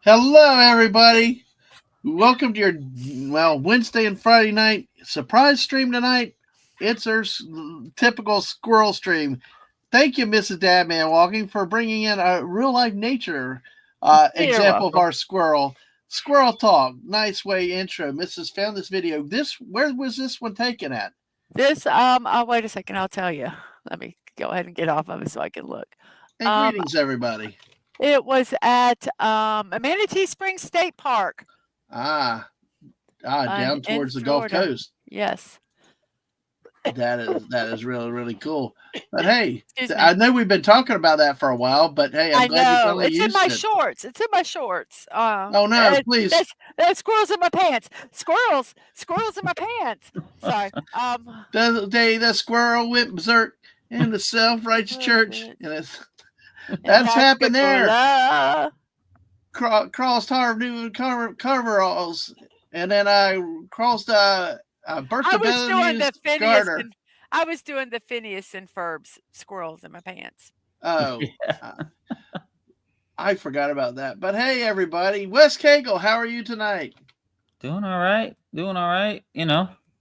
Hello, everybody. Welcome to your Wednesday and Friday night surprise stream tonight. It's our typical squirrel stream. Thank you, Mrs. Dadman Walking, for bringing in a real life nature You're example of welcome. our squirrel. Squirrel talk. Nice way intro. Mrs. found this video. Where was this one taken at? Oh, wait a second, I'll tell you. Let me go ahead and get off of it so I can look. And Um, greetings, everybody. it was at Manatee Springs State Park Ah, down in towards the Gulf Florida. Coast. Yes. That is really cool. But hey, Excuse me. I know we've been talking about that for a while. But hey, I'm I glad you know. finally It's in my used it. shorts. It's in my shorts. Oh no, please. There's squirrels in my pants. Squirrels in my pants. Sorry. The squirrel went berserk in the self-righteous church, and And that's happened there. Dracula. Crossed new coveralls, and then I crossed Bertha Bellamy's garter. I was doing the Phineas and Ferb's squirrels in my pants. Oh, I forgot about that. But hey, everybody, Wes Cagle, how are you tonight? Doing all right. Doing all right.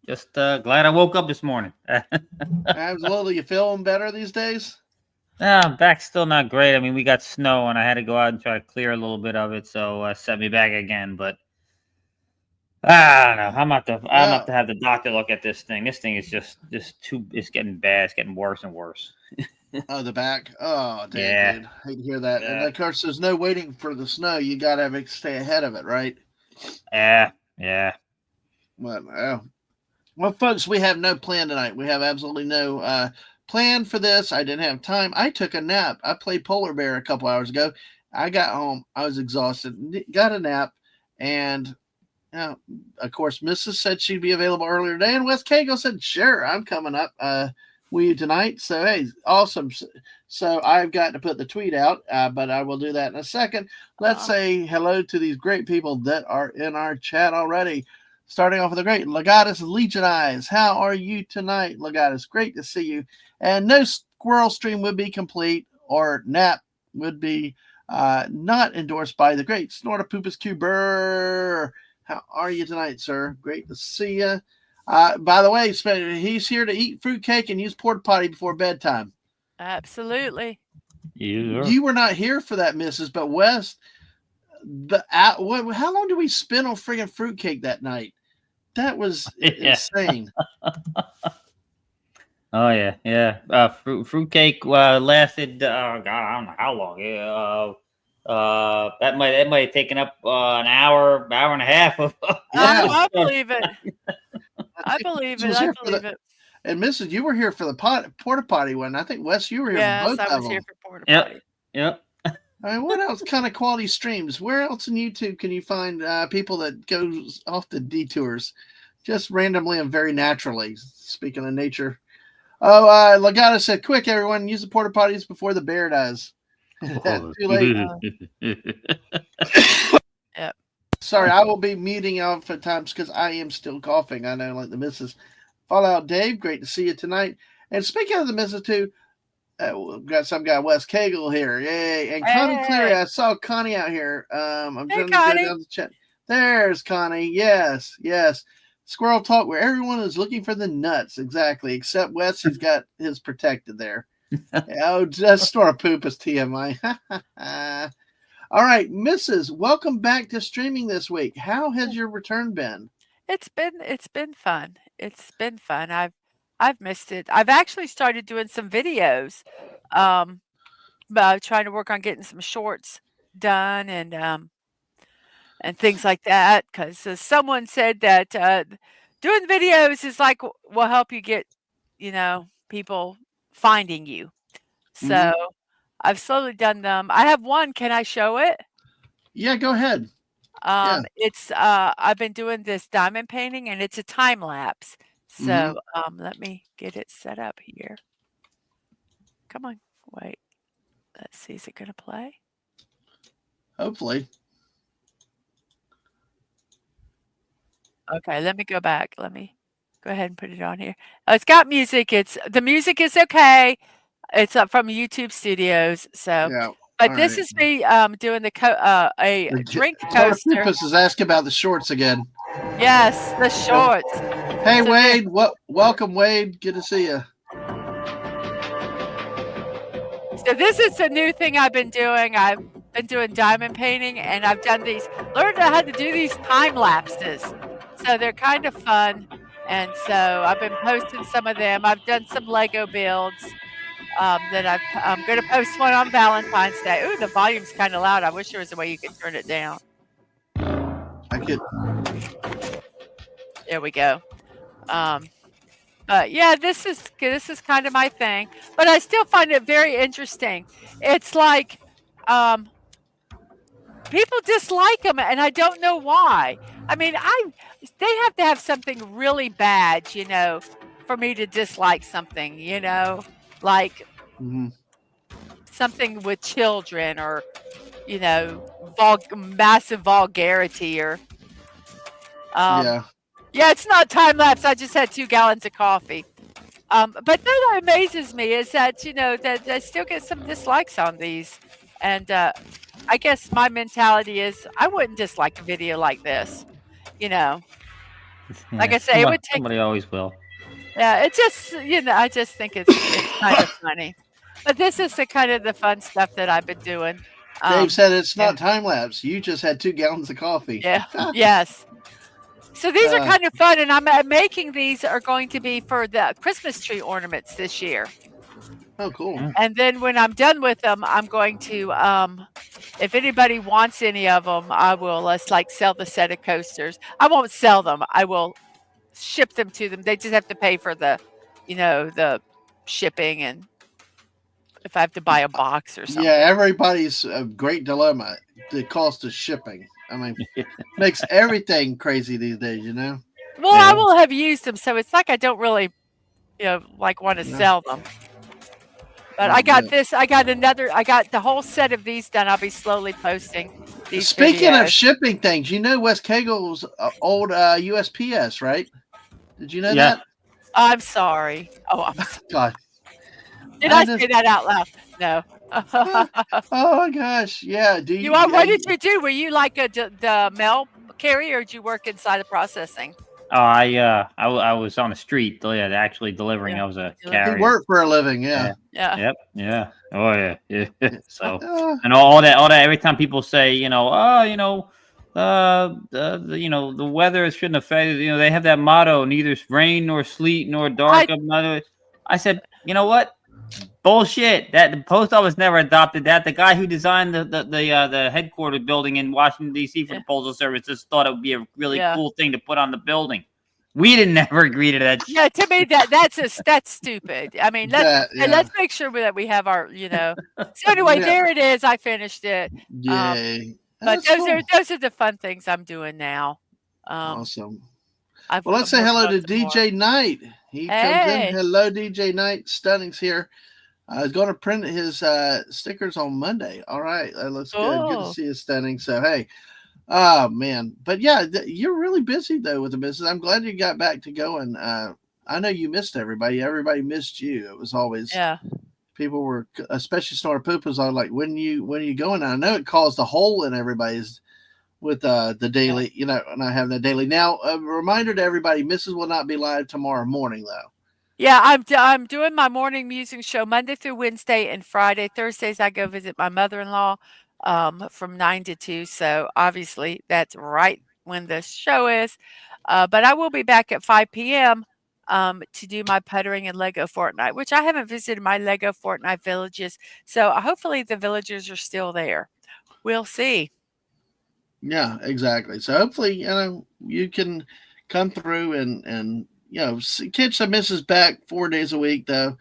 Just glad I woke up this morning. Absolutely. You feeling better these days? Back's still not great. I mean, we got snow, and I had to go out and try to clear a little bit of it, so set me back again. But I don't know. I'm about to have the doctor look at this thing. This thing is just too. It's getting bad. It's getting worse and worse. Oh, the back. Oh, damn, Yeah. dude. Hate to hear that. Yeah. And of course, there's no waiting for the snow. You gotta stay ahead of it, right? Yeah. Well, folks, we have no plan tonight. We have absolutely no plan for this. I didn't have time. I took a nap. I played polar bear a couple hours ago. I got home. I was exhausted. Got a nap, and of course, Mrs. said she'd be available earlier today, and Wes Cagle said, "Sure, I'm coming up with you tonight." So hey, awesome. So I've got to put the tweet out, but I will do that in a second. Let's say hello to these great people that are in our chat already. Starting off with the great Legatus Legionize. How are you tonight, Legatus? Great to see you. And no squirrel stream would be complete, or nap would be not endorsed by the great Snortopupus Cuber. How are you tonight, sir? Great to see you. By the way, he's here to eat fruitcake and use porta potty before bedtime. Absolutely. You were not here for that, Mrs. But Wes, how long did we spend on friggin' fruitcake that night? That was insane. Oh yeah. Fruitcake lasted. God, I don't know how long. That might have taken up an hour and a half of. I believe it. I believe it. And Mrs., you were here for the porta potty one. I think Wes, you were here for both of them. Yes, I was here for porta potty. Yep. I mean, what else kind of quality streams? Where else on YouTube can you find people that goes off the detours, just randomly and very naturally? Speaking of nature. Oh, Legata said, "Quick, everyone, use the porta potties before the bear does." Too late. Yep. Sorry, I will be muting out for times because I am still coughing. I know, like the missus. Fallout Dave, great to see you tonight. And speaking of the missus too, we've got some guy Wes Cagle here, yay! And Connie Cleary, I saw Connie out here. I'm trying to go down the chat. There's Connie. Yes. Squirrel talk where everyone is looking for the nuts, exactly, except Wes. He's got his protected there. Just store a poop is TMI. All right, Mrs. Welcome back to streaming this week. How has your return been? It's been fun. It's been fun. I've missed it. I've actually started doing some videos, trying to work on getting some shorts done and things like that. Because someone said that doing videos is like will help you get, people finding you. So I've slowly done them. I have one. Can I show it? Yeah, go ahead. It's I've been doing this diamond painting and it's a time lapse. So let me get it set up here. Come on, wait. Let's see, is it gonna play? Hopefully. Okay, let me go back. Let me go ahead and put it on here. It's got music. The music is okay. It's up from YouTube Studios. So But All this right. is me doing a drink Tara coaster. Pupus is asking about the shorts again. Yes, the shorts. Hey, So Wade. Welcome, Wade. Good to see you. So this is a new thing I've been doing. I've been doing diamond painting, and I've done learned how to do these time lapses. So they're kind of fun. And so I've been posting some of them. I've done some Lego builds that I'm going to post one on Valentine's Day. Ooh, the volume's kind of loud. I wish there was a way you could turn it down. I could. There we go. But yeah, this is kind of my thing, but I still find it very interesting. It's like people dislike them, and I don't know why. I mean, they have to have something really bad, for me to dislike something, like Mhm. something with children or, massive vulgarity or Yeah. yeah, it's not time lapse. I just had 2 gallons of coffee. But that amazes me is that, that I still get some dislikes on these. And I guess my mentality is I wouldn't dislike a video like this. Like Yeah, I say, it would take, somebody always will. yeah, it just, I just think it's kind of funny. But this is the kind of the fun stuff that I've been doing. Dave said it's yeah, not time lapse. You just had 2 gallons of coffee. yeah, yes. So these are kind of fun, and I'm making these are going to be for the Christmas tree ornaments this year. Oh, cool. And then when I'm done with them, I'm going to, if anybody wants any of them, I will like sell the set of coasters. I won't sell them. I will ship them to them. They just have to pay for the shipping and if I have to buy a box or something. Yeah, everybody's a great dilemma. The cost of shipping. I mean, makes everything crazy these days, Well, Yeah. I will have used them, so it's like I don't really, want to sell them. But I got this. I got the whole set of these done. I'll be slowly posting these Speaking videos. of shipping things, Wes Cagel's old USPS, right? Did you know that? I'm sorry. Oh, I'm sorry. God. Did I say that out loud? No. Oh my gosh! Yeah. Do you? What did you do? Were you like the mail carrier, or did you work inside of processing? Oh, I was on the street, actually delivering. I was a carrier. He worked for a living, yeah. Yep, yeah. Oh yeah. So and all that. Every time people say, the weather shouldn't affect it. They have that motto: neither rain nor sleet nor dark. I said, you know what? Bullshit. That the post office never adopted that. The guy who designed the headquarters building in Washington D.C. for the postal service just thought it would be a really cool thing to put on the building. We didn't never agree to that. Yeah, to me that's stupid. I mean, let's make sure that we have our, So anyway, there it is. I finished it. Yay! But those are the fun things I'm doing now. Awesome. Well, let's say hello to DJ Knight. He comes in. Hello, DJ Knight. Stunning's here. He's going to print his stickers on Monday. All right. That looks good. Good to see you, Stunning. So, hey. Oh, man. But, yeah, you're really busy, though, with the business. I'm glad you got back to going. I know you missed everybody. Everybody missed you. It was always people were, especially Snore Poop was all like, when are you going? I know it caused a hole in everybody's with the daily, and I have the daily. Now, a reminder to everybody, Mrs. will not be live tomorrow morning, though. Yeah, I'm doing my morning music show Monday through Wednesday and Friday. Thursdays I go visit my mother-in-law from 9 to 2. So obviously that's right when the show is. But I will be back at 5 p.m. To do my puttering and Lego Fortnite, which I haven't visited my Lego Fortnite villages. So hopefully the villagers are still there. We'll see. Yeah, exactly. So hopefully, you can come through and catch the missus back 4 days a week, though.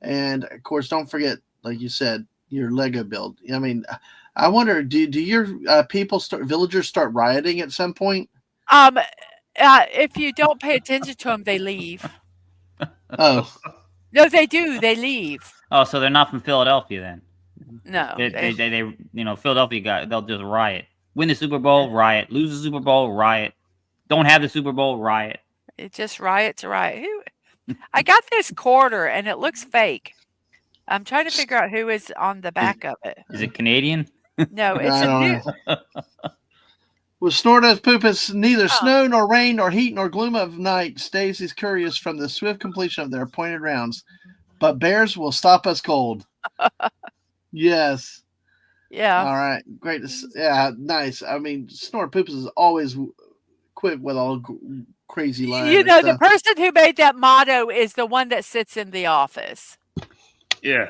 And of course, don't forget, like you said, your Lego build. I mean, I wonder, do your villagers start rioting at some point? If you don't pay attention to them, they leave. Oh. No, they do. They leave. Oh, so they're not from Philadelphia then? No. They Philadelphia they'll just riot. Win the Super Bowl, riot. Lose the Super Bowl, riot. Don't have the Super Bowl, riot. It just riot to riot. I got this quarter and it looks fake. I'm trying to figure out who is on the back of it. Is it Canadian? No, No, it's I a don't new. know. With Snordo's Poopus, neither Oh. snow nor rain nor heat nor gloom of night stays these couriers from the swift completion of their appointed rounds. But bears will stop us cold. Yes. Yeah. All right. Great. Yeah, nice. I mean, Snort Poopus is always quick with all crazy lines You and know, the stuff. person who made that motto is the one that sits in the office. Yeah.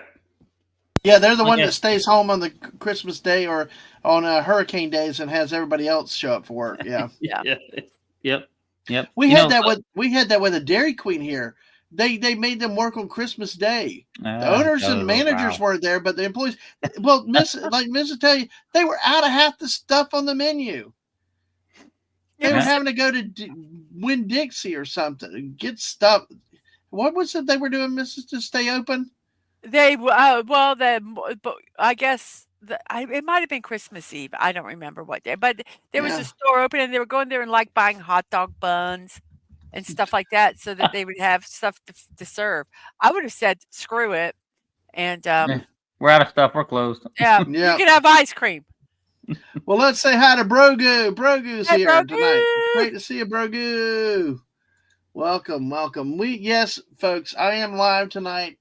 Yeah, they're the one Okay. that stays home on the Christmas day or on hurricane days and has everybody else show up for work. Yeah. Yeah. Yep. Yep. We You had know, that with a Dairy Queen here. They made them work on Christmas Day. The owners and managers weren't there, but the employees. Well, Miss will tell you, they were out of half the stuff on the menu. They were having to go to Winn Dixie or something, get stuff. What was it they were doing, Mrs. to stay open? They but I guess it might have been Christmas Eve. I don't remember what day, but there was a store open, and they were going there and like buying hot dog buns and stuff like that, so that they would have stuff to serve. I would have said, "Screw it," and we're out of stuff. We're closed. yeah, you can have ice cream. Well, let's say hi to Brogu. Brogu's Hey, here Brogu! tonight. Great to see you, Brogu. Welcome. Yes, folks, I am live tonight.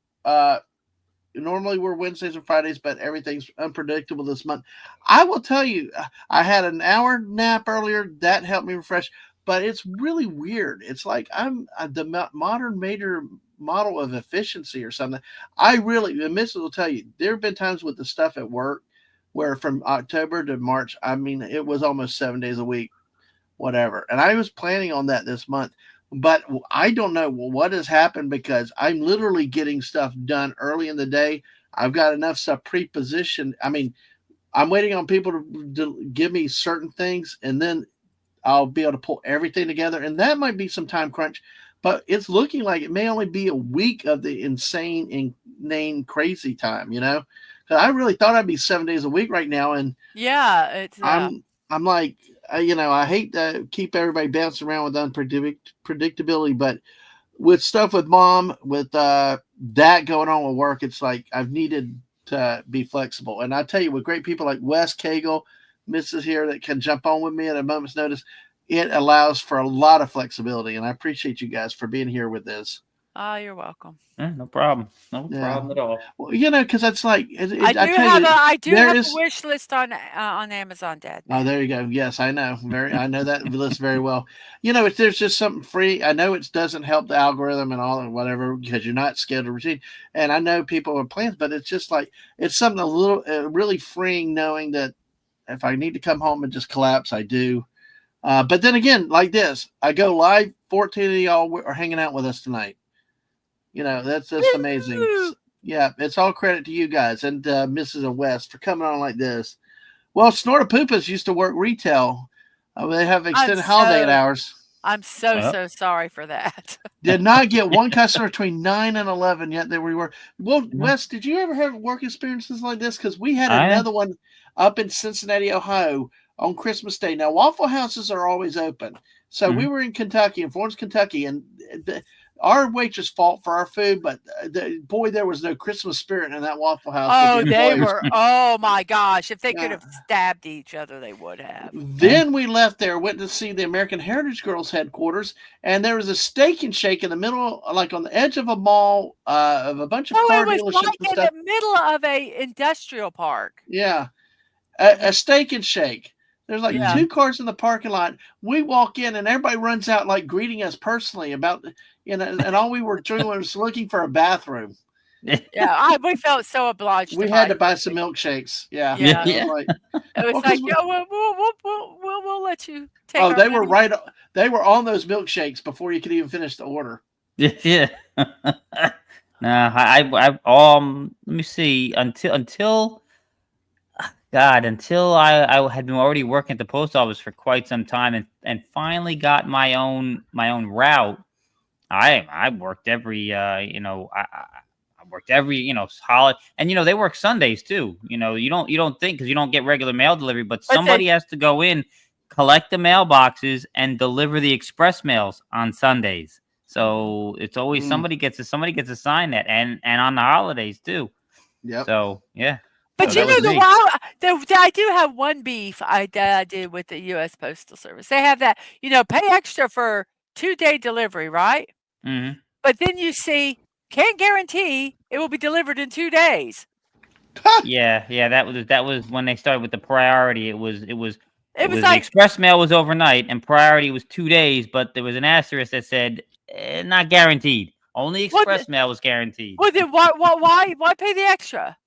Normally we're Wednesdays and Fridays, but everything's unpredictable this month. I will tell you, I had an hour nap earlier. That helped me refresh, but it's really weird. It's like I'm the modern major model of efficiency or something. The missus will tell you, there have been times with the stuff at work where from October to March, I mean, it was almost 7 days a week, whatever. And I was planning on that this month. But I don't know what has happened because I'm literally getting stuff done early in the day. I've got enough stuff pre-positioned. I mean, I'm waiting on people to give me certain things, and then I'll be able to pull everything together. And that might be some time crunch, but it's looking like it may only be a week of the insane, inane, crazy time, Because I really thought I'd be 7 days a week right now. And yeah, it's I'm like, I hate to keep everybody bouncing around with unpredictability, but with stuff with mom, with that going on with work, it's like I've needed to be flexible. And I tell you, with great people like Wes Cagle, Mrs. here that can jump on with me at a moment's notice, it allows for a lot of flexibility. And I appreciate you guys for being here with this. Oh, you're welcome. No problem. No problem at all. Well, because it's like I do have a wish list on Amazon, Dad. Oh, there you go. Yes, I know. I know that list very well. If there's just something free, I know it doesn't help the algorithm and all and whatever because you're not scheduled routine. And I know people have plans, but it's just like it's something a little really freeing knowing that if I need to come home and just collapse, I do. But then again, like this, I go live. 14 of y'all are hanging out with us tonight. That's just amazing. Yeah, it's all credit to you guys and Mrs. West for coming on like this. Well, Snortapoopas used to work retail. They have extended holiday hours. I'm so sorry for that. Did not get one customer between 9 and 11 yet. There we were. Well, Wes, did you ever have work experiences like this? Because we had another one up in Cincinnati, Ohio on Christmas Day. Now, Waffle Houses are always open. So we were in Kentucky, in Florence, Kentucky, and our waitress fought for our food, but boy, there was no Christmas spirit in that Waffle House. Oh, they were. Oh my gosh! If they could have stabbed each other, they would have. Then we left there, went to see the American Heritage Girls headquarters, and there was a Steak and Shake in the middle, like on the edge of a mall, of a bunch of car dealerships. It was like in the middle of a industrial park. Yeah, a Steak and Shake. There's like 2 cars in the parking lot. We walk in and everybody runs out like greeting us personally about, and all we were doing was looking for a bathroom. Yeah, we felt so obliged. We had to buy some milkshakes. Yeah. It was like, we'll let you take. Oh, they were they were on those milkshakes before you could even finish the order. Yeah. No, I let me see until I had been already working at the post office for quite some time and finally got my own route. I worked every I worked every holiday, and they work Sundays too. You don't think because you don't get regular mail delivery, but somebody has to go in, collect the mailboxes, and deliver the express mails on Sundays. So it's always somebody gets assigned that, and on the holidays too. Yep. So yeah. But So you that was know, me. I do have one beef I did with the U.S. Postal Service. They have that, pay extra for 2-day delivery, right? Hmm. But then you see, can't guarantee it will be delivered in 2 days. Yeah. That was when they started with the priority. It It was was the like, express mail was overnight, and priority was 2 days. But there was an asterisk that said not guaranteed. Only well, express mail was guaranteed. well then why pay the extra?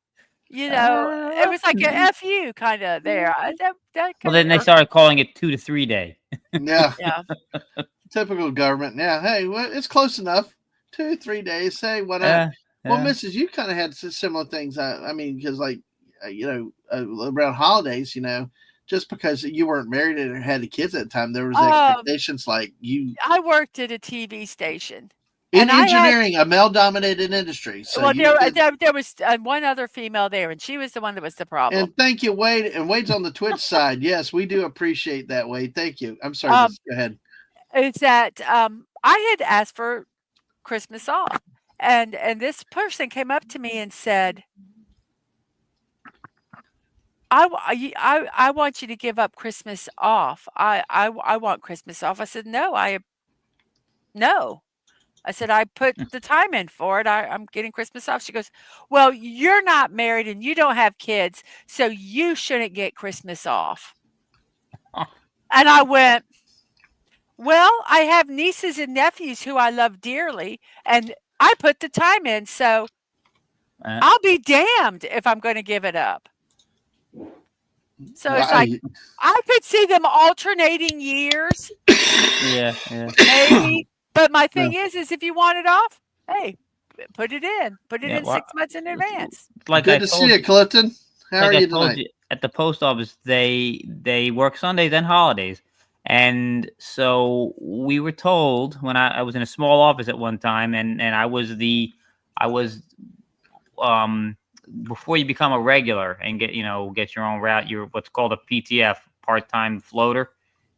It Well, was like a FU kind of there. That well, kind of then they irked. started calling it 2 to 3 day. Yeah. Yeah. Typical government. Yeah. Hey, well, it's close enough. 2, 3 days. Hey, why not? Yeah, Well, yeah. Mrs., you kind of had similar things. I mean, because like, around holidays, just because you weren't married and had the kids at the time, there was Um, expectations like you I worked at a TV station, in and I had engineering, a male-dominated industry. So well, you did. there was one other female there, and she was the one that was the problem. And thank you, Wade. And Wade's on the Twitch side. Yes, we do appreciate that, Wade. Thank you. I'm sorry, Um, Miss. Go ahead. is that I had asked for Christmas off, and this person came up to me and said, I want you to give up Christmas off. I want Christmas off." I said, no." I said, "I put the time in for it. I'm getting Christmas off." She goes, "Well, you're not married and you don't have kids, so you shouldn't get Christmas off." And I went, "Well, I have nieces and nephews who I love dearly, and I put the time in, so Uh, I'll be damned if I'm going to give it up." So it's Wow. like, I could see them alternating years, yeah. maybe. But my Yeah. thing is if you want it off, hey, put it in. Put it Yeah, in well, 6 months in advance. like I Good to see told you, Clifton. How are like I you told tonight? you at the post office, they work Sundays and holidays, and so we were told when I was in a small office at one time, and I was um before you become a regular and get your own route, you're what's called a PTF, part-time floater,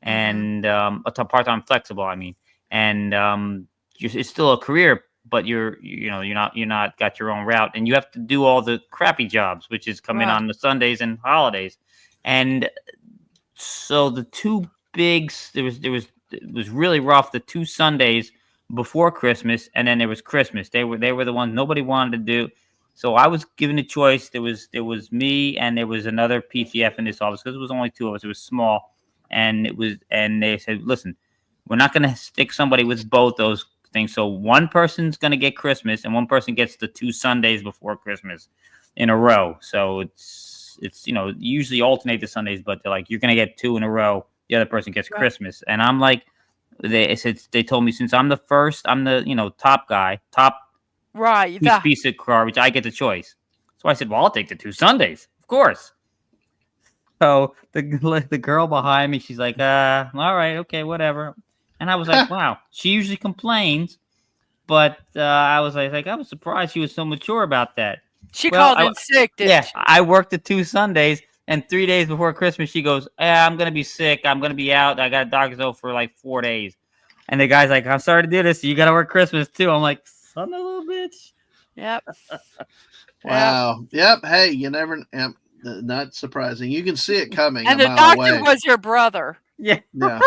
Mhm. and a part-time flexible, I mean, and it's still a career, but you're not got your own route, and you have to do all the crappy jobs, which is come in Right. on the Sundays and holidays. And so the two bigs, it was really rough, the 2 Sundays before Christmas, and then there was Christmas. They were the ones nobody wanted to do. So I was given a choice. There was me, and there was another PTF in this office, because it was only two of us. It was small, and they said, "Listen, we're not going to stick somebody with both those things. So one person's going to get Christmas, and one person gets the 2 Sundays before Christmas in a row. So it's usually alternate the Sundays, but they're like, you're going to get two in a row. The other person gets Right. Christmas." And I'm like, they told me, since I'm the first, I'm the top guy, top Right. piece of garbage, I get the choice. So I said, well, I'll take the 2 Sundays, of course. So the girl behind me, she's like, all right, okay, whatever. And I was like, wow. She usually complains, but I was like, I was surprised she was so mature about that. She Well, called in sick, didn't yeah, she? I worked the 2 Sundays, and 3 days before Christmas, she goes, I'm gonna be sick. I'm gonna be out. I got a doctor's note for like 4 days. And the guy's like, I'm sorry to do this. You gotta work Christmas too. I'm like, son of a little bitch. Yep. Wow. Yep. Hey, you never. Yep. Not surprising. You can see it coming And a the mile doctor away. was your brother. Yeah. Yeah.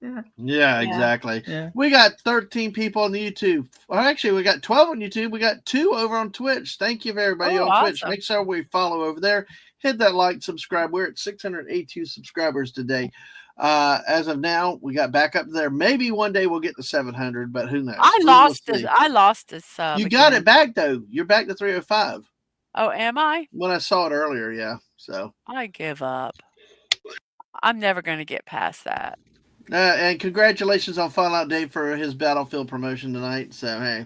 Yeah. Yeah, exactly. Yeah. We got 13 people on the YouTube. Well, actually, we got 12 on YouTube. We got 2 over on Twitch. Thank you, everybody Oh, on Twitch. awesome. Make sure we follow over there. Hit that like, subscribe. We're at 682 subscribers today. As of now, we got back up there. Maybe one day we'll get to 700, but who knows? I lost a sub. You got again. it back, though. You're back to 305. Oh, am I? When I saw it earlier, yeah. So I give up. I'm never going to get past that. and congratulations on Fallout Dave for his Battlefield promotion tonight. So hey,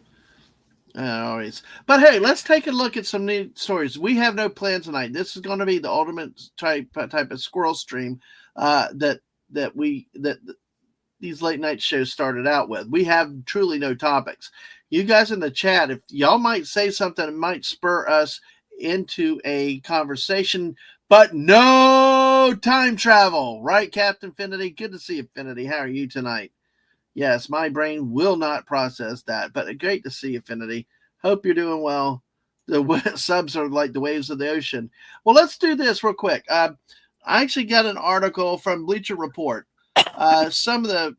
always. But hey, let's take a look at some new stories. We have no plans tonight. This is going to be the ultimate type of squirrel stream that these late night shows started out with. We have truly no topics. You guys in the chat, if y'all might say something, it might spur us into a conversation. But no time travel, right, Captain Finity? Good to see you, Finity. How are you tonight? Yes, my brain will not process that, but great to see you, Finity. Hope you're doing well. subs are like the waves of the ocean. Well, let's do this real quick. I actually got an article from Bleacher Report. Some of the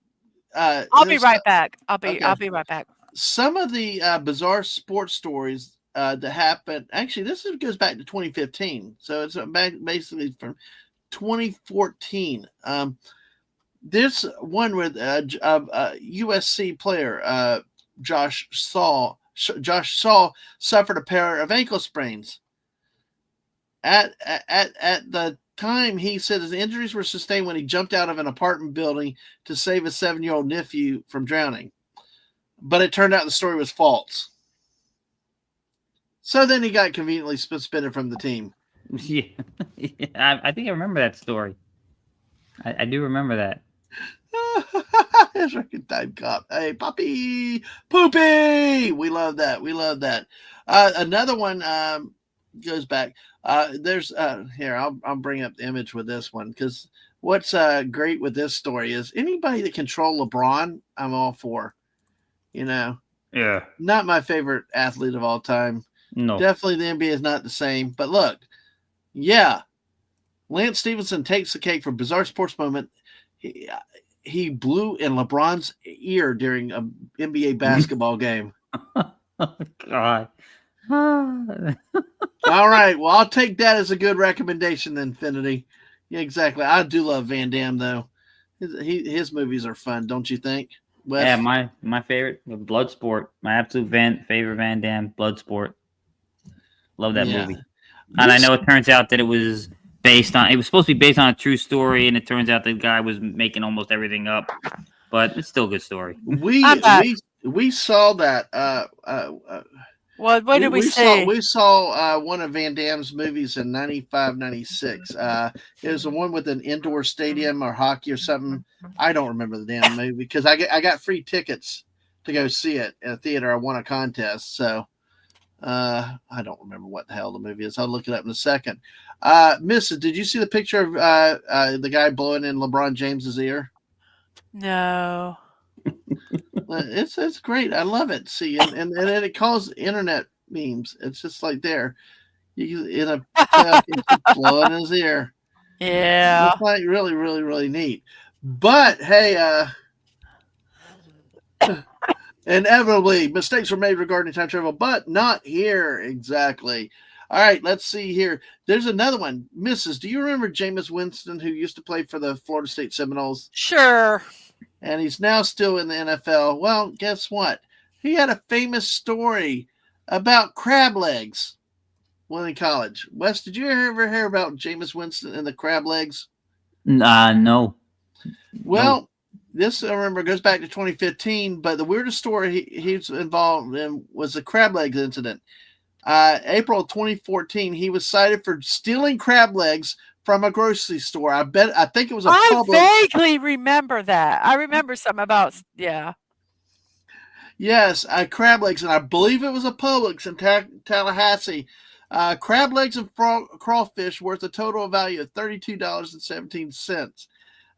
I'll be right back. I'll okay. be right back. Some of the bizarre sports stories that happened. Actually, goes back to 2015, so it's basically from 2014. This one with USC player Josh Saul suffered a pair of ankle sprains. At the time, he said his injuries were sustained when he jumped out of an apartment building to save his 7-year-old nephew from drowning. But it turned out the story was false. So then he got conveniently suspended from the team. Yeah, I think I remember that story. I do remember that. His record time cop. Hey, puppy, poopy. We love that. We love that. Another one goes back. There's here. I'll bring up the image with this one because what's great with this story is anybody that control LeBron, I'm all for. You know. Yeah. Not my favorite athlete of all time. No. Definitely the NBA is not the same. But look, yeah, Lance Stevenson takes the cake for bizarre sports moment. He blew in LeBron's ear during an NBA basketball game. Oh, God. All right. Well, I'll take that as a good recommendation, Infinity. Yeah, exactly. I do love Van Damme, though. His movies are fun, don't you think? Wes? Yeah, my favorite, Bloodsport. My absolute favorite Van Damme, Bloodsport. Love that movie. And I know it turns out that it was supposed to be based on a true story, and it turns out the guy was making almost everything up. But it's still a good story. We saw that. What did we see? We saw one of Van Damme's movies in 95, 96. It was the one with an indoor stadium or hockey or something. I don't remember the damn movie because I got free tickets to go see it at a theater. I won a contest, so I don't remember what the hell the movie is. I'll look it up in a second. Mrs., did you see the picture of the guy blowing in LeBron James's ear? No. It's great. I love it. See, and then it calls internet memes. It's just like there, you in a playoff blowing in his ear. Yeah, it's like really, really, really neat. But hey, inevitably mistakes were made regarding time travel, but not here exactly. All right, let's see here. There's another one. Mrs., do you remember Jameis Winston, who used to play for the Florida State Seminoles? Sure. And he's now still in the NFL. Well, guess what? He had a famous story about crab legs when in college. Wes, did you ever hear about Jameis Winston and the crab legs? No. Well, this, I remember, goes back to 2015, but the weirdest story he's involved in was the crab legs incident. April 2014, he was cited for stealing crab legs from a grocery store. I think it was a Publix. I vaguely remember that. I remember something about, yeah. Yes, crab legs, and I believe it was a Publix in Tallahassee. Crab legs and crawfish worth a total value of $32.17.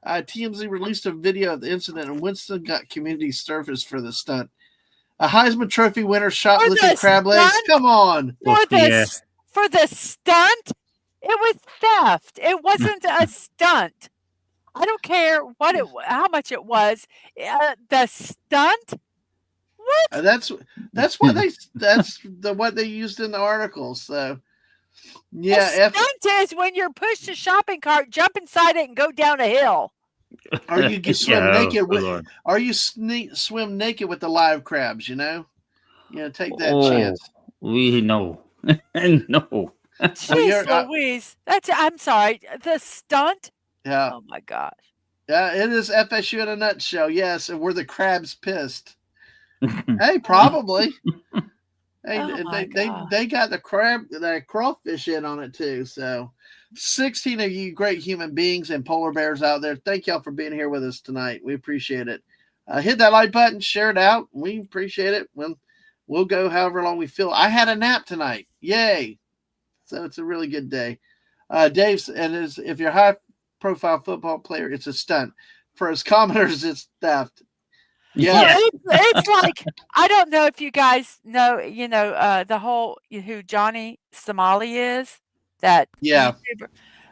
TMZ released a video of the incident, and Winston got community service for the stunt. A Heisman Trophy winner shoplifting crab legs? Come on. For the stunt? It was theft. It wasn't a stunt. I don't care how much it was. The stunt? What? That's what they used in the article. So yeah, the stunt is when you're pushed a shopping cart, jump inside it, and go down a hill. Or you can swim naked swim naked with the live crabs. You know, take that chance. We know. No. Jeez Louise. I'm sorry. The stunt? Yeah. Oh my gosh. Yeah, it is FSU in a nutshell. Yes, and were the crabs pissed? Hey, probably. Hey, they got the crawfish in on it too. So 16 of you great human beings and polar bears out there, thank y'all for being here with us tonight. We appreciate it. Hit that like button, share it out. We appreciate it. We'll go however long we feel. I had a nap tonight. Yay. So it's a really good day. Dave, if you're a high-profile football player, it's a stunt. For his commoners, it's theft. Yeah. Well, it's like I don't know if you guys know, the whole who Johnny Somali is, that Yeah. YouTuber.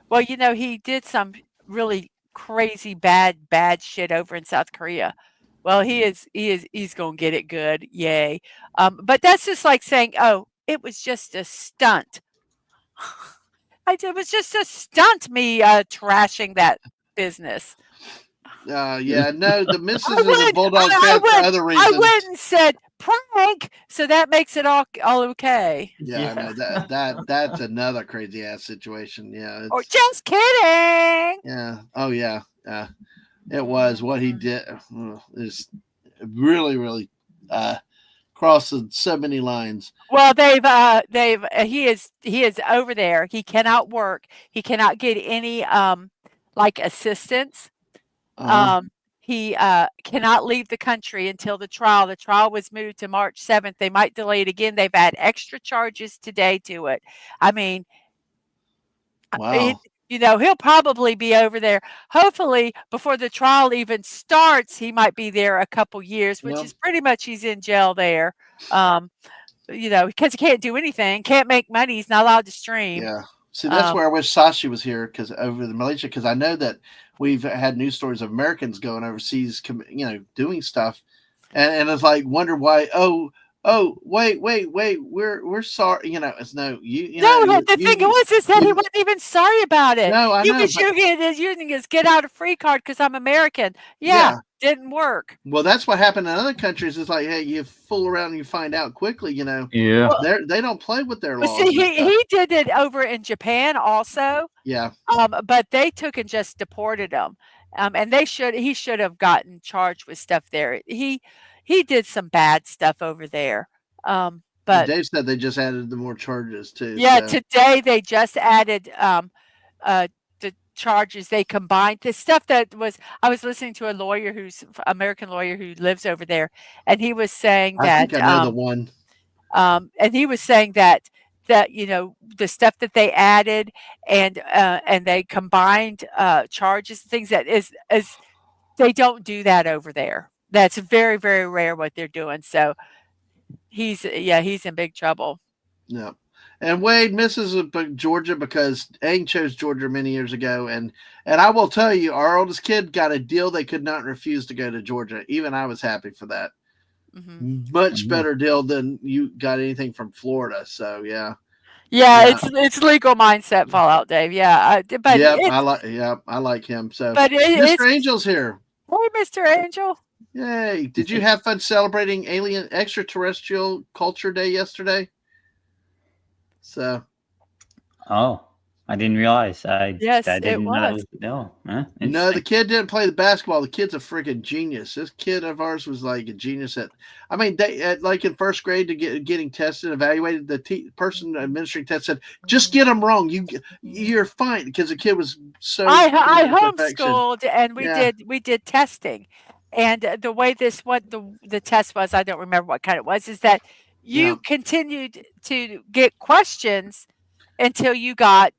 Well, he did some really crazy bad shit over in South Korea. Well, he's gonna get it good. Yay. But that's just like saying, "Oh, it was just a stunt." It was just a stunt, me trashing that business. Yeah. No, the I missus is a went Bulldog fan for other I reasons. went and said, "Prank," so that makes it all okay. Yeah, I know that's another crazy ass situation. Yeah, Or it's just kidding. yeah. Oh yeah. It was what he Mhm. did is really, really crossing so many lines. Well, he is over there. He cannot work. He cannot get any, like, assistance. Uh Um, he, cannot leave the country until the trial. The trial was moved to March 7th. They might delay it again. They've add extra charges today to it. I mean, it wow. he'll probably be over there. Hopefully, before the trial even starts, he might be there a couple years, which Yep. is pretty much he's in jail there. Um, because he can't do anything, can't make money, he's not allowed to stream. Yeah. See, that's Um, where I wish Sashi was here because over the Malaysia, because I know that we've had news stories of Americans going overseas, doing stuff, and it's like wonder why. Oh, wait, we're sorry. It's no, no, the thing was is that he you wasn't even sorry about it. no, I He know, was but using his get out of free card because 'cause I'm American. Yeah, yeah. didn't work. Well, that's what happened in other countries. It's like, hey, you fool around and you find out quickly. Yeah. Well, They don't play with their see, laws and he stuff. he did it over in Japan also. Yeah, But they took and just deported him. And he should have gotten charged with stuff there. He did some bad stuff over there. But Dave said they just added the more charges too. yeah, So today they just added the charges. They combined the stuff that was. I was listening to a lawyer American lawyer who lives over there, and he was saying I think that I know the one. And he was saying that the stuff that they added and they combined charges, things that is they don't do that over there. That's very, very rare what they're doing. So he's in big trouble. Yeah. And Wade misses Georgia because Aang chose Georgia many years ago, and I will tell you, our oldest kid got a deal they could not refuse to go to Georgia. Even I was happy for that. Hmm. Much better deal than you got anything from Florida. So yeah, Yeah, yeah, it's legal mindset fallout, Dave. Yeah, yep. I like him. So it's Mr. Angel's here. hey, Mr. Angel. Yay! Did you have fun celebrating Alien Extraterrestrial Culture Day yesterday? So Oh, I didn't realize. Yes, I it didn't know. was. No, huh? no, the Interesting. kid didn't play the basketball. The kid's a freaking genius. This kid of ours was like a genius at. I mean, like in first grade to getting tested, evaluated. The person administering test said, "Just get them wrong. You're fine," because the kid was so I committed to perfection. homeschooled and Yeah, we did testing. And the way what the test was, I don't remember what kind it was, is that yeah, you continued to get questions until you got,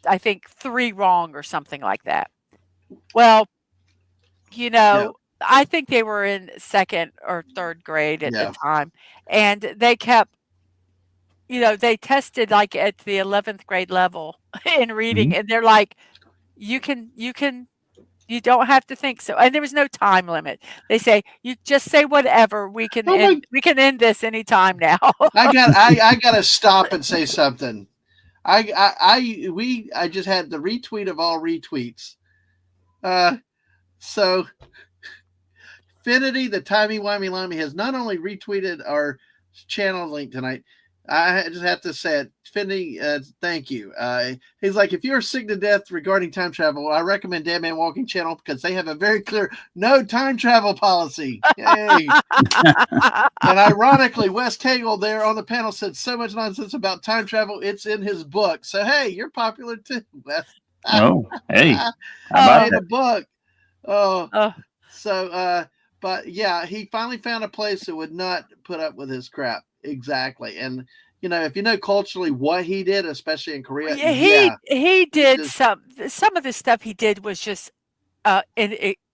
I think, 3 wrong or something like that. Well, yeah, I think they were in 2nd or 3rd grade at the yeah. time, and they kept they tested, like, at the 11th grade level in reading, Mhm. and they're like, "You can you don't have to think so," and there was no time limit. They say, "You just say whatever, Oh my! we can end this anytime now." I gotta stop and say something. I just had the retweet of all retweets. So Finity, the timey wimey limey, has not only retweeted our channel link tonight. I just have to say it, Finity. Thank you. He's like, if you're sick to death regarding time travel, I recommend Dadman Walking Channel because they have a very clear no time travel policy. Yay! And ironically, Wes Cagle there on the panel said so much nonsense about time travel. It's in his book. So hey, you're popular too, Wes. Oh, hey, how Oh, about Made a that? book. Oh, oh, so but yeah, he finally found a place that would not put up with his crap. Exactly. And if you know culturally what he did, especially in Korea, yeah, yeah, he he did just some of the stuff he did was just,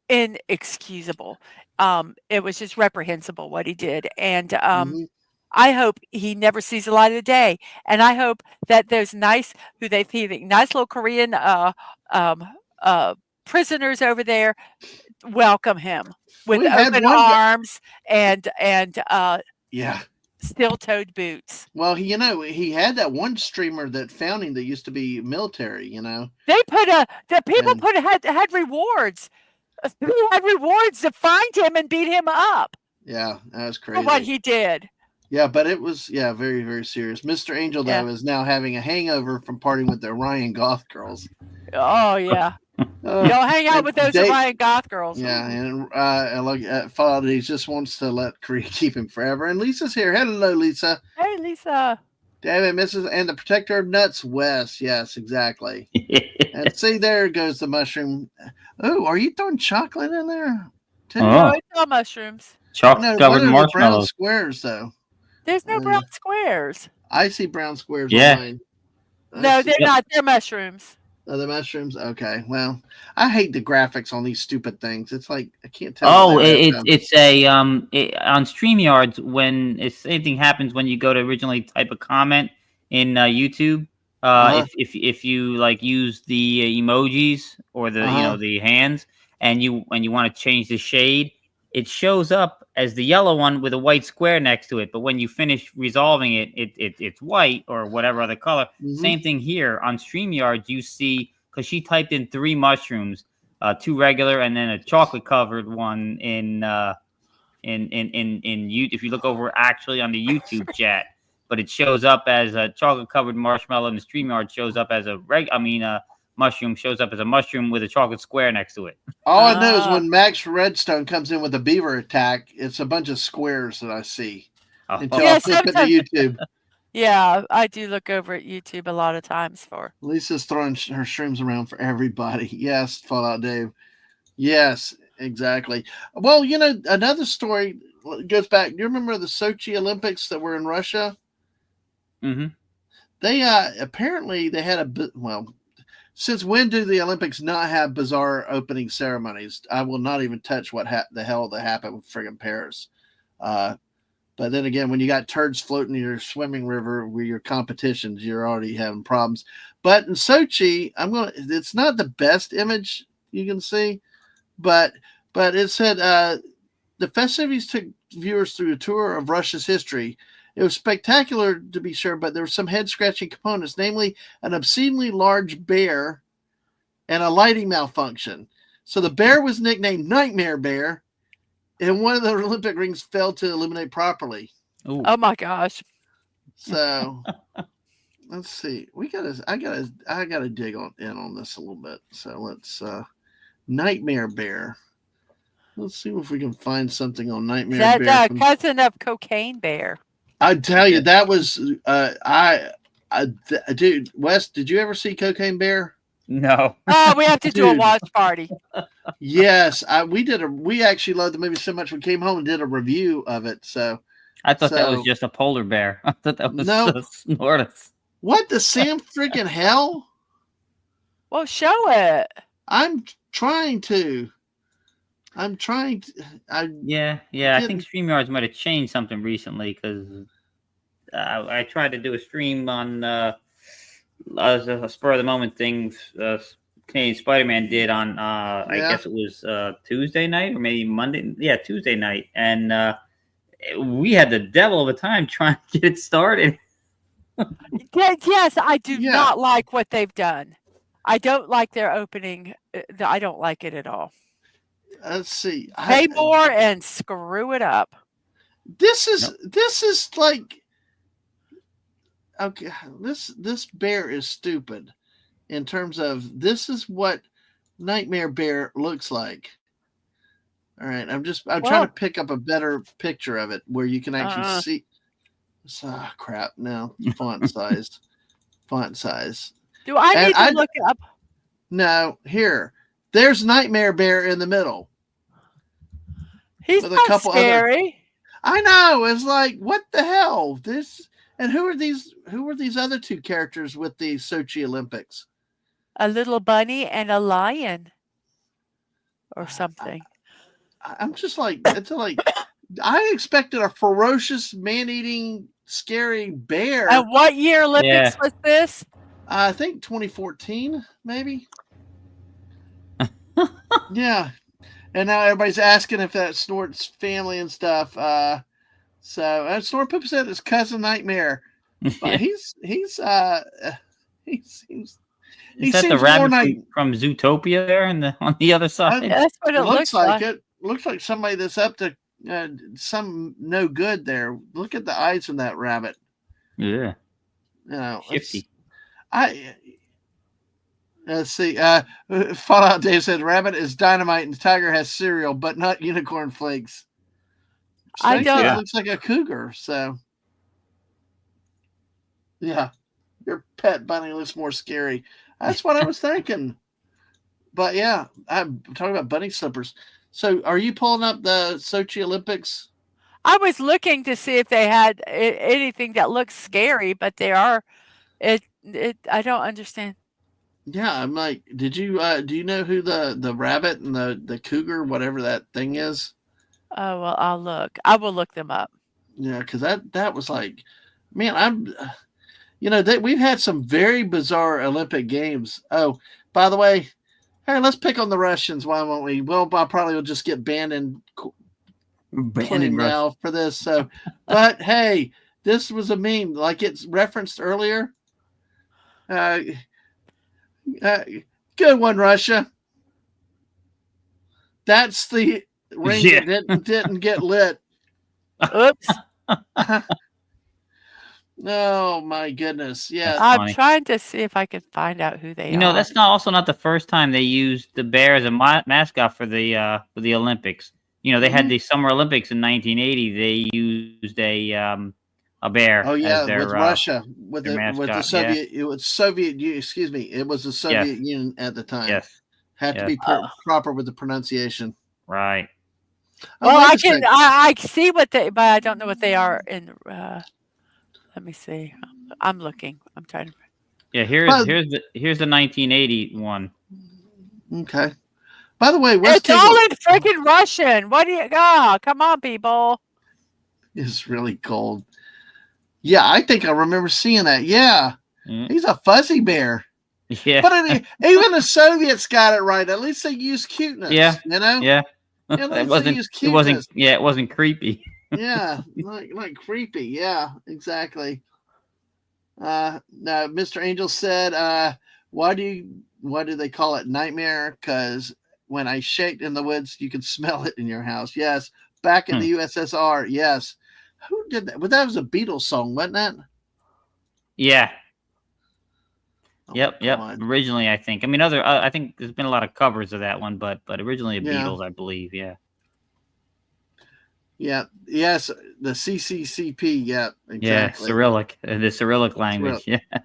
inexcusable. It was just reprehensible what he did, and Mhm. I hope he never sees the light of the day, and I hope that those nice who they think nice little Korean, um, uh, prisoners over there welcome him with We had open one guy. arms and Yeah. steel-toed boots. Well, he had that one streamer that found him that used to be military. They put the people And put had rewards. They had rewards to find him and beat him up yeah, that was for what crazy. he did. Yeah, but it was very very serious. Mr. Angel Yeah. though is now having a hangover from partying with the Orion Goth girls. Oh yeah. Uh, Don't hang out and with those they- Orion Goth girls. Yeah, and look at Fallout. He just wants to let Korea keep him forever. And Lisa's here. Hello, Lisa. Hey Lisa. Damn it, Mrs. And the protector of nuts, Wes. Yes, exactly. And see, there goes the mushroom. Oh, are you throwing chocolate in there? Too? No, Oh. it's all mushrooms. Chocolate What covered are the brown marshmallows. squares though? There's no brown squares. I see brown squares Yeah. on mine. No, they're not. They're mushrooms. Oh, the mushrooms. Okay, well, I hate the graphics on these stupid things. It's like I can't tell. Oh, what they it's a on StreamYards when same thing happens when you go to originally type a comment in YouTube. If you like use the emojis or the the hands and you want to change the shade, it shows up as the yellow one with a white square next to it. But when you finish resolving it, it's white or whatever other color. Same thing here on StreamYard. You see, because she typed in 3 mushrooms, 2 regular and then a chocolate covered one in you. If you look over actually on the YouTube chat, but it shows up as a chocolate covered marshmallow, and the StreamYard shows up as a mushroom shows up as a mushroom with a chocolate square next to it. All I know is when Max Redstone comes in with a beaver attack, it's a bunch of squares that I see until I flip it to YouTube. Yeah, I do look over at YouTube a lot of times for. Lisa's throwing her shrooms around for everybody. Yes, Fallout Dave. Yes, exactly. Well, another story goes back. Do you remember the Sochi Olympics that were in Russia? Mm-hmm. They apparently they had since when do the Olympics not have bizarre opening ceremonies? I will not even touch what the hell that happened with friggin' Paris. But then again, when you got turds floating in your swimming river with your competitions, you're already having problems. But in Sochi, it's not the best image you can see, but it said the festivities took viewers through a tour of Russia's history. It was spectacular, to be sure, but there were some head-scratching components, namely an obscenely large bear and a lighting malfunction. So the bear was nicknamed Nightmare Bear, and one of the Olympic rings failed to illuminate properly. Ooh. Oh my gosh! So let's see. I gotta dig in on this a little bit. So let's Nightmare Bear. Let's see if we can find something on Nightmare Bear. That's a cousin of Cocaine Bear. I tell you, that was dude. Wes, did you ever see Cocaine Bear? No. Oh, we have to do a watch party. Yes, we actually loved the movie so much we came home and did a review of it. So I thought that was just a polar bear. I thought that was a Snortus. What the Sam freaking hell? Well, show it. I'm trying to. I think StreamYards might have changed something recently because I tried to do a stream on a spur of the moment thing. Canadian Spider-Man did on I guess it was Tuesday night or maybe Monday. Yeah, Tuesday night, and we had the devil of a time trying to get it started. Yes, I do not like what they've done. I don't like their opening. I don't like it at all. Let's see. Pay more and screw it up. This is like, okay. This bear is stupid in terms of this is what Nightmare Bear looks like. All right, I'm trying to pick up a better picture of it where you can actually see. Crap! Now font size. Do I need to look up? No, here. There's Nightmare Bear in the middle. He's not scary. I know. It's like, what the hell? And who are these other 2 characters with the Sochi Olympics? A little bunny and a lion. or something. I'm just like, it's like, I expected a ferocious, man-eating, scary bear. And what year Olympics was this? I think 2014, maybe. Yeah, and now everybody's asking if that's Snort's family and stuff. So Snort Poop said it's cousin Nightmare, but he seems he Is that the seems more rabbit like from Zootopia there on the other side? That's what it it looks looks like. like. It looks like somebody that's up to some no good there. Look at the eyes on that rabbit. Yeah, You know, shifty. Let's see. Fallout Dave said rabbit is dynamite and the tiger has cereal, but not unicorn flakes. I don't. It looks like a cougar. So, yeah, your pet bunny looks more scary. That's what I was thinking. But yeah, I'm talking about bunny slippers. So, are you pulling up the Sochi Olympics? I was looking to see if they had anything that looks scary, but they are. I don't understand. Yeah, I'm like, did you do you know who the rabbit and the cougar, whatever that thing is? Oh well, I'll look. I will look them up. Yeah, because that was like, man, we've had some very bizarre Olympic games. Oh, by the way, hey, let's pick on the Russians. Why won't we? Well, I probably will just get banned and clean now for this. So, but hey, this was a meme, like it's referenced earlier. Good one, Russia. That's the ring that didn't get lit. Oops. Oh my goodness! Yeah, I'm trying to see if I can find out who they are. You know, that's also not the first time they used the bear as a mascot for the Olympics. You know, they had the Summer Olympics in 1980. They used a bear. Oh yeah, as their, with Russia, with the Soviet. Yeah. It was Soviet. Excuse me. It was the Soviet Union at the time. Yes. Had to be proper with the pronunciation. Right. Well, I see what they, but I don't know what they are in. Let me see. I'm looking. I'm trying to. Yeah, here's the 1980 one. Okay. By the way, it's all in freaking Russian. What do you? Oh, come on, people. It's really cold. Yeah, I think I remember seeing that. Yeah, he's a fuzzy bear. Yeah, but I mean, even the Soviets got it right. At least they used cuteness. Yeah, you know. Yeah, it wasn't creepy. Yeah, like creepy. Yeah, exactly. Now, Mr. Angel said, why do they call it nightmare? Because when I shake in the woods, you can smell it in your house. Yes, back in the USSR. Yes, who did that? Well, that was a Beatles song, wasn't that? Yeah. Oh, yep. Originally, I think. I mean, I think there's been a lot of covers of that one, but originally Beatles, I believe. Yeah. Yeah. Yes. The CCCP. Yeah. Exactly. Yeah. Cyrillic. The Cyrillic language. Cyrillic. Yeah.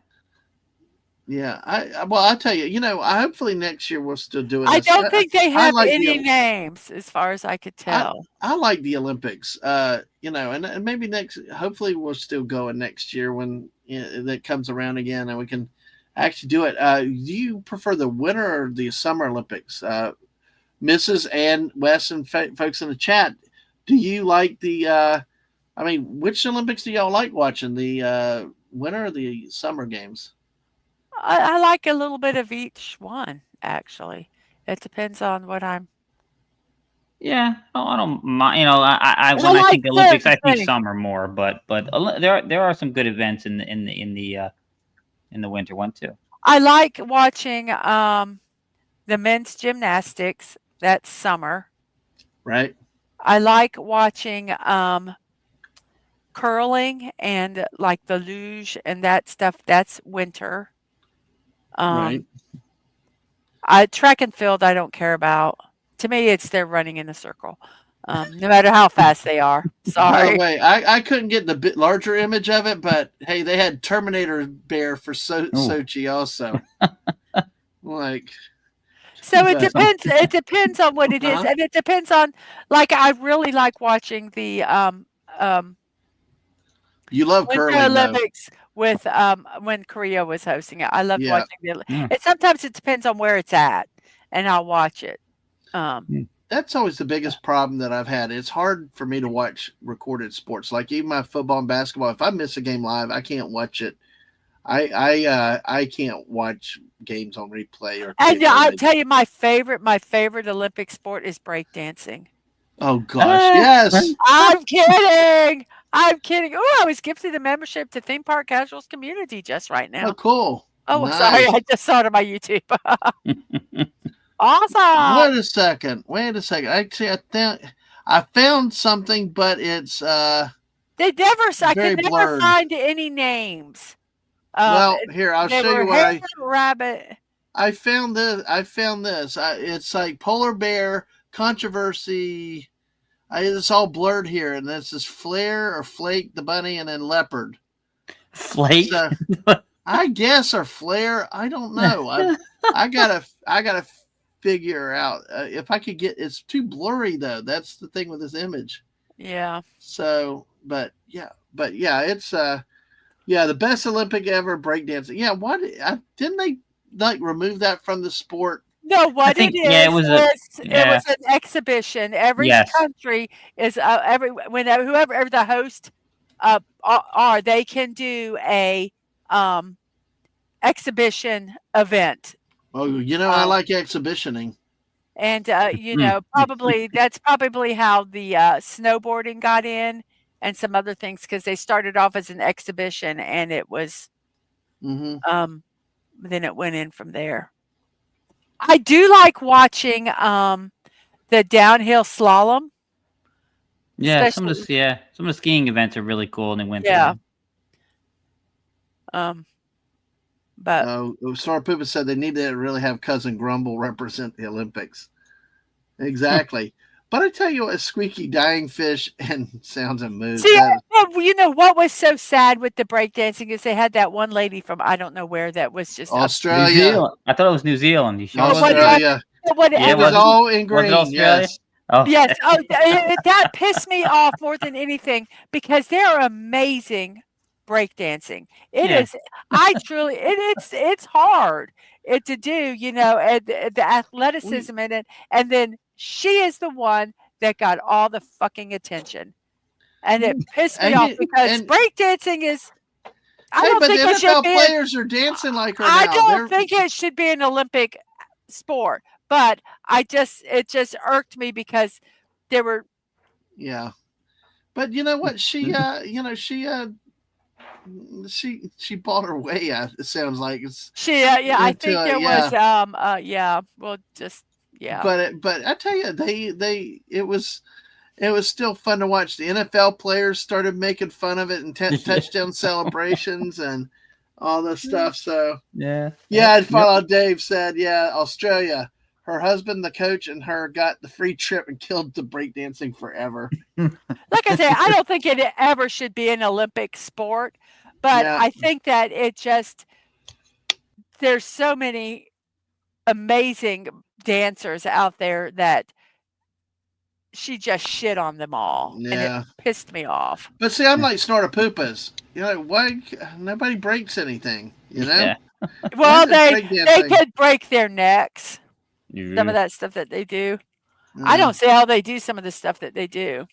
Yeah. I'll tell you. Hopefully next year we'll still do it. I don't think they have any names, as far as I could tell. I like the Olympics. And maybe hopefully we're still going next year when that comes around again, and we can actually do it. Do you prefer the winter or the summer Olympics? Mrs. and Wes and folks in the chat, do you like the which Olympics do y'all like watching, the winter or the summer games? I like a little bit of each one, actually. It depends on what I'm. Yeah, I don't mind. When I think Olympics, I think summer more. But there are some good events in the winter one too. I like watching the men's gymnastics. That's summer. Right. I like watching curling and like the luge and that stuff. That's winter. Right. Track and field, I don't care about. To me, it's they're running in a circle, no matter how fast they are. Sorry. By the way, I couldn't get the bit larger image of it, but hey, they had Terminator bear for Sochi also. So it depends. It depends on what it is, and it depends on. Like, I really like watching the You love curling Olympics with when Korea was hosting it. I love watching it. And sometimes it depends on where it's at, and I'll watch it. That's always the biggest problem that I've had. It's hard for me to watch recorded sports. Like even my football and basketball, if I miss a game live, I can't watch it. I can't watch games on replay or And tape I'll delay. tell you, my favorite Olympic sport is breakdancing. Oh gosh, yes. I'm kidding. I'm kidding. Oh, I was gifted a membership to Theme Park Casuals Community just right Oh, now. cool. Oh, sorry, Nice. I just saw it on my YouTube. Awesome. Wait a second. Actually, I found something, but it's I could very never blurred. find any names. Well, here I'll They show were you what hare, rabbit. I found this. It's like polar bear controversy. It's all blurred here, and this is Flare or Flake the bunny, and then leopard. Flake. So, I guess or Flare. I don't know. I gotta figure out if I could get. It's too blurry though. That's the thing with this image. Yeah. So, but yeah, it's the best Olympic ever breakdancing. Yeah, didn't they like remove that from the sport? No, what think- it is, yeah, it was it was an exhibition. Every Yes. country is whoever the host are, they can do a exhibition event. Oh, I like exhibitioning. And that's probably how the snowboarding got in and some other things, because they started off as an exhibition and it was then it went in from there. I do like watching the downhill slalom. Yeah, some of the skiing events are really cool in the winter. Yeah. But Star Poopa said they need to really have Cousin Grumble represent the Olympics. Exactly. But I tell you what, Squeaky dying fish and sounds and moves. See, you know what was so sad with the breakdancing is they had that one lady from I don't know where that was just Australia. New Zealand. I thought it was New Zealand. You sure? Australia. It was all in green. Yes. Oh. Yes. Oh, that pissed me off more than anything because they're amazing breakdancing. It is. I truly. It's hard to do. The athleticism in it, and then she is the one that got all the fucking attention, and it pissed me off because breakdancing is. I don't think the it should NFL be. Players are dancing like her now. I don't think it should be an Olympic sport, but it just irked me because there were. Yeah, but you know what? She she bought her way out. It sounds like it's I think there was But I tell you, it was still fun to watch. The NFL players started making fun of it and touchdown celebrations and all this stuff. So and Fallout Dave said, Australia. Her husband, the coach, and her got the free trip and killed the breakdancing forever. Like I said, I don't think it ever should be an Olympic sport, but I think that there's so many amazing dancers out there that she just shit on them all. And it pissed me off. But see, I'm like Snortapoopas. Why nobody breaks anything, Yeah. Well, they could break their necks. Some of that stuff that they do. I don't see how they do some of the stuff that they do.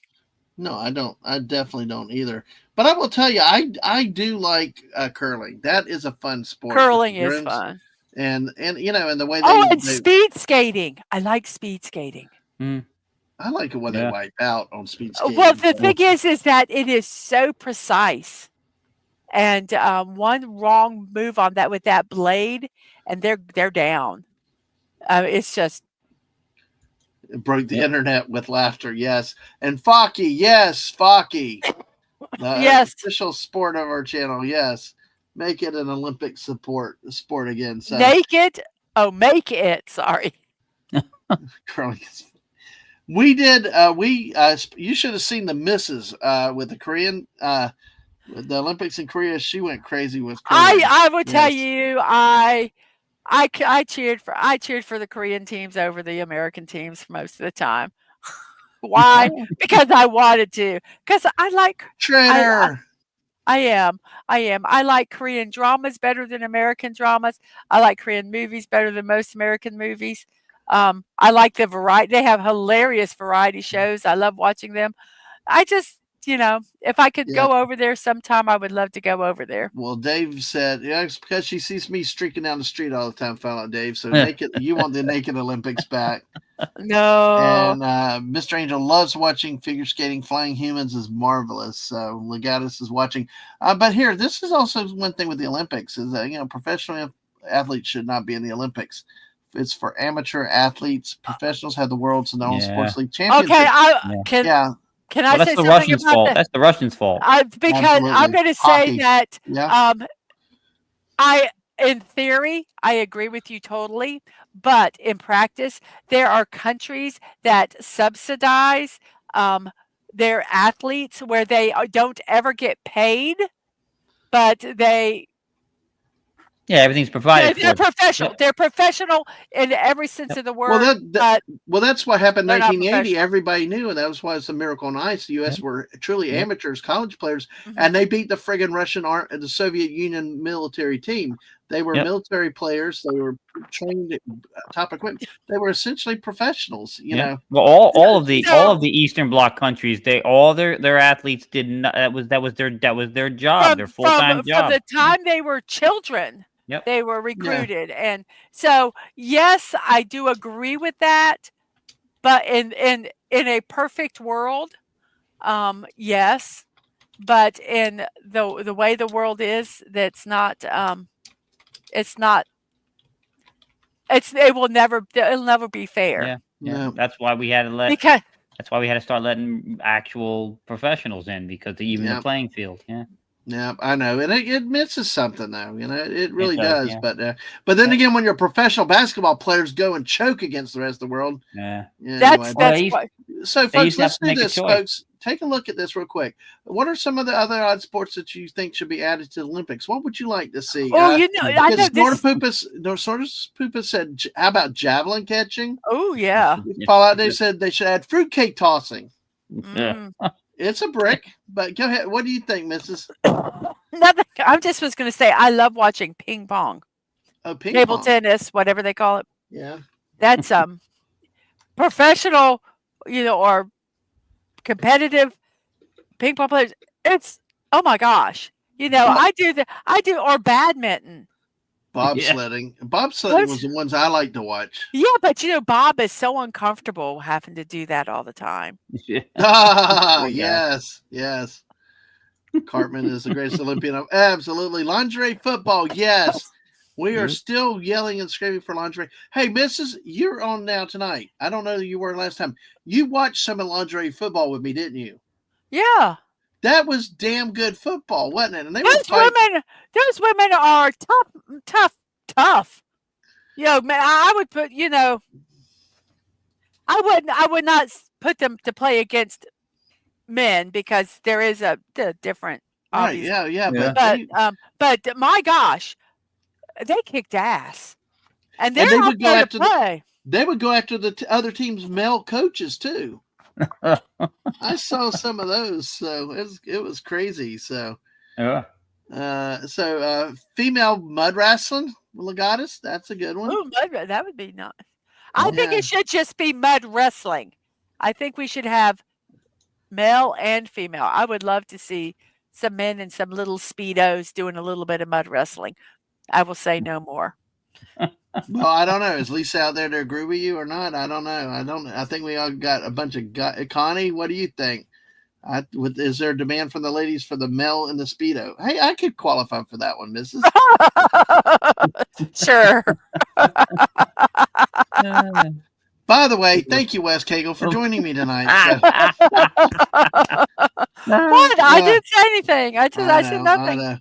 No, I don't. I definitely don't either. But I will tell you, I do like curling. That is a fun sport. Curling is fun. And and the way and speed skating. I like speed skating. I like it when they wipe out on speed skating. Well, the thing is that it is so precise. And one wrong move on that with that blade, and they're down. It's just it broke the internet with laughter. Yes, and Focky, yes, Focky, yes, official sport of our channel. Yes, make it an Olympic sport again. So make it. Sorry, curling. We did. You should have seen the misses with the Korean. The Olympics in Korea. She went crazy with curling. I will tell you. I cheered for the Korean teams over the American teams most of the time. Why? Because I wanted to. Because I like Trainer. I am. I like Korean dramas better than American dramas. I like Korean movies better than most American movies. I like the variety. They have hilarious variety shows. I love watching them. I just, if I could Yeah. go over there sometime, I would love to go over there. Well, Dave said, yeah, it's because she sees me streaking down the street all the time, found out Dave. So Yeah. you want the Naked Olympics back. No. And Mr. Angel loves watching figure skating. Flying Humans is marvelous. So Legatus is watching. But here, this is also one thing with the Olympics is that, professional athletes should not be in the Olympics. It's for amateur athletes. Professionals have the world's known sports league championship. Okay, can I say that's the something Russians' about fault. that? That's the Russians' fault. Because Absolutely. I'm going to say Hockey. that Yeah. in theory, I agree with you totally, but in practice, there are countries that subsidize their athletes where they don't ever get paid, but everything's provided they're for. professional. Yep. They're professional in every sense of the word. Well, that's what happened in they're not 1980. professional. Everybody knew, and that was why it's a miracle on ice. The U.S. were truly amateurs, college players, Mhm. and they beat the friggin' the Soviet Union military team. They were military players. They were trained at top equipment. They were essentially professionals. You know. Well, all of the Eastern Bloc countries, all their athletes did not. That was their job, their full-time job. From the time they were children. Yep. They were recruited. And so, yes, I do agree with that. But in a perfect world, yes. But in the way the world is, it'll never be fair. Yeah. That's why we had to that's why we had to start letting actual professionals in, because even the playing field. Yeah, I know, and it misses something though. It really does. Yeah. But then again, when your professional basketball players go and choke against the rest of the world, that's why. So, folks, let's do this. Folks, take a look at this real quick. What are some of the other odd sports that you think should be added to the Olympics? What would you like to see? Oh, I know Poopa said, "How about javelin catching?" Oh, yeah. Fallout Day said they should add fruitcake tossing. Mm. It's a brick, but go ahead. What do you think, Mrs.? Nothing. I just was going to say I love watching ping pong. Oh, ping table pong. tennis, whatever they call it. Yeah. That's professional, or competitive ping pong players. It's oh my gosh. I do or badminton. Bobsledding. Bobsledding was the ones I like to watch. Yeah, but Bob is so uncomfortable having to do that all the time. Yes. Cartman is the greatest Olympian of absolutely. Lingerie football, yes. We are still yelling and screaming for lingerie. Hey, Mrs., you're on now tonight. I don't know that you were last time. You watched some of lingerie football with me, didn't you? Yeah. That was damn good football, wasn't it? And those women are tough. Man, I would put, I would not put them to play against men because there is a different. Right? Yeah. But my gosh, they kicked ass, and they would go after play. They would go after the other team's male coaches too. I saw some of those, so it was crazy. So, female mud wrestling, Legatus, that's a good one. Ooh, that would be nice. I think it should just be mud wrestling. I think we should have male and female. I would love to see some men in some little Speedos doing a little bit of mud wrestling. I will say no more. Well, I don't know. Is Lisa out there to agree with you or not? I don't know. I think we all got a bunch of Connie, what do you think? Is there a demand from the ladies for the male in the Speedo? Hey, I could qualify for that one, Mrs. Sure. By the way, thank you, Wes Cagle, for joining me tonight. What? I didn't say anything. I said nothing. I know.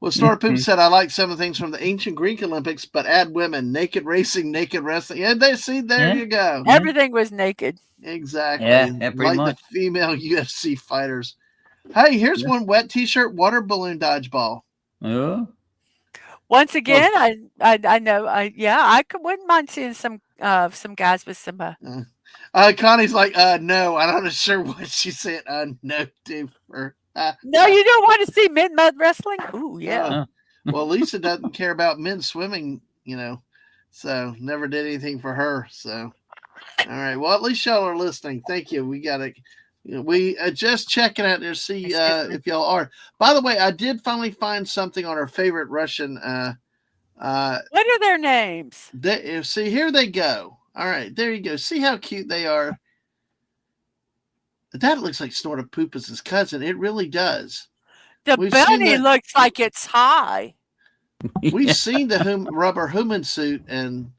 Well, Star Poop said, I like some of the things from the ancient Greek Olympics, but add women, naked racing, naked wrestling. Yeah, there you go. Everything was naked. Exactly. Yeah, pretty much. The female UFC fighters. Hey, here's one wet t-shirt, water balloon dodgeball. Oh. Once again, I know. Wouldn't mind seeing some guys with some. Connie's like, no, I'm not sure what she said. No, to her. No, you don't want to see mud wrestling? Ooh, yeah. Well, Lisa doesn't care about men swimming, So never did anything for her. So all right. Well, at least y'all are listening. Thank you. We got to. We just checking out there to see Excuse me. if y'all are. By the way, I did finally find something on our favorite Russian. What are their names? See, here they go. All right, there you go. See how cute they are. That looks like Snortopoopas' cousin. It really does. The We've seen bunny the looks like it's high. we've seen the rubber human suit, and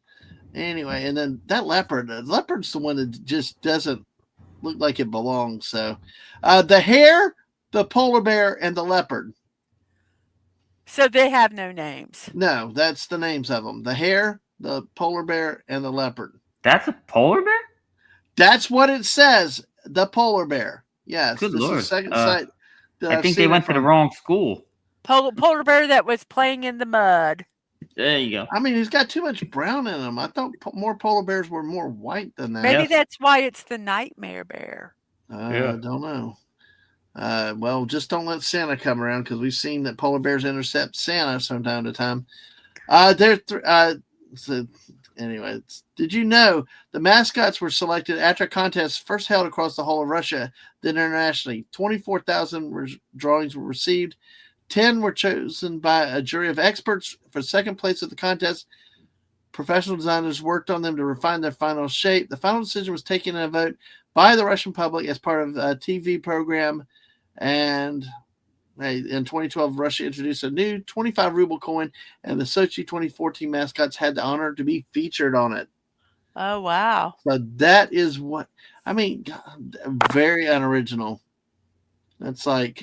anyway, and then that leopard. The leopard's the one that just doesn't look like it belongs. So, the hare, the polar bear, and the leopard. So they have no names. No, that's the names of them. The hare, the polar bear, and the leopard. That's a polar bear? That's what it says. The polar bear. Yes. Good this Lord. is the second site that I I've think seen they it went to the from. wrong school. Polar bear that was playing in the mud. There you go. I mean, he's got too much brown in him. I thought more polar bears were more white than that. Maybe Yes. that's why it's the nightmare bear. Yeah. Don't know. Well, just don't let Santa come around because we've seen that polar bears intercept Santa from time to time. So anyway, did you know the mascots were selected after a contest first held across the whole of Russia, then internationally? 24,000 drawings were received. 10 were chosen by a jury of experts for second place at the contest. Professional designers worked on them to refine their final shape. The final decision was taken in a vote by the Russian public as part of a TV program. And in 2012, Russia introduced a new 25 ruble coin, and the Sochi 2014 mascots had the honor to be featured on it. Oh, wow. So that is what I mean. Very unoriginal. That's like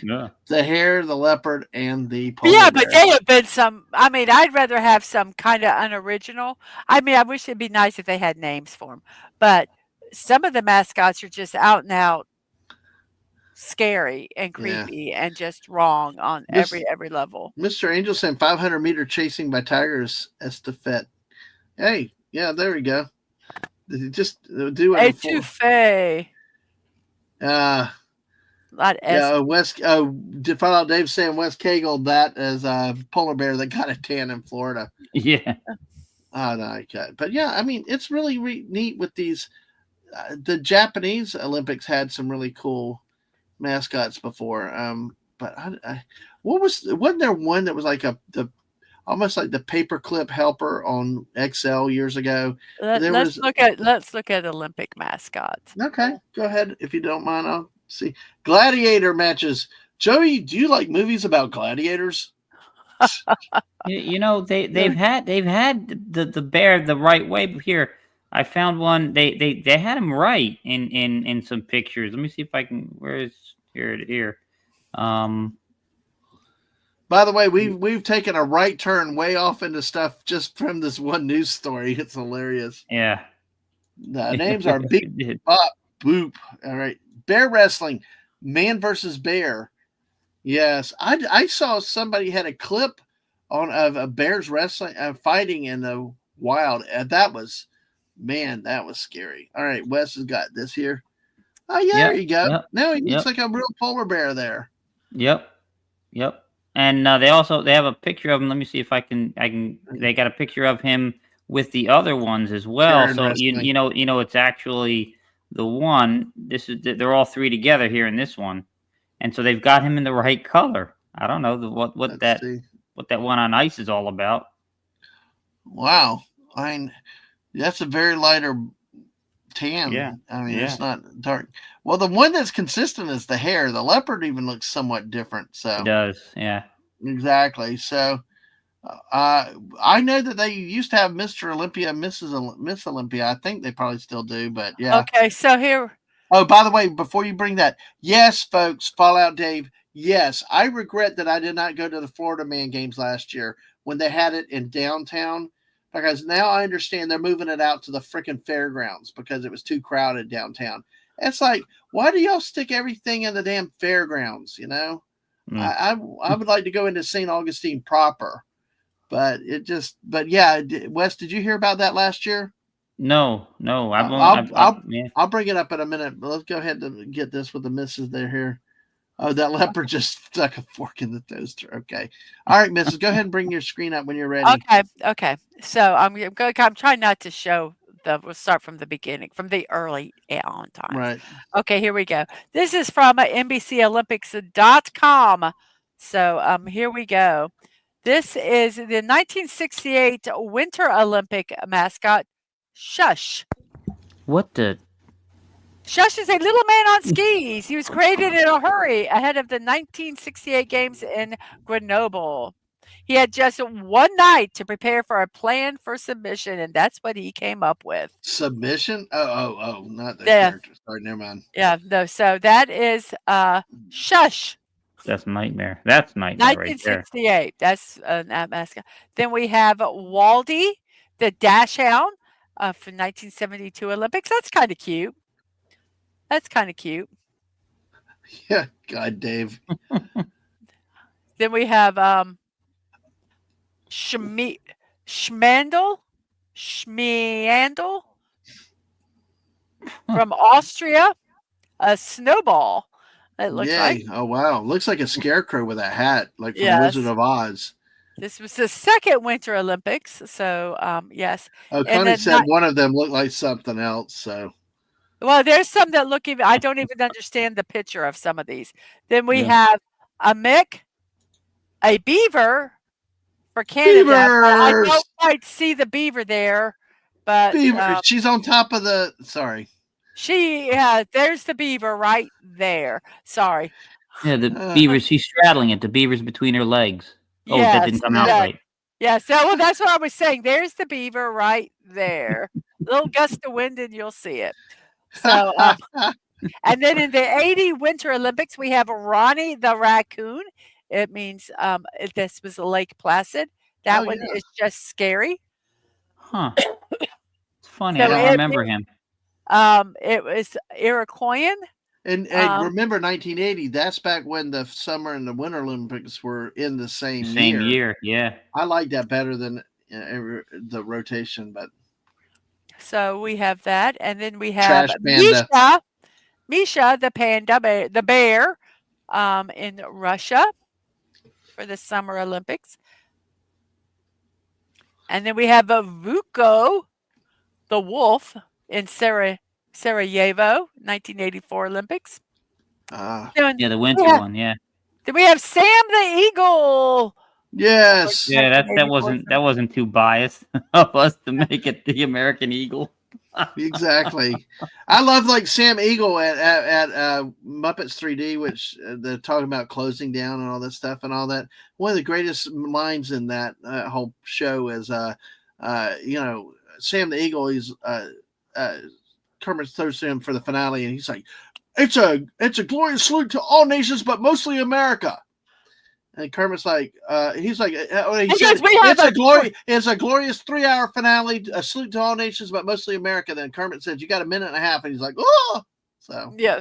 the hare, the leopard, and the polar bear. But they have been some. I mean, I'd rather have some kind of unoriginal. I mean, I wish it'd be nice if they had names for them. But some of the mascots are just out and out scary and creepy and just wrong on every level. Mr. Angel saying 500-meter chasing by tigers estafette. Hey, yeah, there we go. Just do it. Etouffee. West. To find out, Dave's saying West Cagle that as a polar bear that got a tan in Florida. Yeah. Oh no, okay. But yeah, I mean, it's really neat with these. The Japanese Olympics had some really cool mascots before. But wasn't there one that was like almost like the paperclip helper on XL years ago? Let's look at Olympic mascots. Okay, go ahead if you don't mind. I'll see gladiator matches. Joey, do you like movies about gladiators? You know they've had the bear the right way. But here I found one. They had him right in some pictures. Let me see if I can. Where is here? By the way, we've taken a right turn way off into stuff just from this one news story. It's hilarious. Yeah. The names are Big Bop Boop. All right. Bear wrestling. Man versus bear. Yes. I saw somebody had a clip of a bear's wrestling fighting in the wild. That was scary. All right. Wes has got this here. Oh yeah, there you go. Yep, now he looks like a real polar bear there. Yep. And they have a picture of him. Let me see if I can. They got a picture of him with the other ones as well. So you know, it's actually the one. They're all three together here in this one, and so they've got him in the right color. I don't know what that one on ice is all about. Wow, that's a very lighter tan. Yeah. I mean, it's not dark. Well, the one that's consistent is the hair. The leopard even looks somewhat different. So it does, yeah. Exactly. So I know that they used to have Mr. Olympia, Miss Olympia. I think they probably still do, but yeah. Okay, so here. Oh, by the way, before you bring that, yes, folks, Fallout Dave, yes, I regret that I did not go to the Florida Man games last year when they had it in downtown. Because now I understand they're moving it out to the freaking fairgrounds because it was too crowded downtown. It's like, why do y'all stick everything in the damn fairgrounds? You know, I would like to go into St. Augustine proper, but yeah, Wes, did you hear about that last year? No, I'll bring it up in a minute. But let's go ahead and get this with the misses there here. Oh, that leopard just stuck a fork in the toaster. Okay. All right, Mrs. Go ahead and bring your screen up when you're ready. Okay. So I'm trying not to show we'll start from the beginning, from the early on times. Right. Okay, here we go. This is from NBCOlympics.com. So here we go. This is the 1968 Winter Olympic mascot, Shush. What the? Shush is a little man on skis. He was created in a hurry ahead of the 1968 games in Grenoble. He had just one night to prepare for a plan for submission, and that's what he came up with. Submission? Oh, not the Yeah. character. Sorry, never mind. Yeah, no. So that is Shush. That's Nightmare. That's Nightmare right there. 1968. That's that mascot. Then we have Waldy, the Dash Hound, for 1972 Olympics. That's kind of cute. Yeah, God, Dave. Then we have Schmandel from Austria, a snowball. It looks like. Oh, wow. Looks like a scarecrow with a hat, like from Yes. Wizard of Oz. This was the second Winter Olympics. So, yes. Oh, Connie said one of them looked like something else. So, well, there's some that look even, I don't even understand the picture of some of these. Then we have a Mick, a beaver for Canada. I don't quite see the beaver there, but beaver. She's on top of the. Sorry. There's the beaver right there. Sorry. Yeah, the beaver. She's straddling it. The beaver's between her legs. Oh, yes, that didn't come out right. Yeah, so that's what I was saying. There's the beaver right there. A little gust of wind and you'll see it. So, and then in the 80 Winter Olympics, we have Ronnie the raccoon. It means this was Lake Placid. That one is just scary. Huh. It's funny. So I don't remember him. It was Iroquoian. And remember 1980, that's back when the Summer and the Winter Olympics were in the same year. Same year, yeah. I like that better than the rotation, but. So we have that, and then we have Misha, the bear, in Russia for the Summer Olympics. And then we have Vuko, the wolf, in Sarajevo, 1984 Olympics. Yeah, the winter one, yeah. Then we have Sam the Eagle. Yes. Yeah, that wasn't too biased of us to make it the American Eagle. Exactly. I love like Sam Eagle at Muppets 3D, which they're talking about closing down and all that stuff and all that. One of the greatest lines in that whole show is, Sam the Eagle. He's Kermit throws to him for the finale, and he's like, "It's a glorious salute to all nations, but mostly America." And Kermit's like, he's like, it's a glorious 3-hour finale, a salute to all nations, but mostly America. Then Kermit says, "You got a minute and a half," and he's like, "Oh!" So yeah.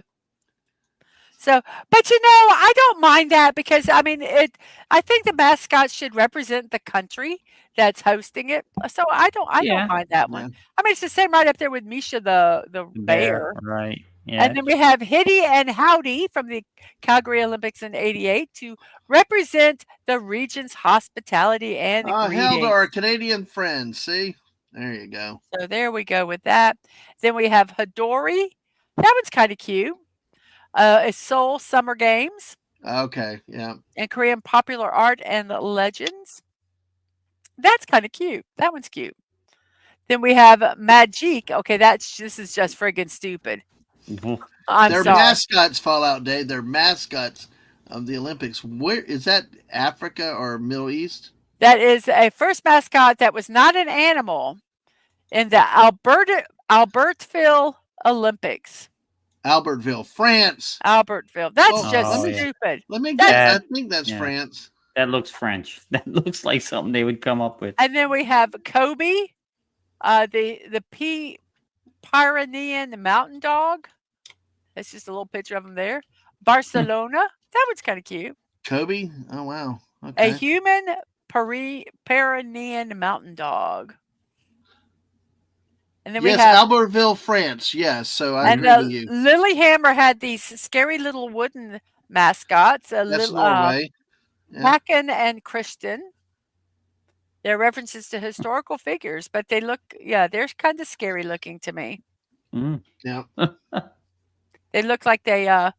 So, but I don't mind that because I think the mascot should represent the country that's hosting it. So I don't mind that one. I mean, it's the same right up there with Misha the bear. Right. Yeah. And then we have Hitty and Howdy from the Calgary Olympics in '88 to represent the region's hospitality and hell to our Canadian friends. See, there you go. So there we go with that. Then we have Hidori. That one's kind of cute. It's Seoul Summer Games. Okay, yeah. And Korean popular art and legends. That's kind of cute. That one's cute. Then we have Magic. Okay, this is just friggin' stupid. Their mascots fall out, Dave. They're mascots of the Olympics. Where is that? Africa or Middle East? That is a first mascot that was not an animal in the Albertville Olympics. Albertville, France. Albertville. That's just stupid. Let me guess. I think that's France. That looks French. That looks like something they would come up with. And then we have Kobe, the Pyrenean mountain dog. That's just a little picture of him there. Barcelona. That one's kind of cute. Kobe. Oh wow. Okay. A human Pyrenean mountain dog. And then we have Albertville, France. Yes. So I agree with you. Lilyhammer had these scary little wooden mascots, a That's little Norway. Yeah. Haken and Christian. They're references to historical figures, but they look, they're kind of scary looking to me. Mm. Yeah. They look like they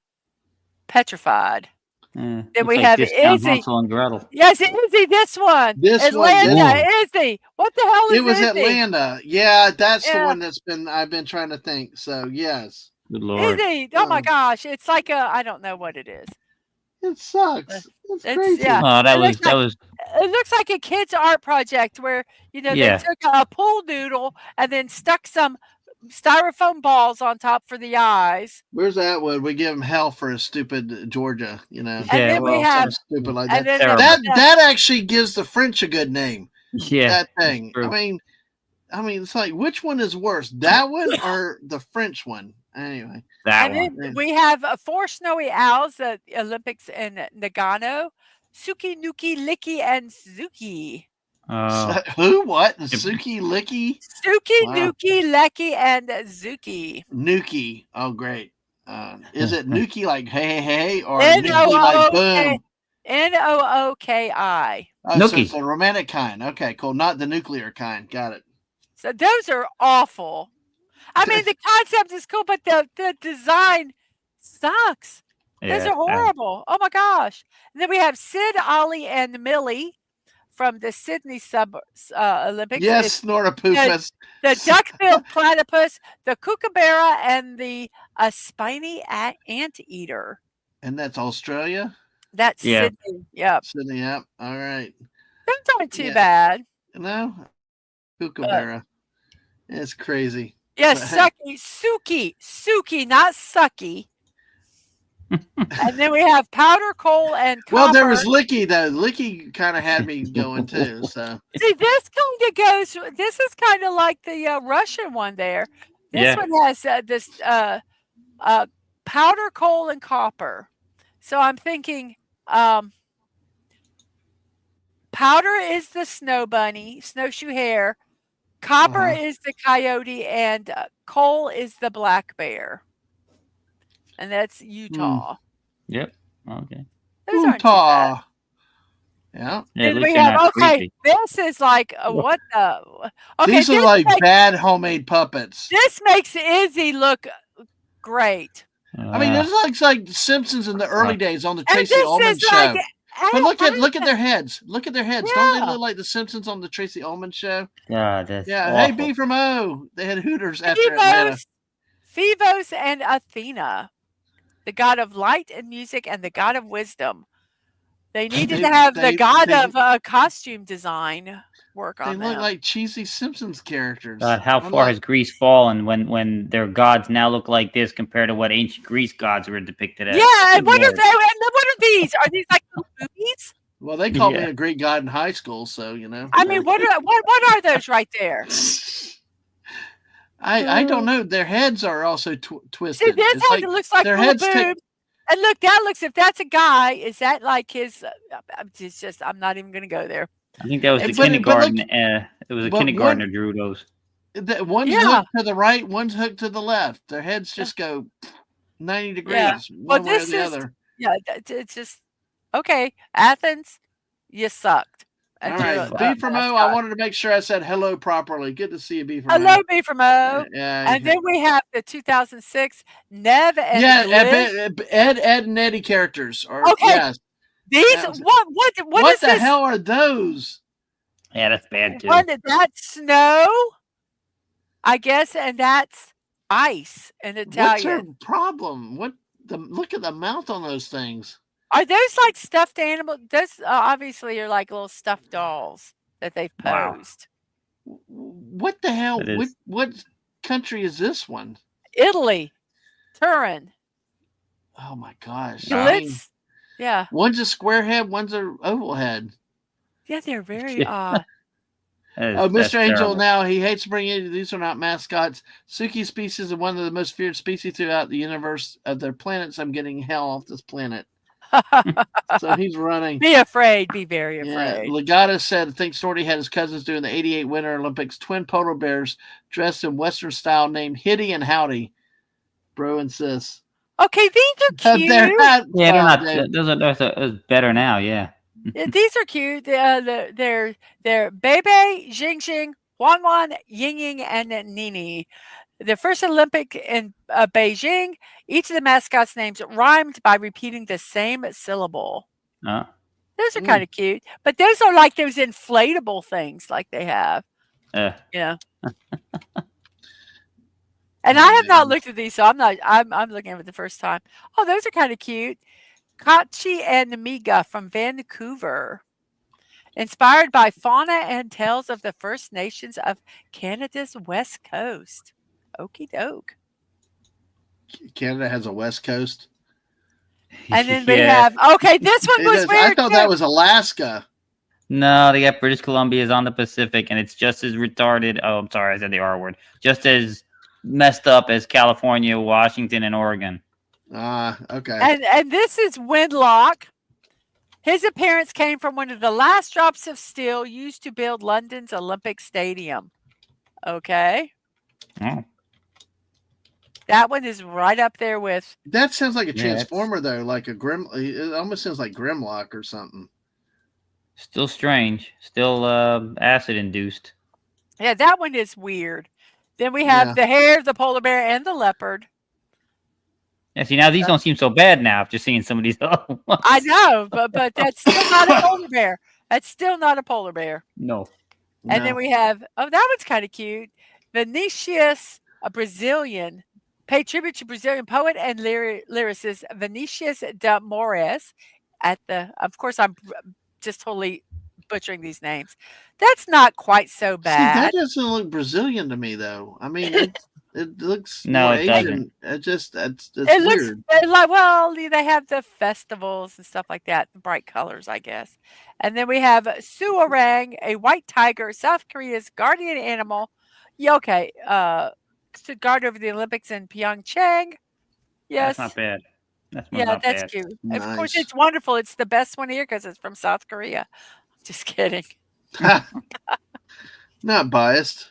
petrified. Then Looks we like have Discount Izzy. Hansel and Gretel. Yes, Izzy, this one. This one, Atlanta, Whoa. Izzy. What the hell is it was Izzy? Atlanta. Yeah, that's the Yeah. one I've been trying to think. So yes, Good Lord. Izzy. Oh my gosh. It's like I don't know what it is. it sucks. It's crazy. Yeah. Oh, that was It looks like a kid's art project where, they Yeah. took a pool noodle and then stuck some styrofoam balls on top for the eyes. Where's Atwood? We give him hell for his stupid Georgia, And Yeah, then we well, have stupid like and that. then Terrible. That actually gives the French a good name. Yeah. That thing. true. I mean, it's like which one is worse, that one or the French one? Anyway, That and one. then we have 4 snowy owls at the Olympics in Nagano, Suki, Nuki, Licky, and Zuki. Who? What? Suki, Licky, Suki, Wow. Nuki, Lecky, and Zuki. Nuki. Oh, great. Is it Nuki like hey, or Nuki N-O-O-K- like boom? Nooki. Oh, so Nookie. it's a romantic kind. Okay, cool. Not the nuclear kind. Got it. So those are awful. I mean, the concept is cool, but the design sucks. Those are horrible. Oh my gosh. And then we have Sid, Ollie, and Millie from the Sydney Olympics. Yes, Snortopoopas. The duck-billed platypus, the kookaburra, and the spiny anteater. And that's Australia? That's Sydney. Yep. Sydney, yep. All right. Those aren't too bad. No? Kookaburra. It's crazy. Yes, Suki, not Sucky. And then we have powder, coal, and copper. Well, there was Licky, though. Licky kind of had me going, too. So See, this is kind of like the Russian one there. This one has this powder, coal, and copper. So I'm thinking powder is the snow bunny, snowshoe hare. Copper is the coyote, and coal is the black bear. And that's Utah. Yep. Okay. Those aren't too bad. Yeah. Then we have this is like what the These are like bad homemade puppets. This makes Izzy look great. I mean, this looks like Simpsons in the early days on the Tracy Ullman show. But look at their heads. Look at their heads. Yeah. Don't they look like the Simpsons on the Tracy Ullman show? Yeah, that's awful. Hey, B from O. They had Hooters after Atlanta. Phobos and Athena, the god of light and music and the god of wisdom. They needed to have the god of costume design work on them. They look like cheesy Simpsons characters. God, how far has Greece fallen when their gods now look like this compared to what ancient Greece gods were depicted as? Yeah, and what are these? Are these like movies? Well, they called me a Greek god in high school, so you know. I mean, what are those right there? I don't know. Their heads are also twisted. See, this head looks like their heads. And look, if that's a guy, is that like his? It's just, I'm not even going to go there. I think that was the kindergarten. It was a kindergartner drew those. One's hooked to the right, one's hooked to the left. Their heads just go 90 degrees one way or the other. Yeah, it's just okay. Athens, you sucked. All right, B from O. I wanted to make sure I said hello properly. Good to see you, B from O. Hello, B from O. Yeah, and then we have the 2006 Nev and Ed and Eddie characters. Okay. Yes. These what is the hell are those? Yeah, that's bad too. That's snow, I guess, and that's ice in Italian. What's your problem? Look at the mouth on those things. Are those like stuffed animals? Those obviously are like little stuffed dolls that they've posed. Wow. What the hell? What country is this one? Italy, Turin. Oh my gosh! Yeah. One's a square head, one's an oval head. Yeah, they're very odd. Mr. Angel, now he hates to bring in. These are not mascots. Suki species is one of the most feared species throughout the universe of their planets. I'm getting hell off this planet. So he's running. Be afraid. Be very afraid. Legata said, I think Sorty had his cousins doing the 88 Winter Olympics. Twin polar bears dressed in Western style named Hitty and Howdy. Bro and sis. Okay, these are They're cute. not. Yeah, they're not. Dude. Those are better now. Yeah. Yeah, these are cute. They're Bebe, Jing, Huan, Ying, and Nini. The first Olympic in Beijing, each of the mascots' names rhymed by repeating the same syllable. Uh, Those are kind of cute, but those are like those inflatable things like they have. uh, Yeah. And I Oh, have not man. looked at these, so I'm looking at it the first time. Oh, those are kind of cute. Kachi and Namiga from Vancouver. Inspired by fauna and tales of the First Nations of Canada's West Coast. Okie doke. Canada has a West Coast. And then we yeah. have okay, this one It was is. I weird thought too. that was Alaska. No, they got British Columbia is on the Pacific, and it's just as retarded. Oh, I'm sorry, I said the R word. Just as messed up as California, Washington, and Oregon. Okay. And this is Windlock. His appearance came from one of the last drops of steel used to build London's Olympic Stadium. Okay. Oh, That one is right up there with. That sounds like a Yeah, it's- transformer, though, like a Grim. It almost sounds like Grimlock or something. still strange. Still acid induced. Yeah, that one is weird. Then we have Yeah. the hare, the polar bear, and the leopard. Yeah, see, now these don't seem so bad now after seeing some of these other ones. I know, but that's still not a polar bear. That's still not a polar bear. No. And then No. we have, that one's kind of cute. Vinicius, a Brazilian, paid tribute to Brazilian poet and lyricist Vinicius de Moraes at of course, I'm just totally butchering these names. That's not quite so See, bad. that doesn't look Brazilian to me, though. I mean, it looks No, more it Asian. doesn't. It just it's It weird. looks like, well, they have the festivals and stuff like that, the bright colors, I guess. And then we have Suorang, a white tiger, South Korea's guardian animal. Yeah, okay. To guard over the Olympics in Pyeongchang. Yes. That's not bad. That's Yeah, not that's bad. cute. Of course, Nice. it's wonderful. It's the best one here because it's from South Korea. Just kidding. Not biased.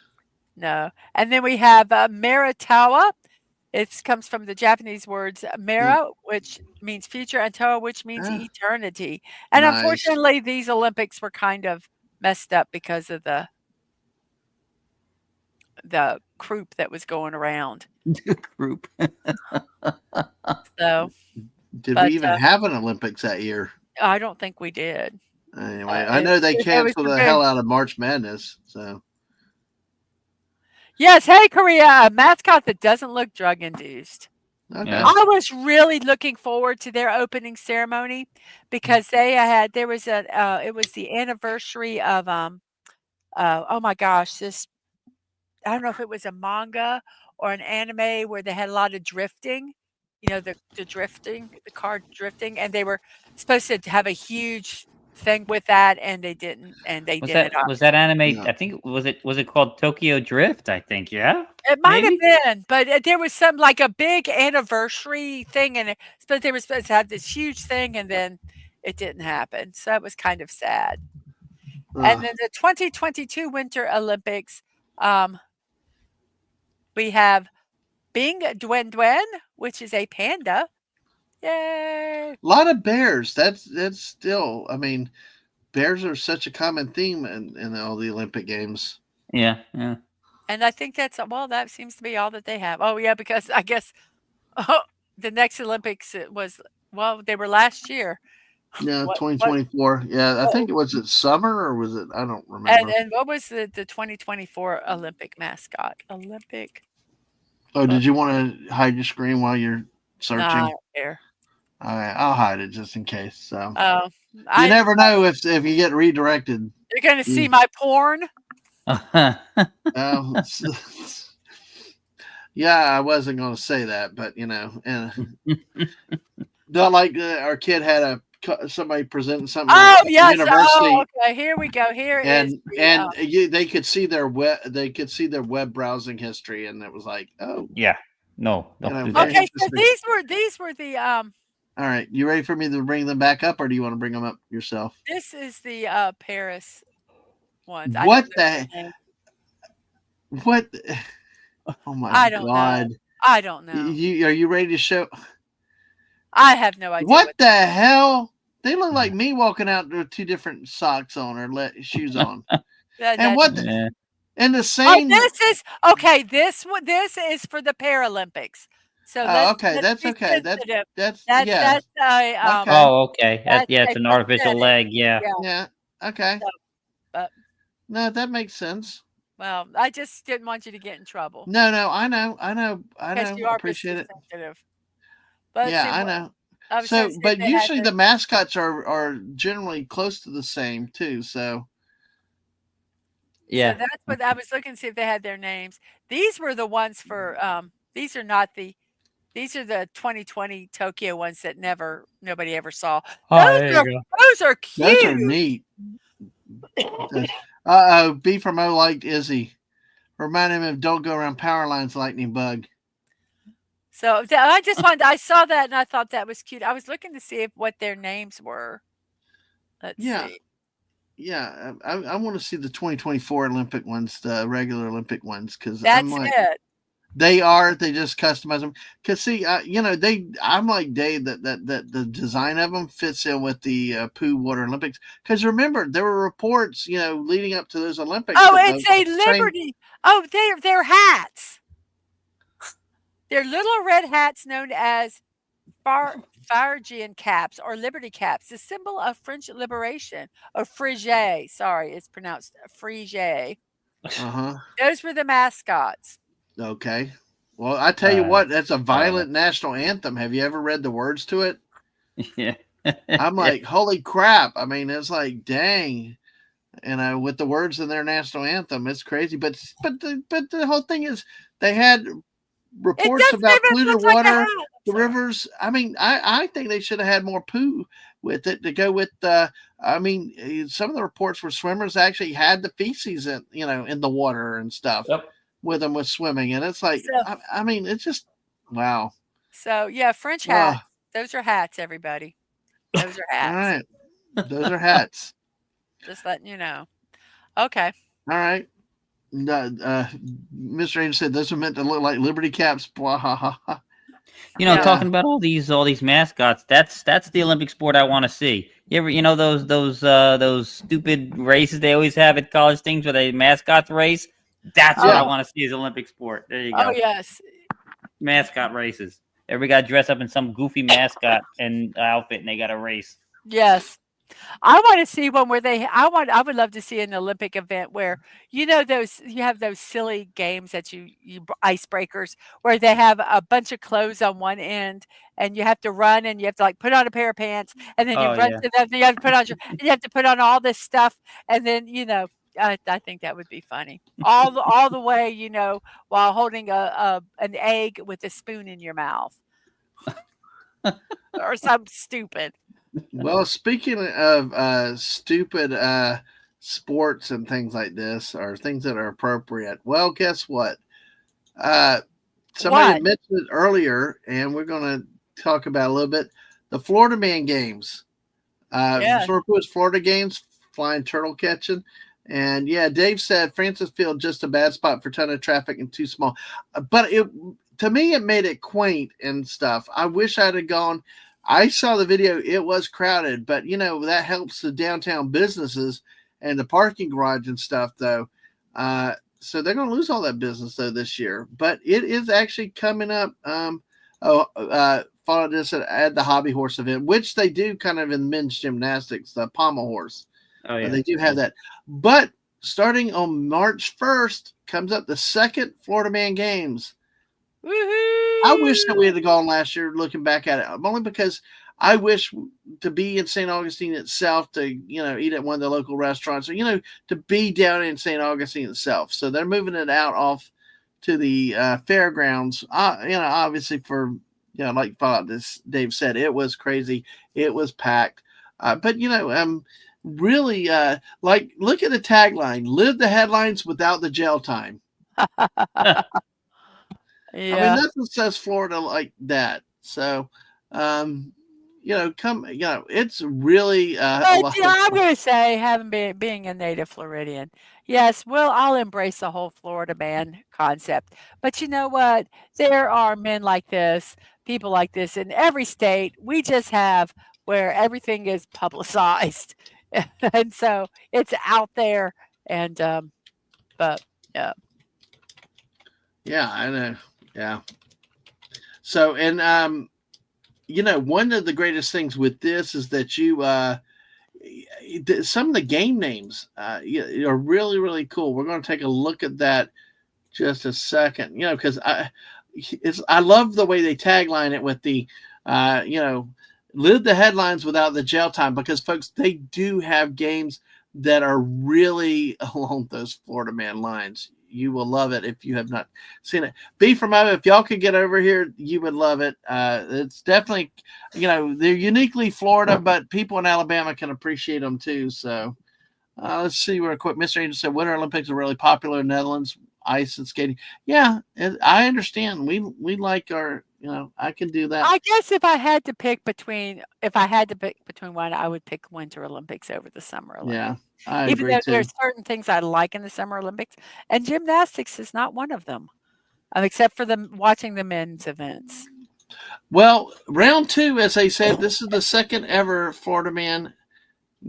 No. And then we have Maritawa. It comes from the Japanese words Mara, which means future, and Toa, which means Ah, eternity. And nice. unfortunately, these Olympics were kind of messed up because of the croup that was going around. Group. So Did but, we even have an Olympics that year? I don't think we did. Anyway, I know they it was canceled the very- hell out of March Madness. So Yes, hey Korea, a mascot that doesn't look drug induced. okay. Yeah. I was really looking forward to their opening ceremony because it was the anniversary of oh my gosh, I don't know if it was a manga or an anime where they had a lot of drifting, the drifting, the car drifting, and they were supposed to have a huge thing with that, and they didn't, and they did it. Was that anime? No. I think was it called Tokyo Drift? I think It might maybe? have been, but there was some like a big anniversary thing, and but they were supposed to have this huge thing, and then it didn't happen. So that was kind of sad. And then the 2022 Winter Olympics, we have Bing Duen Duen, which is a panda. Yay! a lot of bears. That's still. I mean, bears are such a common theme in all the Olympic games. Yeah. And I think that seems to be all that they have. Oh yeah, because I guess the next Olympics they were last year. Yeah, What 2024. Yeah, I think it was summer or was it? I don't and remember. and what was the 2024 Olympic mascot? Olympic? Oh, did you want to hide your screen while you're searching? Nah, I don't care. All right, I'll hide it just in case. So Oh, you never know if you get redirected. You're gonna see my porn. Oh, yeah, I wasn't going to say that, but not like our kid had somebody presenting something. Oh at the yes. university, Oh, okay. Here we go. Here is they could see their web browsing history, and it was like, oh, Yeah. No. Don't do that. okay. So these were the All right, you ready for me to bring them back up, or do you want to bring them up yourself? This is the Paris ones. I What don't know the? their name. What? Oh my I don't know. God! I don't know. Are you ready to show? I have no idea What what the hell? They look like me walking out with two different socks on or shoes on. And that's. what? Yeah. And the Oh, same. this is okay. This is for the Paralympics. So Oh, okay. let's That's be okay. sensitive. That's That's yeah. that's a Okay. Oh, okay. that's Yeah, a it's an artificial prosthetic. leg. Yeah. Yeah. Yeah. Okay. So, but No, that makes sense. well, I just didn't want you to get in trouble No. I know. I know. I because know. you are Appreciate it. sensitive. But let's Yeah, see I what know. I was trying So, to see if but they had usually their. the mascots are generally close to the same too. So So Yeah. that's what I was looking to see if they had their names. These were the ones for. These are not the. These are the 2020 Tokyo ones that nobody ever saw. Those Oh, there are you go. those are those are cute. neat. B from O liked Izzy. Remind him of Don't Go Around Power Lines, Lightning Bug. So I just wanted. I saw that and I thought that was cute. I was looking to see if what their names were. Let's Yeah, see. yeah. I want to see the 2024 Olympic ones, the regular Olympic ones, because I'm That's like, it. they just customize them. Because see, I'm like Dave that the design of them fits in with the Pooh Water Olympics. Because remember, there were reports, leading up to those Olympics. Oh, That it's a train, Liberty. Oh, they're hats. They're little red hats known as Phrygian caps or Liberty caps, the symbol of French liberation or Frige. Sorry, it's pronounced Frige. uh-huh. Those were the mascots. Okay. Well, I tell you Uh, what, that's a violent national anthem. Have you ever read the words to it? yeah. I'm Yeah. like, holy crap. I mean, it's like, dang. With the words in their national anthem, it's crazy. But the whole thing is, they had It reports doesn't about even polluted look like a water, hat. I'm the sorry. rivers. I mean, I think they should have had more poo with it to go with. Some of the reports where swimmers actually had the feces in the water and stuff Yep. with them with swimming, and it's like, So I mean, it's just wow. so yeah, French Oh, hats. Those are hats, everybody. Those are all hats. right, those are hats. Just letting you know. Okay. All right. Mr. Ames said those are meant to look like Liberty caps. Blah, ha, ha, ha. Yeah. Talking about all these mascots, that's the Olympic sport I want to see. You ever, those stupid races they always have at college things where they mascots race? That's what I Yeah. Oh, want to see as Olympic sport. There you oh go. yes. Mascot races. Everybody got dressed up in some goofy mascot and outfit and they got a race. Yes. I want to see one where I would love to see an Olympic event where you have those silly games that you icebreakers where they have a bunch of clothes on one end and you have to run and you have to like put on a pair of pants and then you Oh run yeah. to them and you have to put on and you have to put on all this stuff and then I think that would be funny all the way while holding an egg with a spoon in your mouth or something stupid. Well, speaking of stupid sports and things like this, or things that are appropriate, well, guess what? Uh, Somebody What? had mentioned it earlier, and we're going to talk about a little bit the Florida Man games. Yeah. Sort of Florida games, flying turtle catching. And yeah, Dave said Francis Field just a bad spot for ton of traffic and too small. But to me, it made it quaint and stuff. I wish I'd have gone. I saw the video; it was crowded, but that helps the downtown businesses and the parking garage and stuff, though. So they're going to lose all that business though this year. But it is actually coming up. Followed this at the hobby horse event, which they do kind of in men's gymnastics, the pommel horse. Oh yeah. They do have that. But starting on March 1st comes up the second Florida Man Games. I wish that we Woohoo! had gone last year looking back at it, only because I wish to be in St. Augustine itself to, eat at one of the local restaurants or, to be down in St. Augustine itself. So they're moving it out off to the fairgrounds, obviously for, like this Dave said, it was crazy. It was packed. But, really, look at the tagline, live the headlines without the jail time. I mean, Yeah. nothing says Florida like that. So, it's really a But, lot of I'm fun. gonna say having being a native Floridian, yes, I'll embrace the whole Florida man concept. But you know what? There are men like this, people like this in every state. We just have where everything is publicized, and so it's out there. And but yeah, Yeah, I know. Yeah. So, and one of the greatest things with this is that some of the game names are really, really cool. We're going to take a look at that just a second, because I love the way they tagline it with the, live the headlines without the jail time, because folks, they do have games that are really along those Florida Man lines. You will love it if you have not seen it. B from Iowa, if y'all could get over here, you would love it. It's definitely, they're uniquely Florida, but people in Alabama can appreciate them too. So let's see real quick. Mr. Angel said Winter Olympics are really popular in the Netherlands, ice and skating. Yeah, I understand. We like our, I can do that. I guess if I had to pick between one, I would pick Winter Olympics over the Summer Olympics. Yeah, I Even agree though too. there's certain things I like in the Summer Olympics, and gymnastics is not one of them, except for watching the men's events. Well, round 2, as I said, this is the second ever Florida Man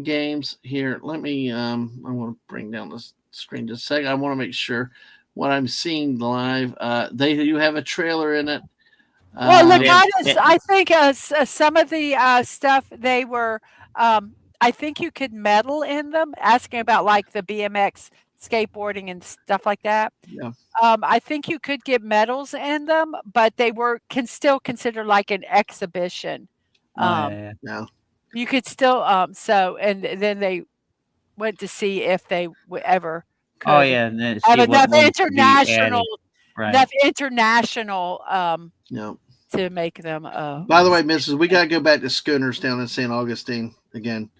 games here. Let me, I want to bring down this screen just a second. I want to make sure what I'm seeing live. They do have a trailer in it. Well, Legatus, I think some of the stuff they were, I think you could medal in them, asking about like the BMX skateboarding and stuff like that. Yeah. I think you could get medals in them, but they can still consider like an exhibition. Yeah. You could still, and then they went to see if they would ever could Oh yeah, have enough international, to make them. By the way, Mrs., we got to go back to Schooners down in St. Augustine again.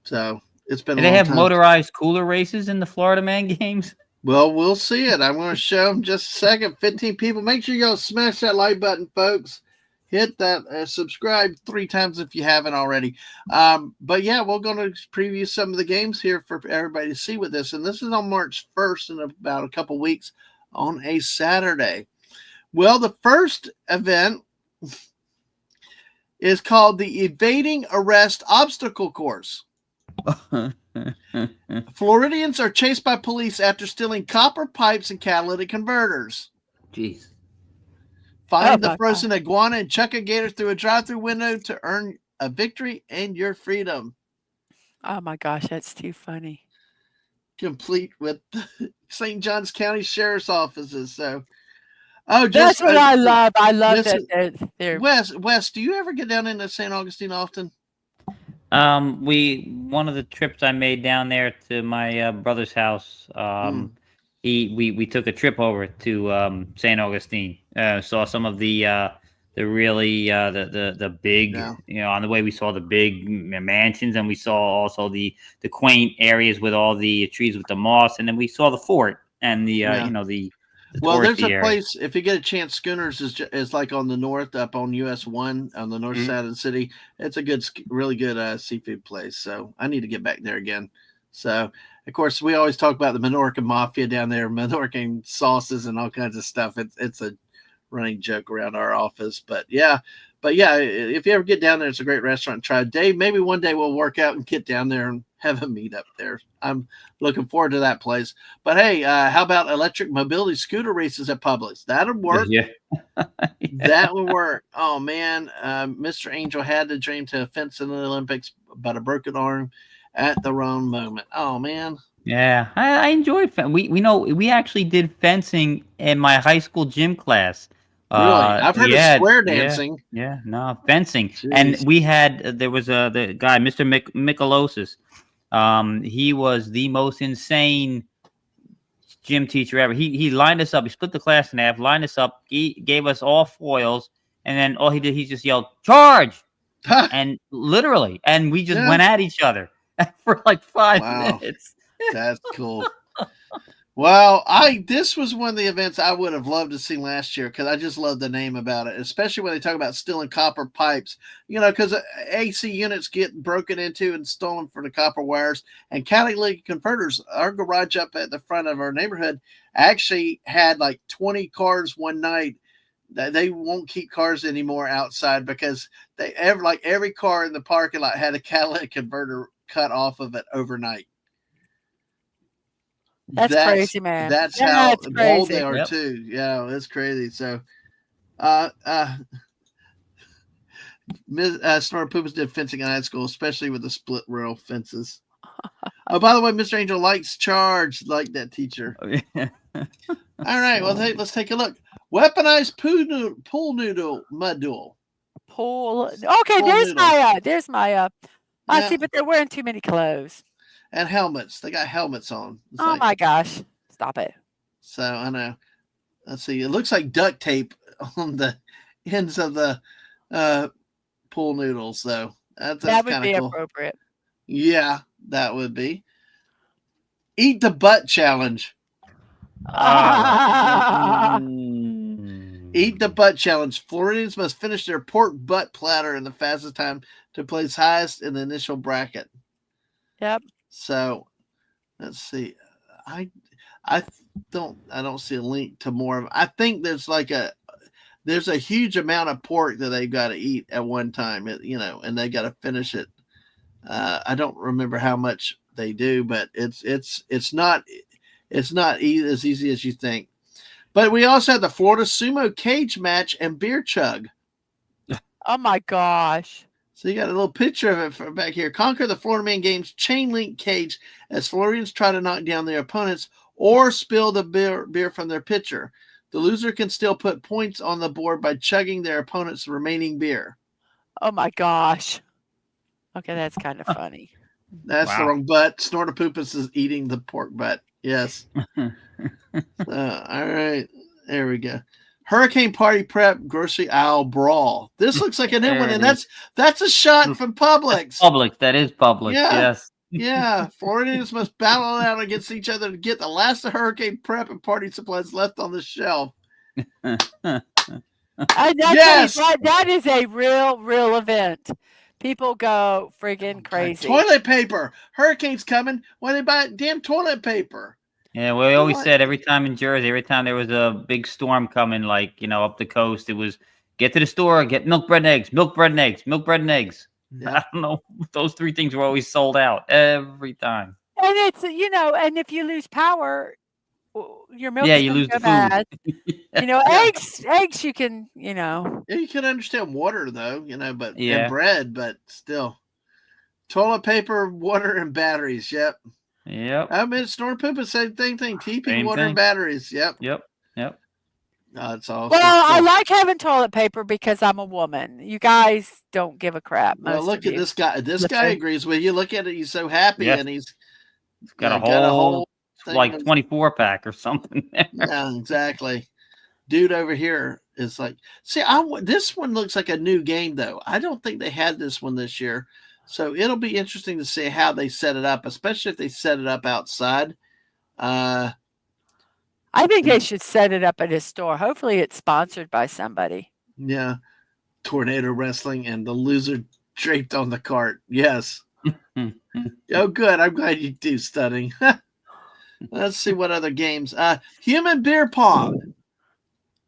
So it's been. Do they have motorized cooler races in the Florida Man games? Well, we'll see it. I'm going to show them just a second. 15 people. Make sure you go smash that like button, folks. Hit that subscribe 3 times if you haven't already. But yeah, we're going to preview some of the games here for everybody to see with this. And this is on March 1st in about a couple weeks on a Saturday. Well, the first event is called the Evading Arrest Obstacle Course. Floridians are chased by police after stealing copper pipes and catalytic converters. Jeez. Find the frozen iguana and chuck a gator through a drive-through window to earn a victory and your freedom. Oh my gosh, that's too funny. Complete with St. Johns County Sheriff's Offices. So, that's what I love. I love that they're Wes, do you ever get down into St. Augustine often? One of the trips I made down there to my brother's house, we took a trip over to St. Augustine. Saw some of the really the big, on the way we saw the big mansions, and we saw also the quaint areas with all the trees with the moss, and then we saw the fort and the well, there's a place, if you get a chance, Schooners is like on the north, up on US 1 on the north side of the city. It's a really good seafood place. So I need to get back there again. So, of course, we always talk about the Minorca Mafia down there, Minorcan sauces and all kinds of stuff. It's a running joke around our office. But yeah, if you ever get down there, it's a great restaurant to try. Dave, maybe one day we'll work out and get down there and have a meet up there. I'm looking forward to that place. But hey, how about electric mobility scooter races at Publix? That'll work. Yeah. That would work. Oh man, Mr. Angel had the dream to fence in the Olympics, but a broken arm at the wrong moment. Oh man. Yeah, I enjoyed we actually did fencing in my high school gym class. Really? I've heard of square dancing. Yeah, no, fencing. Jeez. And we had, there was the guy, Mr. Michelosis. He was the most insane gym teacher ever. He lined us up. He split the class in half, lined us up. He gave us all foils. And then all he did, he just yelled, "Charge!" And literally, and we just went at each other for like 5 minutes. That's cool. Well, this was one of the events I would have loved to see last year, because I just love the name about it, especially when they talk about stealing copper pipes, because AC units get broken into and stolen for the copper wires and catalytic converters. Our garage up at the front of our neighborhood actually had like 20 cars one night They won't keep cars anymore outside because every car in the parking lot had a catalytic converter cut off of it overnight. That's crazy, man. That's how That's bold they crazy. are Yep. too. Yeah, it's crazy. So, uh, uh, Snort Poopas did fencing in high school, especially with the split rail fences. Oh, by the way, Mr. Angel likes charge, like that teacher. All right, well, let's take a look. Weaponized pool noodle mud duel. Pool. Okay, Pool there's noodle. my. I Yeah, see, but they're wearing too many clothes. and helmets. They got helmets on. It's Oh like, my gosh! Stop it. so I know. Let's see. It looks like duct tape on the ends of the pool noodles, though. That's That would kind of be cool. appropriate. Yeah, that would be. Eat the butt challenge. Eat the butt challenge. Floridians must finish their pork butt platter in the fastest time to place highest in the initial bracket. Yep. So let's see. I don't see a link to more of. I think there's a huge amount of pork that they've got to eat at one time. And they got to finish it. I don't remember how much they do, but it's not as easy as you think. But we also have the Florida Sumo Cage Match and Beer Chug. Oh my gosh. So you got a little picture of it from back here. Conquer the Florida Man Games chain link cage as Floridians try to knock down their opponents or spill the beer from their pitcher. The loser can still put points on the board by chugging their opponent's remaining beer. Oh my gosh. Okay, that's kind of funny. That's the wrong butt. Snortopoopas is eating the pork butt. Yes. All right. There we go. Hurricane Party Prep Grocery Aisle Brawl. This looks like a new one, and that's a shot from Publix. Publix, that is Publix. Yeah. Yes. Yeah, Floridians must battle it out against each other to get the last of hurricane prep and party supplies left on the shelf. Yes, that is a real event. People go friggin' crazy. Toilet paper. Hurricane's coming. Why they buy damn toilet paper? Yeah, we always said every time in Jersey, every time there was a big storm coming, up the coast, it was get to the store, get milk, bread, and eggs, milk, bread, and eggs, milk, bread, and eggs. Yeah. I don't know. Those three things were always sold out every time. And it's, and if you lose power, your milk you lose the bad. food. Eggs you can, Yeah, you can understand water though, but and bread, but still. Toilet paper, water, and batteries. Yep. I mean, Snort Poop is the same thing. TP, water, and batteries. Yep. That's awesome. Well, I like having toilet paper because I'm a woman. You guys don't give a crap. Well, look at this guy. This guy agrees with you. Look at it. He's so happy, and he's got a whole like 24-pack or something. Yeah, exactly. Dude over here is like, see, this one looks like a new game though. I don't think they had this one this year, so it'll be interesting to see how they set it up, especially if they set it up outside. I think they should set it up at a store. Hopefully it's sponsored by somebody. Yeah. Tornado wrestling and the loser draped on the cart. Yes. Oh, good. I'm glad you do studying. Let's see what other games. Human beer pong.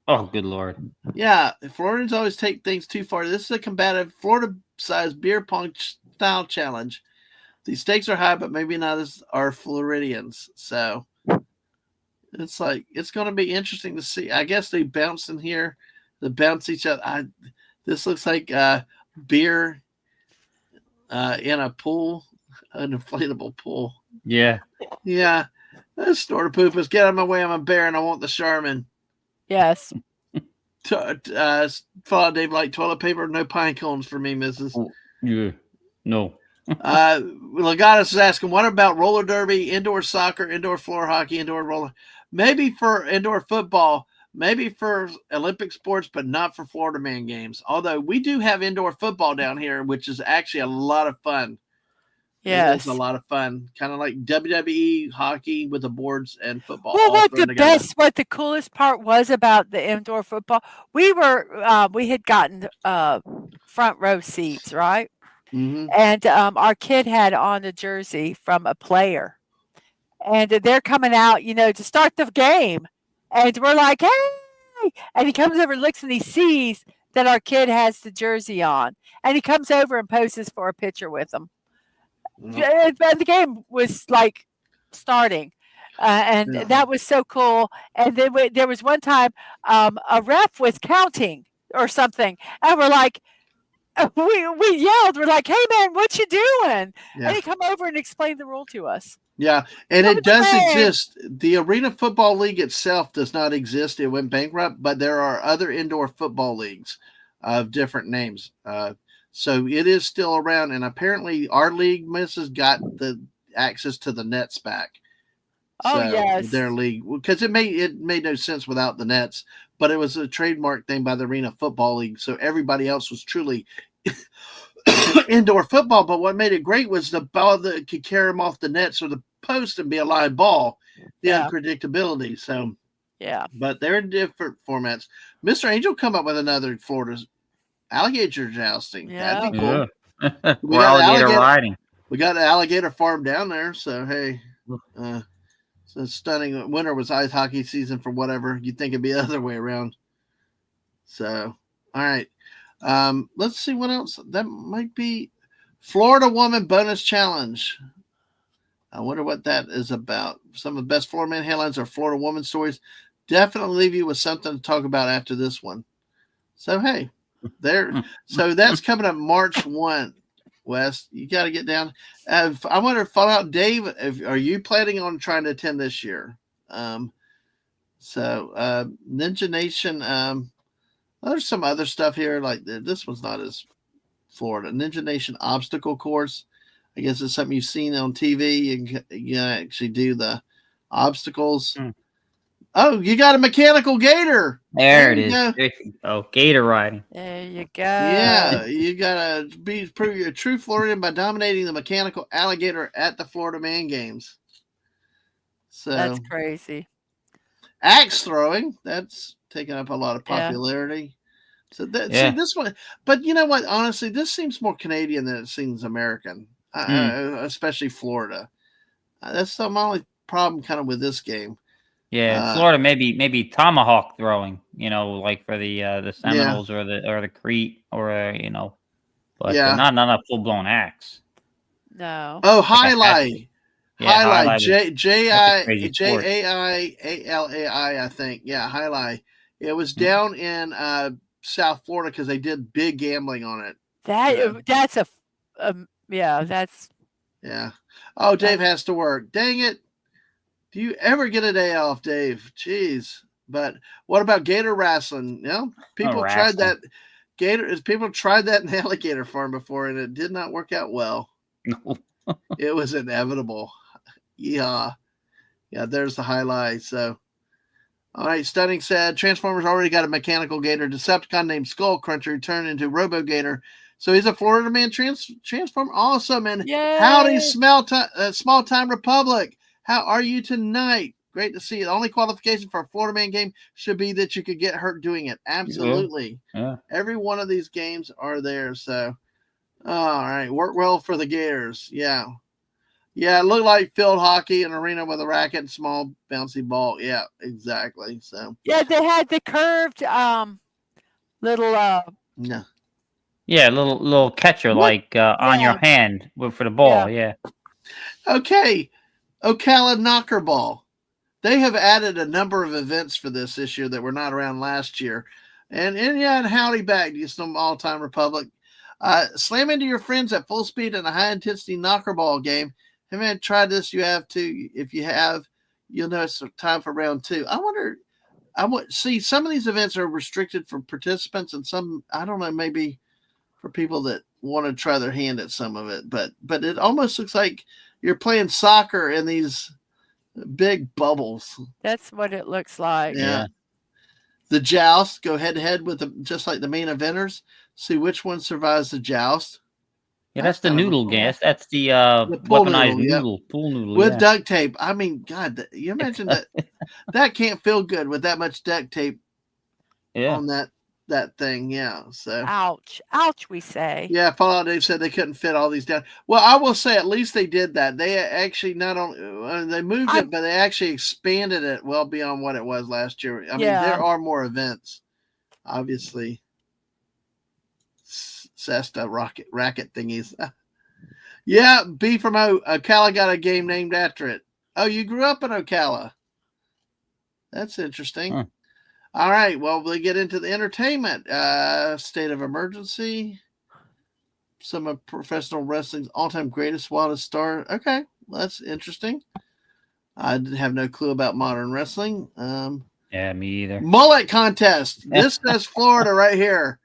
Oh, good Lord. Yeah. Floridians always take things too far. This is a combative Florida-sized beer pong style challenge. The stakes are high, but maybe not as are Floridians. So it's going to be interesting to see. I guess they bounce in here. They bounce each other. This looks like beer in a pool, an inflatable pool. Yeah. Yeah. That's Snortopoopas. Get out of my way. I'm a bear and I want the Charmin. Yes. Follow Dave like toilet paper, no pine cones for me, Mrs. Oh, yeah. No. Legatus is asking, what about roller derby, indoor soccer, indoor floor hockey, indoor roller? Maybe for indoor football, maybe for Olympic sports, but not for Florida Man games. Although we do have indoor football down here, which is actually a lot of fun. Yes. It's a lot of fun. Kind of like WWE hockey with the boards and football. Well, what the coolest part was about the indoor football, we had gotten front row seats, right? Mm-hmm. And our kid had on a jersey from a player. And they're coming out, to start the game. And we're like, hey, Yay! And he comes over and looks and he sees that our kid has the jersey on. And he comes over and poses for a picture with him. And the game was like starting. And Yeah. that was so cool. And then there was one time a ref was counting or something. And we're like, we yelled. We're like, "Hey man, what you doing?" Yeah. And he come over and explained the rule to us. Yeah, and Love it the does game. exist. The Arena Football League itself does not exist. It went bankrupt, but there are other indoor football leagues of different names. So it is still around, and apparently our league misses got the access to the nets back. Oh, So yes. their league, because it made no sense without the nets, but it was a trademark thing by the Arena Football League. So everybody else was truly indoor football. But what made it great was the ball that could carry them off the nets or the post and be a live ball. The Yeah. unpredictability. So Yeah. but they're in different formats. Mr. Angel come up with another Florida alligator jousting. That'd be cool. Yeah. We Or got alligator riding. We got an alligator farm down there. So hey, so stunning. Winter was ice hockey season for whatever. You'd think it'd be the other way around. So all right. Let's see what else. That might be Florida Woman Bonus Challenge. I wonder what that is about. Some of the best Florida man headlines are Florida woman stories. Definitely leave you with something to talk about after this one. So hey, there. So that's coming up March 1. Wes, you got to get down. I wonder if Fallout Dave, are you planning on trying to attend this year? Ninja Nation. There's some other stuff here. Like this one's not as Florida. Ninja Nation obstacle course. I guess it's something you've seen on TV. You actually do the obstacles. Oh, you got a mechanical gator. There it is. There you go. Gator riding. There you go. Yeah, you gotta prove you're a true Floridian by dominating the mechanical alligator at the Florida Man Games. So that's crazy. Axe throwing, that's taking up a lot of popularity. So see this one, but you know what? Honestly, this seems more Canadian than it seems American, especially Florida. That's the only problem kind of with this game. Yeah, Florida maybe tomahawk throwing, like for the Seminoles or the Crete or but not a full blown axe. No. Oh, highlight. Highlight. Jaialai, I think. Yeah, highlight. It was down in South Florida because they did big gambling on it. That's yeah. Oh, Dave has to work. Dang it. Do you ever get a day off, Dave? Jeez. But what about gator wrestling? People tried that. People tried that in the alligator farm before, and it did not work out well. It was inevitable. Yeah. There's the highlight. So, all right. Stunning said Transformers already got a mechanical gator. Decepticon named Skull Cruncher turned into Robo Gator. So he's a Florida man transform. Awesome. And howdy, small time Republic. How are you tonight? Great to see you. The only qualification for a Florida Man game should be that you could get hurt doing it. Absolutely. Yeah. Every one of these games are there. So, all right. Work well for the Gators. Yeah. Yeah, it looked like field hockey, an arena with a racket and small bouncy ball. Yeah, exactly. So yeah, they had the curved little no. Yeah, little catcher on your hand for the ball. Yeah. Okay. Ocala Knocker Ball. They have added a number of events for this year that were not around last year. And howdy back to you, some all-time Republic. Slam into your friends at full speed in a high-intensity knocker ball game. Hey, man, try this. You have to. If you have, you'll know it's time for round 2. See, some of these events are restricted for participants and some, I don't know, maybe for people that want to try their hand at some of it. But it almost looks like you're playing soccer in these big bubbles. That's what it looks like. Yeah. The joust, go head to head with just like the main eventers. See which one survives the joust. Yeah, that's the noodle gas. That's the weaponized noodle, pool noodle. With duct tape. I mean, God, you imagine that. That can't feel good with that much duct tape on that. that thing. Yeah. So Ouch. Ouch, we say. yeah, Fallout Dave said they couldn't fit all these down. Well, I will say at least they did that. They actually not only they moved I it, but they actually expanded it well beyond what it was last year. I mean, Yeah. there are more events, obviously. Cesta racket thingies. Yeah, B from Ocala got a game named after it. Oh, you grew up in Ocala. That's interesting. Huh. All right, well, we get into the entertainment. State of emergency. Some of professional wrestling's all-time greatest, wildest star. Okay, well, that's interesting. I have no clue about modern wrestling. Yeah, me either. Mullet contest. This says Florida right here.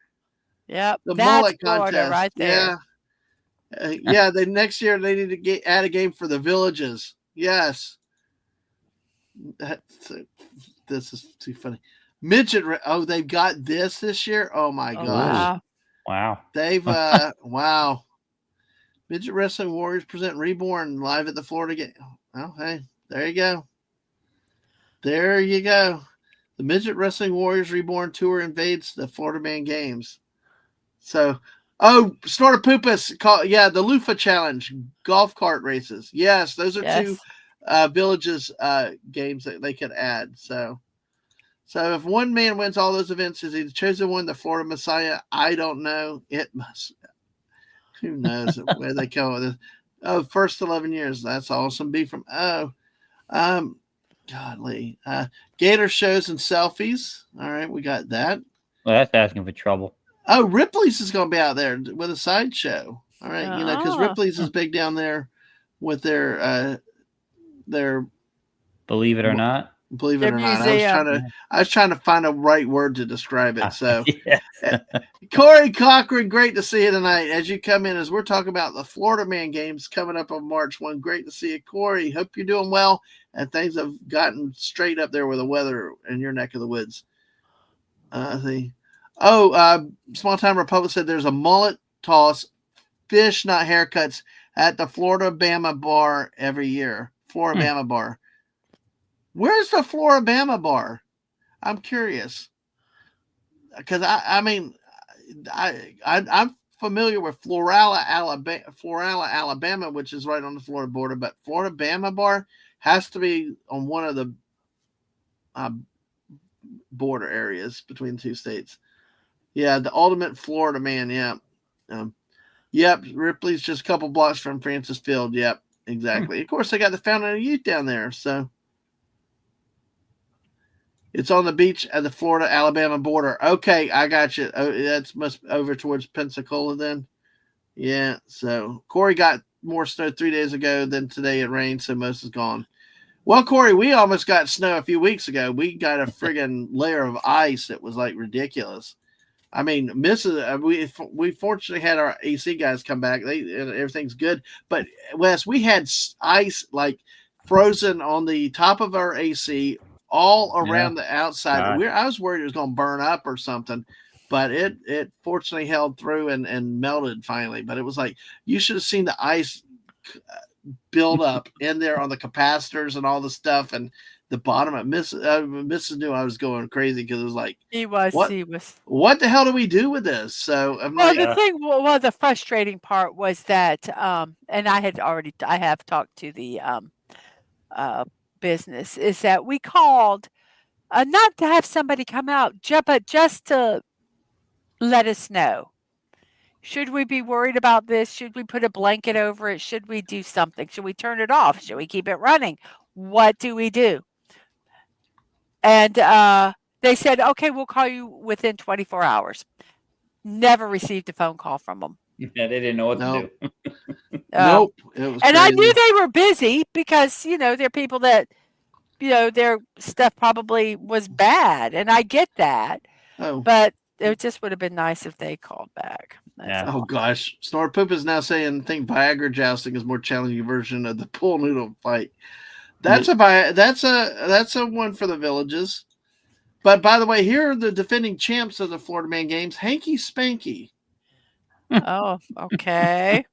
Yep. The That's mullet Florida contest. right there. Yeah. Yeah, they next year they need to add a game for the villages. Yes. This is too funny. Midget. Oh, they've got this year. Oh my Oh, gosh. wow. Wow. They've wow. Midget Wrestling Warriors present Reborn live at the Florida game. Oh, hey, there you go. There you go. The Midget Wrestling Warriors Reborn tour invades the Florida Man Games. So, Snorter Poopus, the Lufa Challenge, golf cart races. Yes, those are two villages games that they could add. So if one man wins all those events, is he the chosen one, the Florida Messiah? I don't know. It must. Who knows where they go with this? Oh, first 11 years. That's awesome. B from godly. Gator shows and selfies. All right, we got that. Well, that's asking for trouble. Oh, Ripley's is going to be out there with a sideshow. All right, because Ripley's is big down there with their Believe it or not. Believe it or not, I was trying to find a right word to describe it. So, yes. Corey Cochran, great to see you tonight. As you come in, as we're talking about the Florida Man Games coming up on March 1. Great to see you, Corey. Hope you're doing well and things have gotten straight up there with the weather in your neck of the woods. Small Time Republic said there's a mullet toss, fish, not haircuts, at the Florida Bama bar every year. Florida Bama bar. Where's the Florida Bama bar? I'm curious. Because I'm familiar with Florala, Alabama, which is right on the Florida border, but Florida Bama bar has to be on one of the border areas between the two states. Yeah, the ultimate Florida man. Yeah. Yep. Ripley's just a couple blocks from Francis Field. Yep, exactly. Of course, they got the Fountain of Youth down there. So it's on the beach at the Florida-Alabama border. Okay, I got you. Oh, that's must over towards Pensacola then. Yeah. So Corey got more snow 3 days ago than today. It rained, so most is gone. Well, Corey, we almost got snow a few weeks ago. We got a friggin' layer of ice that was like ridiculous. I mean, we fortunately had our AC guys come back. Everything's good. But Wes, we had ice like frozen on the top of our AC all around the outside. I was worried it was going to burn up or something, but it fortunately held through and melted finally. But it was like you should have seen the ice build up in there on the capacitors and all the stuff and the bottom of Mrs. knew I was going crazy because it was like he was what the hell do we do with this? So the frustrating part was that and I have talked to the business is that we called not to have somebody come out but just to let us know. Should we be worried about this? Should we put a blanket over it? Should we do something? Should we turn it off? Should we keep it running? What do we do? And they said, okay, we'll call you within 24 hours. Never received a phone call from them. Yeah, they didn't know what to do. Nope. It was and crazy. I knew they were busy because, they're people that, their stuff probably was bad. And I get that. Oh. But it just would have been nice if they called back. Oh gosh, Snort Poop is now saying think Viagra jousting is more challenging version of the pool noodle fight. That's a one for the villages. But by the way, here are the defending champs of the Florida Man Games, Hanky Spanky. Oh, okay.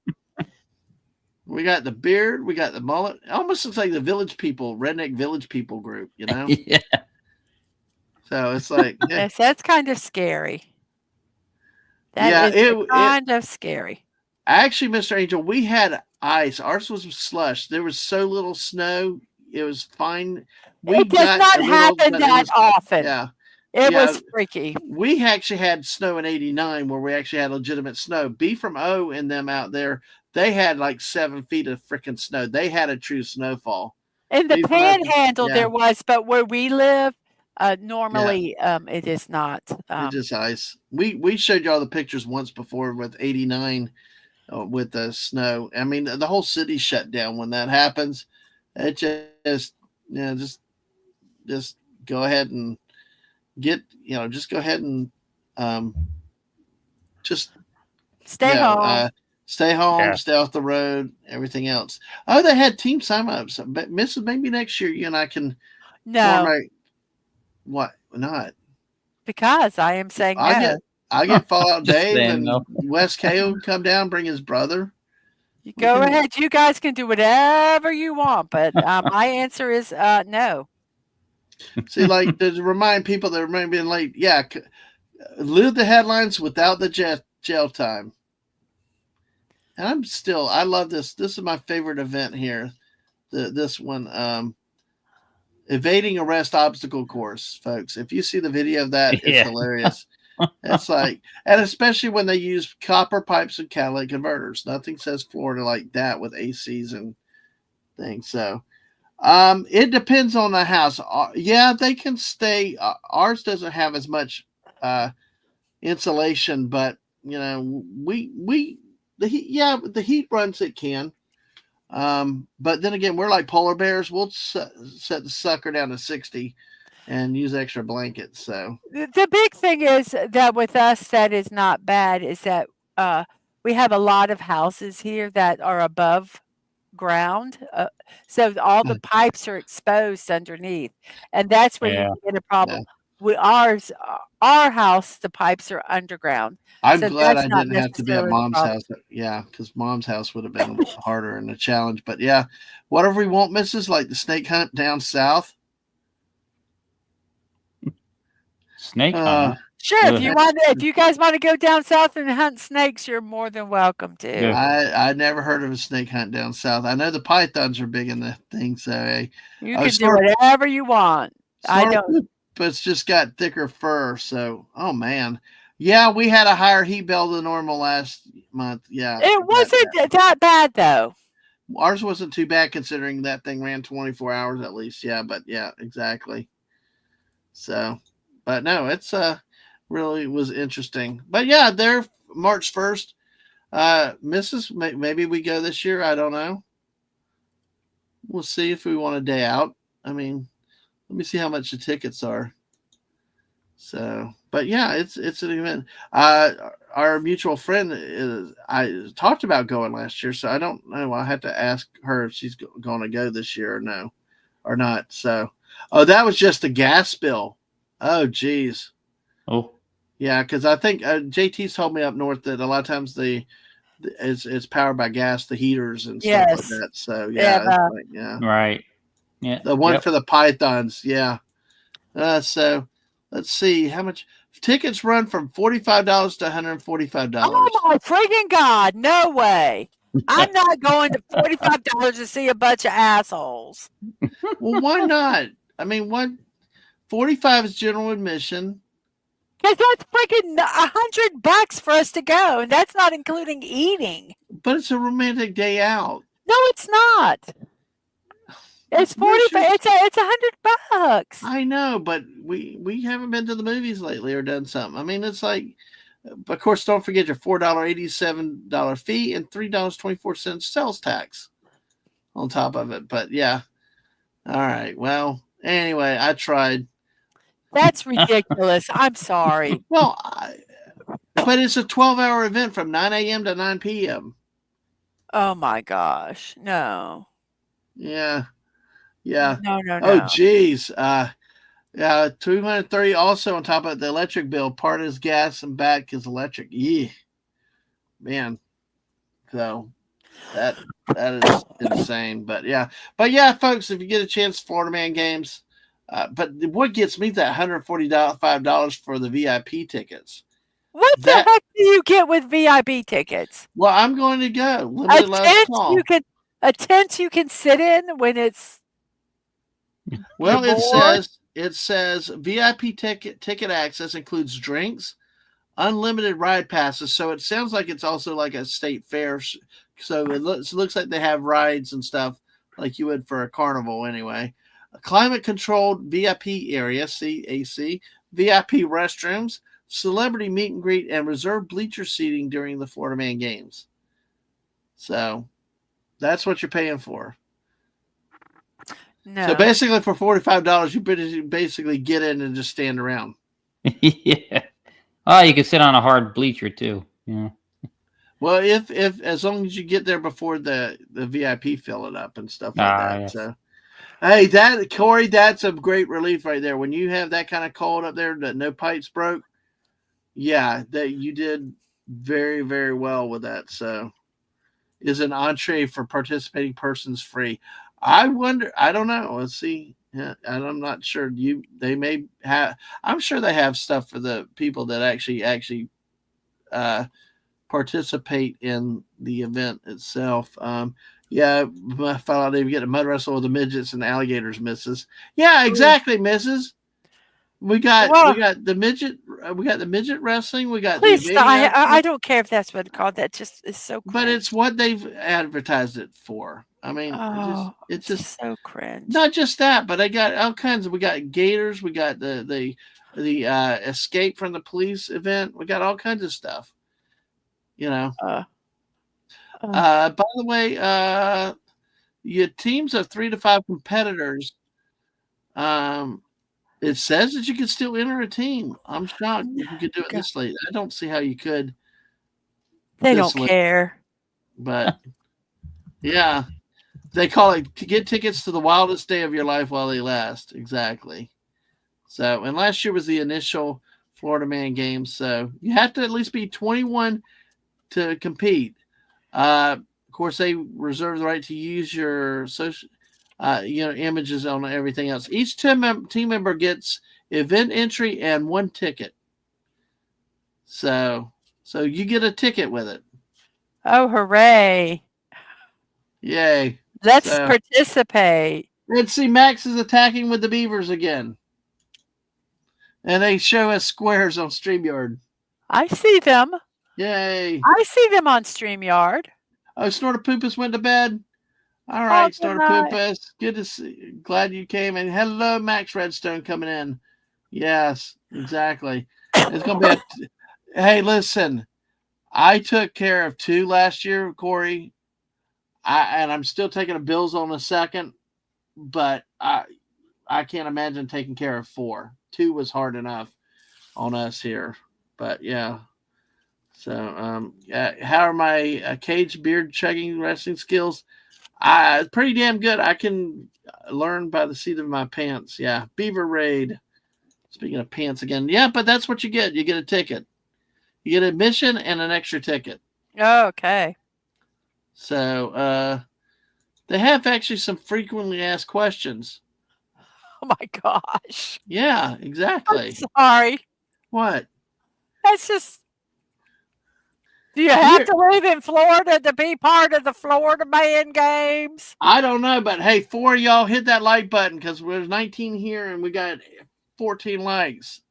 We got the beard, we got the mullet. It almost looks like the village people, redneck village people group, Yeah. So it's like yes, that's kind of scary. That Yeah, is it kind of scary. actually, Mr. Angel, we had ice. Ours was slush. There was so little snow. It was fine. We It does got not a little, happen but it that was often. yeah. It Yeah, was freaky. we actually had snow in '89 where we actually had legitimate snow. B from O and them out there, they had like 7 feet of freaking snow. They had a true snowfall. In the B from O, Panhandle, yeah, there was, but where we live, yeah, normally, it is not. it's just ice. We showed y'all the pictures once before with '89 with the snow. I mean, the whole city shut down when that happens. It just yeah, just go ahead and just go ahead and um, just Stay home. stay home, Yeah. stay off the road, everything else. Oh, they had team sign ups, but Mrs. Maybe next year you and I can form No, a what not. because I am saying I no. get I get Fallout Just Dave saying and no. Wes K will come down, bring his brother. You We go can ahead. You guys can do whatever you want, but my answer is no. see like to remind people that remember being late. Yeah, live the headlines without the jail time. And I love this. This is my favorite event here. This one, evading arrest obstacle course, folks. If you see the video of that, it's Yeah. hilarious. It's like, and especially when they use copper pipes and catalytic converters. Nothing says Florida like that with ACs and things. So, it depends on the house. Yeah, they can stay. Ours doesn't have as much insulation, but the heat. Yeah, the heat runs it can. But then again, we're like polar bears. We'll set the sucker down to 60 and use extra blankets. So The big thing is that with us, that is not bad, is that uh, we have a lot of houses here that are above ground. So all the pipes are exposed underneath. And that's where you Yeah. can get a yeah, problem. Our house, the pipes are underground. I'm So glad that's I not didn't have to be at necessarily the mom's problem. house. Yeah, because mom's house would have been harder and a challenge. But yeah, whatever we want, Mrs. Like the snake hunt down south. Snake hunt, Uh, huh? Sure, Ugh. if you guys want to go down south and hunt snakes, you're more than welcome to. Yeah. I never heard of a snake hunt down south. I know the pythons are big in the thing. So You oh, can do whatever you want. I don't. but it's just got thicker fur. So, oh man, yeah, we had a higher heat bill than normal last month. Yeah, It wasn't that bad though. ours wasn't too bad considering that thing ran 24 hours at least. Yeah, but yeah, exactly. So, but no, it's really was interesting. But yeah, they're March 1st. Mrs. Maybe we go this year. I don't know. We'll see if we want a day out. I mean, let me see how much the tickets are. So, but yeah, it's an event. Our mutual friend I talked about going last year, so I don't know. I have to ask her if she's going to go this year or no, or not. So, oh, that was just a gas bill. Oh, geez. Oh. Yeah, because I think JT's told me up north that a lot of times it's powered by gas, the heaters and stuff like Yes. that. So Yeah, yeah, it's like, yeah. Right. Yeah. The one Yep. for the pythons, yeah. So let's see how much tickets run from $45 to $145. Oh my freaking God! No way! I'm not going to $45 to see a bunch of assholes. Well, why not? I mean, what? 45 is general admission. Because that's freaking $100 for us to go, and that's not including eating. But it's a romantic day out. No, it's not. It's $45. It's $100. I know, but we haven't been to the movies lately or done something. I mean, it's like, of course, don't forget your $4.87 fee and $3.24 sales tax on top of it. But yeah, all right. Well, anyway, I tried. That's ridiculous. I'm sorry. Well, but it's a 12-hour event from 9 a.m. to 9 p.m. Oh my gosh. No. Yeah. Yeah. No. Oh, geez. Yeah, 230 also on top of the electric bill. Part is gas and back is electric. Yeah. Man. So that is insane. But yeah, folks, if you get a chance, Florida Man games. But what gets me that $145 for the VIP tickets? What the That heck do you get with VIP tickets? well, I'm going to go. A Limited last tent call. a tent you can sit in when it's you're Well, bored? it says VIP ticket access includes drinks, unlimited ride passes. So it sounds like it's also like a state fair. So it looks like they have rides and stuff like you would for a carnival anyway. A climate controlled VIP area, CAC, VIP restrooms, celebrity meet and greet, and reserved bleacher seating during the Florida Man games. So that's what you're paying for. So No. basically, for $45, you basically get in and just stand around. Yeah. Oh, you can sit on a hard bleacher too. Yeah. Well, if as long as you get there before the VIP fill it up and stuff like Ah, that. yes. So, hey, that Corey, that's a great relief right there. When you have that kind of cold up there that no pipes broke, yeah, that you did very very well with that. So, is an entree for participating persons free? I wonder. I don't know. Let's see. Yeah, and I'm not sure. They may have. I'm sure they have stuff for the people that actually uh, participate in the event itself. Yeah, I found out they get a mud wrestle with the midgets and the alligators, Mrs. Yeah, Ooh. exactly, Mrs. We got the midget. We got the midget wrestling. We got the Please stop. baby I outfit. don't care if that's what it's called. That just is so But it's cringe. what they've advertised it for. I mean, Oh, it's it's just just so cringe. not just that, but I got all kinds of. We got gators. We got the escape from the police event. We got all kinds of stuff. You know. Uh, By the way, your teams of 3 to 5 competitors. Um, it says that you can still enter a team. I'm shocked that you could do it God, this late. I don't see how you could they this don't late, care. but yeah, they call it to get tickets to the wildest day of your life while they last. Exactly. So, and last year was the initial Florida Man Games. So you have to at least be 21 to compete. Of course, they reserve the right to use your social, images on everything else. Each team member gets event entry and one ticket. So you get a ticket with it. Oh, hooray. Yay! Let's So participate. let's see. Max is attacking with the Beavers again, and they show us squares on StreamYard. I see them. Yay! I see them on StreamYard. Oh, Snortopoopus went to bed. All Oh, right, good night. Snortopoopus. Good to see. Glad you came. And hello, Max Redstone coming in. Yes, exactly. It's gonna be a. Hey, listen. I took care of 2 last year, Corey. And I'm still taking the Bills on the second, but I can't imagine taking care of 4. 2 was hard enough on us here, but yeah. So, how are my cage beard chugging wrestling skills? Pretty damn good. I can learn by the seat of my pants. Yeah, Beaver Raid. Speaking of pants again, yeah, but that's what you get. You get a ticket. You get admission and an extra ticket. Oh, okay. So they have actually some frequently asked questions. Oh my gosh. Yeah, I'm exactly. sorry. What? That's just. Do you have Here, to live in Florida to be part of the Florida Man games? I don't know, but hey, 4 of y'all hit that like button because there's 19 here and we got 14 likes.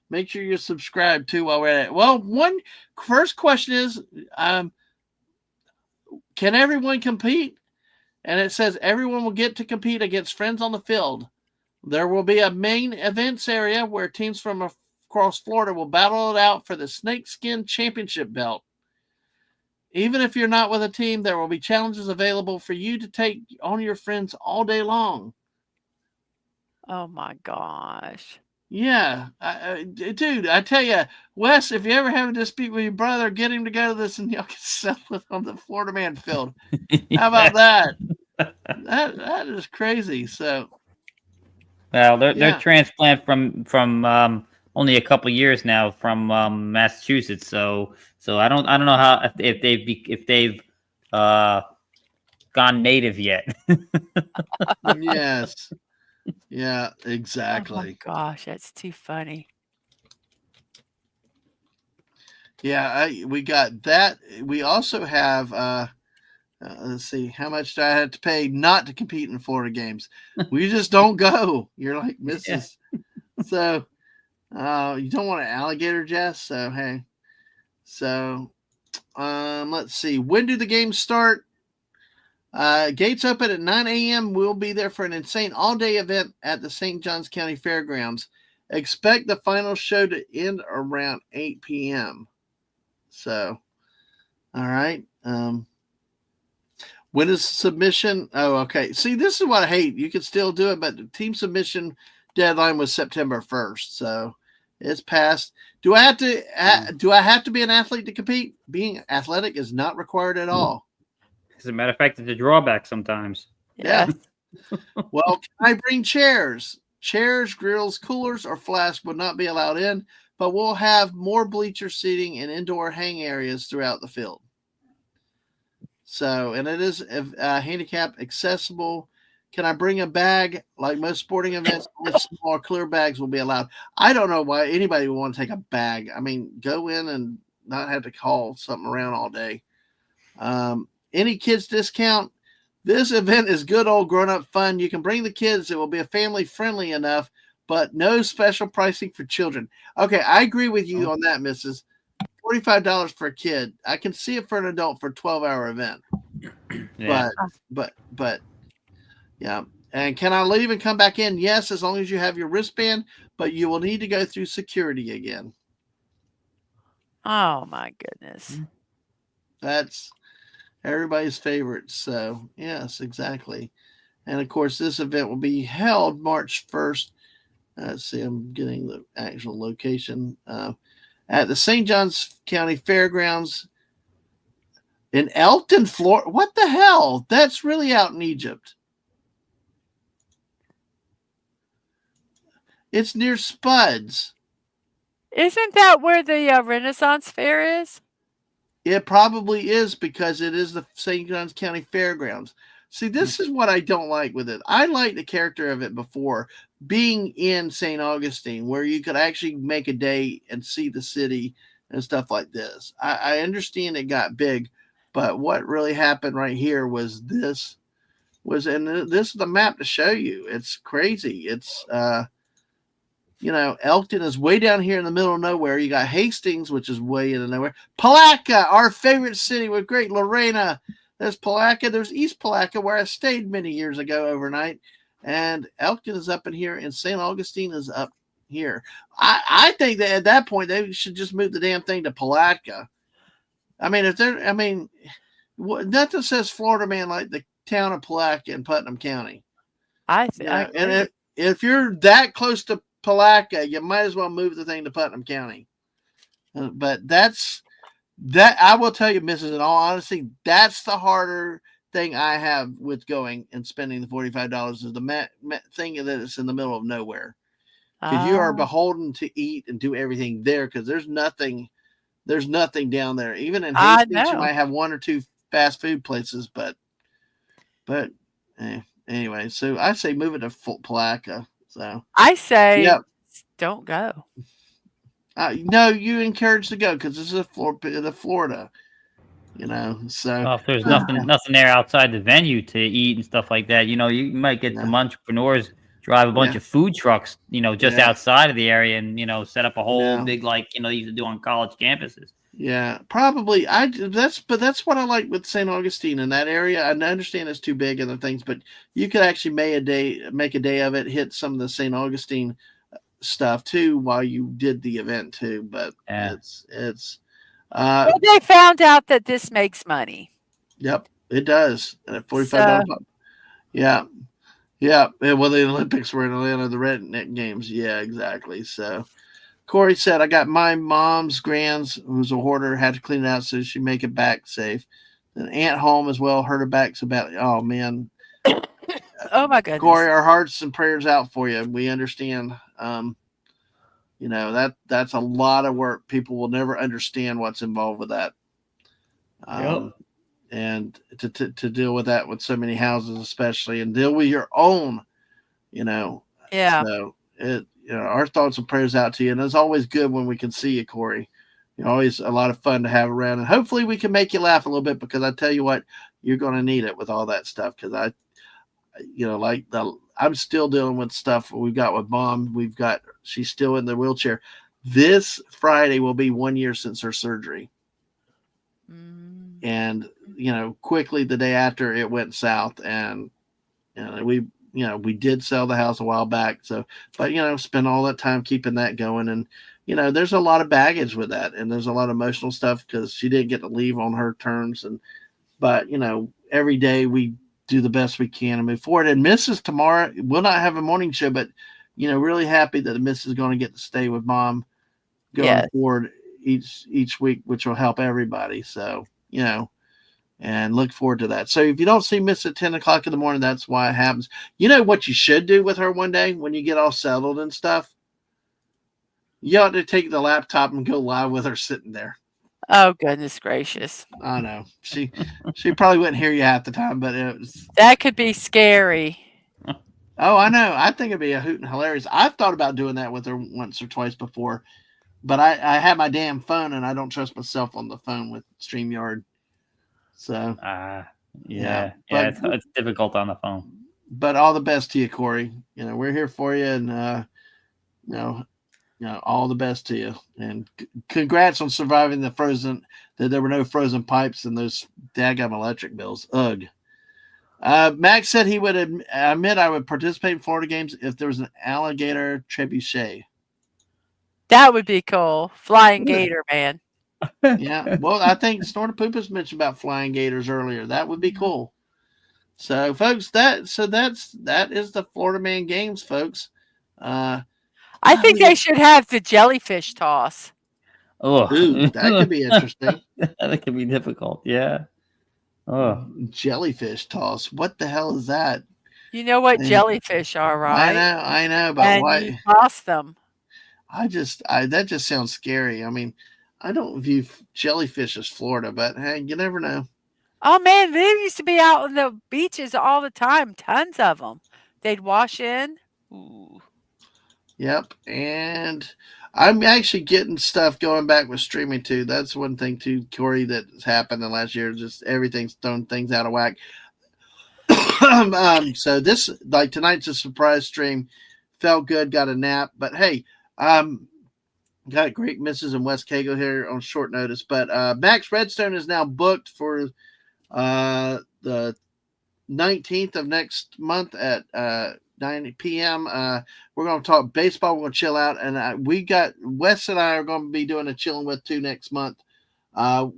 Make sure you're subscribed too while we're at it. Well, first question is, can everyone compete? And it says everyone will get to compete against friends on the field. There will be a main events area where teams from across Florida will battle it out for the Snakeskin Championship belt. Even if you're not with a team, there will be challenges available for you to take on your friends all day long. Oh my gosh. Yeah, dude, I tell you, Wes, if you ever have a dispute with your brother, get him to go to this and y'all can settle it on the Florida Man field. How about that? That is crazy. So, Well, they're yeah. transplant from only a couple years now from Massachusetts. So I don't know how if they've gone native yet. Yes. Yeah, Oh my exactly. gosh, that's too funny. Yeah, we got that. We also have. Let's see, how much do I have to pay not to compete in Florida games? We just don't go. You're like Yeah. Mrs. So you don't want an alligator, Jess. So hey, so let's see. When do the games start? Gates open at 9 a.m. We'll be there for an insane all-day event at the St. Johns County Fairgrounds. Expect the final show to end around 8 p.m. So, all right. When is submission? Oh, okay. See, this is what I hate. You can still do it, but the team submission deadline was September 1st, so it's past. Do I have to? Do I have to be an athlete to compete? Being athletic is not required at all. As a matter of fact, it's a drawback sometimes. Yeah. Yes. Well, can I bring chairs? Chairs, grills, coolers, or flasks would not be allowed in, but we'll have more bleacher seating and indoor hang areas throughout the field. So, and it is handicap accessible. Can I bring a bag? Like most sporting events, only small clear bags will be allowed. I don't know why anybody would want to take a bag. I mean, go in and not have to haul something around all day. Any kids discount? This event is good old grown up fun. You can bring the kids. It will be a family friendly enough, but no special pricing for children. Okay, I agree with you on that, Mrs. $45 for a kid. I can see it for an adult for a 12-hour event. Yeah. But yeah. And can I leave and come back in? Yes, as long as you have your wristband, but you will need to go through security again. Oh my goodness. That's everybody's favorite. So, yes, exactly. And of course, this event will be held March 1st. Let's see, I'm getting the actual location. At the St. Johns County Fairgrounds in Elkton, Florida. What the hell? That's really out in Egypt. It's near Spuds. Isn't that where the Renaissance Fair is? It probably is because it is the St. Johns County Fairgrounds. See, this is what I don't like with it. I liked the character of it before being in St. Augustine, where you could actually make a day and see the city and stuff like this. I understand it got big, but what really happened right here was this and this is the map to show you. It's crazy. It's Elkton is way down here in the middle of nowhere. You got Hastings, which is way in the nowhere. Palatka, our favorite city with great Lorena. There's Palatka. There's East Palatka, where I stayed many years ago overnight. And Elkton is up in here, and St. Augustine is up here. I think that at that point, they should just move the damn thing to Palatka. Nothing says Florida man like the town of Palatka in Putnam County. I And if you're that close to Palatka, you might as well move the thing to Putnam County. But that I will tell you, Mrs. In all honesty, that's the harder thing I have with going and spending the $45 is the thing that it's in the middle of nowhere. Because you are beholden to eat and do everything there because there's nothing down there. Even in Hastings, you might have one or two fast food places, but anyway, so I say move it to Palatka. So I say don't go. No, you encourage to go because this is Florida, So well, if there's nothing there outside the venue to eat and stuff like that, you might get some entrepreneurs drive a bunch of food trucks, just outside of the area and set up a whole big they used to do on college campuses. Yeah, probably. That's what I like with St. Augustine in that area. I understand it's too big and the things, but you could actually make a day of it, hit some of the St. Augustine stuff too while you did the event too. But it's they found out that this makes money. Yep, it does. At $45. Yeah. Well, the Olympics were in Atlanta, the Redneck Games. Yeah, exactly. So Corey said, I got my mom's grands, who's a hoarder, had to clean it out so she make it back safe. An aunt home as well, heard her back's about, oh, man. Oh, my goodness. Corey, our hearts and prayers out for you. We understand. That's a lot of work. People will never understand what's involved with that. And to deal with that with so many houses, especially, and deal with your own, Yeah. So our thoughts and prayers out to you. And it's always good when we can see you, Corey. You're always a lot of fun to have around, and hopefully we can make you laugh a little bit because I tell you what, you're going to need it with all that stuff. Because I'm still dealing with stuff we've got with mom. She's still in the wheelchair. This Friday will be 1 year since her surgery. And quickly the day after it went south, and we did sell the house a while back. So, but spend all that time keeping that going, and there's a lot of baggage with that, and there's a lot of emotional stuff because she didn't get to leave on her terms, but every day we do the best we can and move forward. And Mrs. tomorrow will not have a morning show, but really happy that Mrs. is going to get to stay with mom going forward each week, which will help everybody. So, and look forward to that. So if you don't see Miss at 10 o'clock in the morning, that's why it happens. You know what you should do with her one day when you get all settled and stuff? You ought to take the laptop and go live with her sitting there. Oh, goodness gracious. I know. She probably wouldn't hear you half the time, but that could be scary. Oh, I know. I think it'd be a hoot and hilarious. I've thought about doing that with her once or twice before, but I have my damn phone and I don't trust myself on the phone with StreamYard. So, it's difficult on the phone. But all the best to you, Corey. We're here for you, and all the best to you. And congrats on surviving that there were no frozen pipes and those daggum electric bills. Ugh. Max said he would admit I would participate in Florida games if there was an alligator trebuchet. That would be cool. Flying gator, man. Yeah, well, I think Snorta Poopas mentioned about flying gators earlier. That would be cool. So, folks, that is the Florida Man Games, folks. I think they should have the jellyfish toss. Oh, ooh, that could be interesting. That could be difficult. Yeah. Oh, jellyfish toss. What the hell is that? You know what jellyfish are, right? I know, but why? You toss them. That just sounds scary. I mean, I don't view jellyfish as Florida, but hey, you never know. Oh man, they used to be out on the beaches all the time. Tons of them. They'd wash in. Ooh. Yep, and I'm actually getting stuff going back with streaming too. That's one thing too, Corey, that's happened in the last year. Just everything's thrown things out of whack. So this, like tonight's a surprise stream. Felt good, got a nap, but hey, got great misses in West Cago here on short notice. But Max Redstone is now booked for the 19th of next month at 9 p.m. We're going to talk baseball. We're going to chill out. And we got Wes and I are going to be doing a chilling with too next month.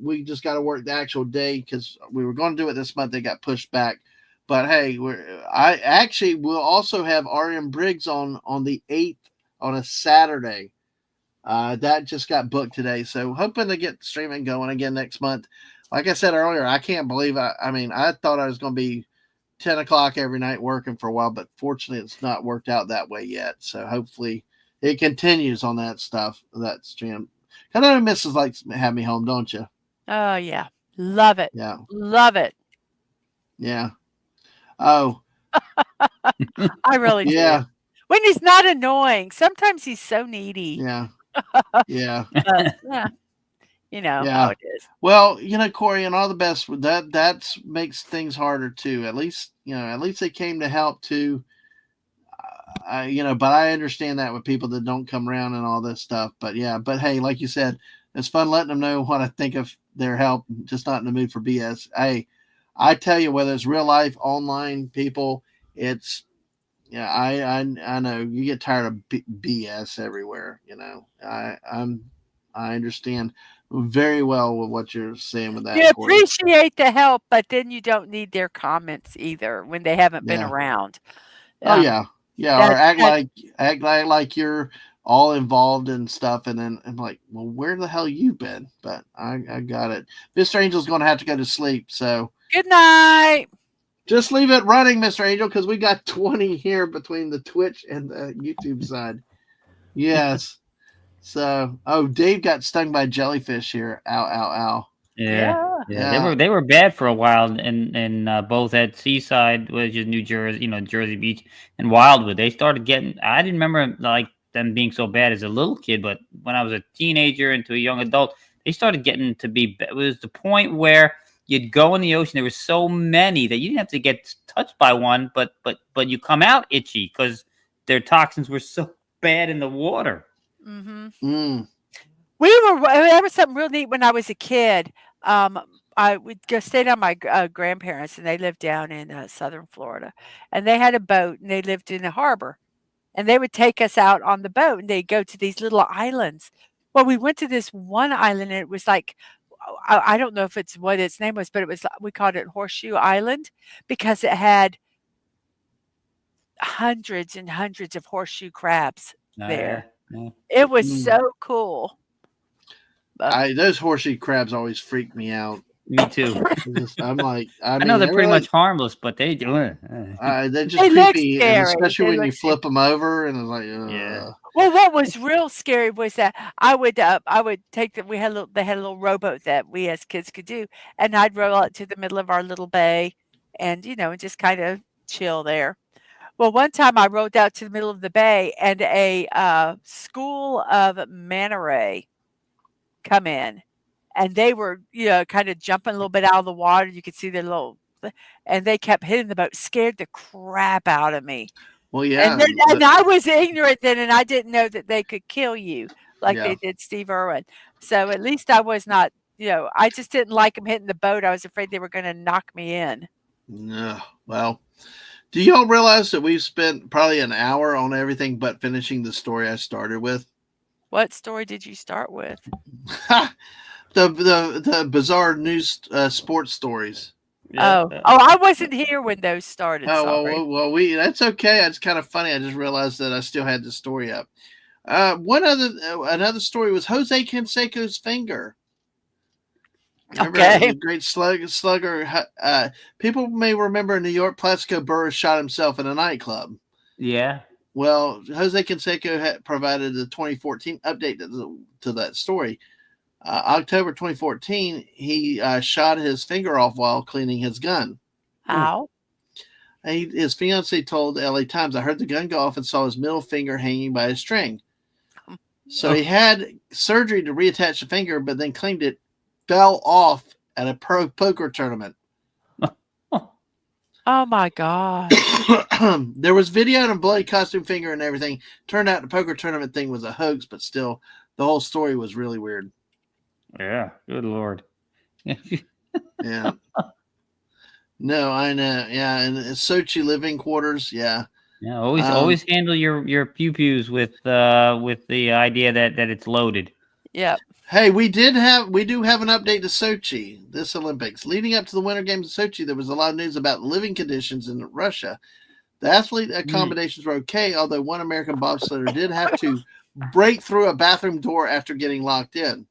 We just got to work the actual day because we were going to do it this month. They got pushed back. But hey, I actually will also have RM Briggs on the 8th on a Saturday. That just got booked today. So hoping to get streaming going again next month. Like I said earlier, I can't believe I thought I was going to be 10 o'clock every night working for a while, but fortunately it's not worked out that way yet. So hopefully it continues on that stuff, that stream. I know Mrs. likes to have me home, don't you? Oh, yeah. Love it. Yeah. Love it. Yeah. Oh. I really do. When he's not annoying. Sometimes he's so needy. Yeah. Yeah. Yeah. How it is. Well, Corey, and all the best. That makes things harder too. At least they came to help too. But I understand that with people that don't come around and all this stuff. But hey, like you said, it's fun letting them know what I think of their help. Just not in the mood for BS. Hey, I tell you, whether it's real life, online people, it's I know you get tired of BS everywhere. I understand very well with what you're saying with that. You appreciate the help, but then you don't need their comments either when they haven't been around. Oh yeah. Or act like you're all involved and stuff, and then I'm like, well, where the hell you been? But I got it. Mr. Angel's going to have to go to sleep, so good night. Just leave it running, Mr. Angel, because we got 20 here between the Twitch and the YouTube side. Yes. So, Dave got stung by jellyfish here. Ow, ow, ow. Yeah. They were bad for a while, and both at Seaside, which is New Jersey, Jersey Beach, and Wildwood. They started getting. I didn't remember like them being so bad as a little kid, but when I was a teenager into a young adult, they started getting to be. It was the point where you'd go in the ocean. There were so many that you didn't have to get touched by one, but you come out itchy because their toxins were so bad in the water. Mm-hmm. Mm. There was something real neat when I was a kid. I would go stay down my grandparents, and they lived down in southern Florida, and they had a boat, and they lived in a harbor, and they would take us out on the boat, and they'd go to these little islands. Well, we went to this one island, and it was like, I don't know if it's what its name was, but it was we called it Horseshoe Island because it had hundreds and hundreds of horseshoe crabs Yeah, there. yeah. It was Mm. so cool. Those horseshoe crabs always freak me out. Me too. I'm like, I I mean, know they're pretty really, much harmless, but they do it. they're just They look creepy, and scary. especially They when look you scary. flip them over, and it's like, Yeah. Well, what was real scary was that I would take the we had a little they had a little rowboat that we as kids could do, and I'd row out to the middle of our little bay and, and just kinda chill there. Well, one time I rowed out to the middle of the bay and a school of manta ray come in, and they were, kinda jumping a little bit out of the water. You could see their little and they kept hitting the boat, scared the crap out of me. well, And yeah, then and I was ignorant then, and I didn't know that they could kill you like yeah, they did Steve Irwin. So at least I was not, I just didn't like them hitting the boat. I was afraid they were gonna knock me in. no. Well, do y'all realize that we've spent probably an hour on everything but finishing the story I started with? What story did you start with? the bizarre news sports stories. Yeah. I wasn't here when those started, Oh sorry. well, we that's okay. It's kind of funny. I just realized that I still had the story up. Another story was Jose Canseco's finger. Remember Okay. the great slugger? People may remember in New York, Plaxico Burress shot himself in a nightclub. Yeah. Well, Jose Canseco had provided the 2014 update to that story. October 2014, he shot his finger off while cleaning his gun. How? His fiancee told the LA Times, "I heard the gun go off and saw his middle finger hanging by a string." So he had surgery to reattach the finger, but then claimed it fell off at a pro poker tournament. Oh my gosh. There was video and a bloody costume finger and everything. Turned out the poker tournament thing was a hoax, but still, the whole story was really weird. Yeah. Good Lord. Yeah. No, I know. Yeah, and Sochi living quarters. Yeah. Yeah. Always handle your pew pews with the idea that it's loaded. Yep. Hey, we do have an update to Sochi this Olympics. Leading up to the Winter Games in Sochi, there was a lot of news about living conditions in Russia. The athlete accommodations were okay, although one American bobsledder did have to break through a bathroom door after getting locked in.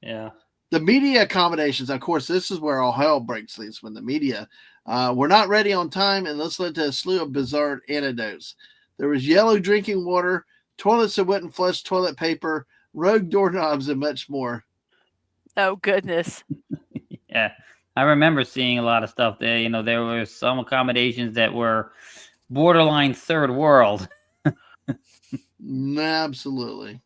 Yeah. The media accommodations, of course, this is where all hell breaks loose when the media were not ready on time, and this led to a slew of bizarre anecdotes. There was yellow drinking water, toilets that wouldn't flush toilet paper, rogue doorknobs, and much more. Oh goodness. Yeah. I remember seeing a lot of stuff there. There were some accommodations that were borderline third world. Absolutely.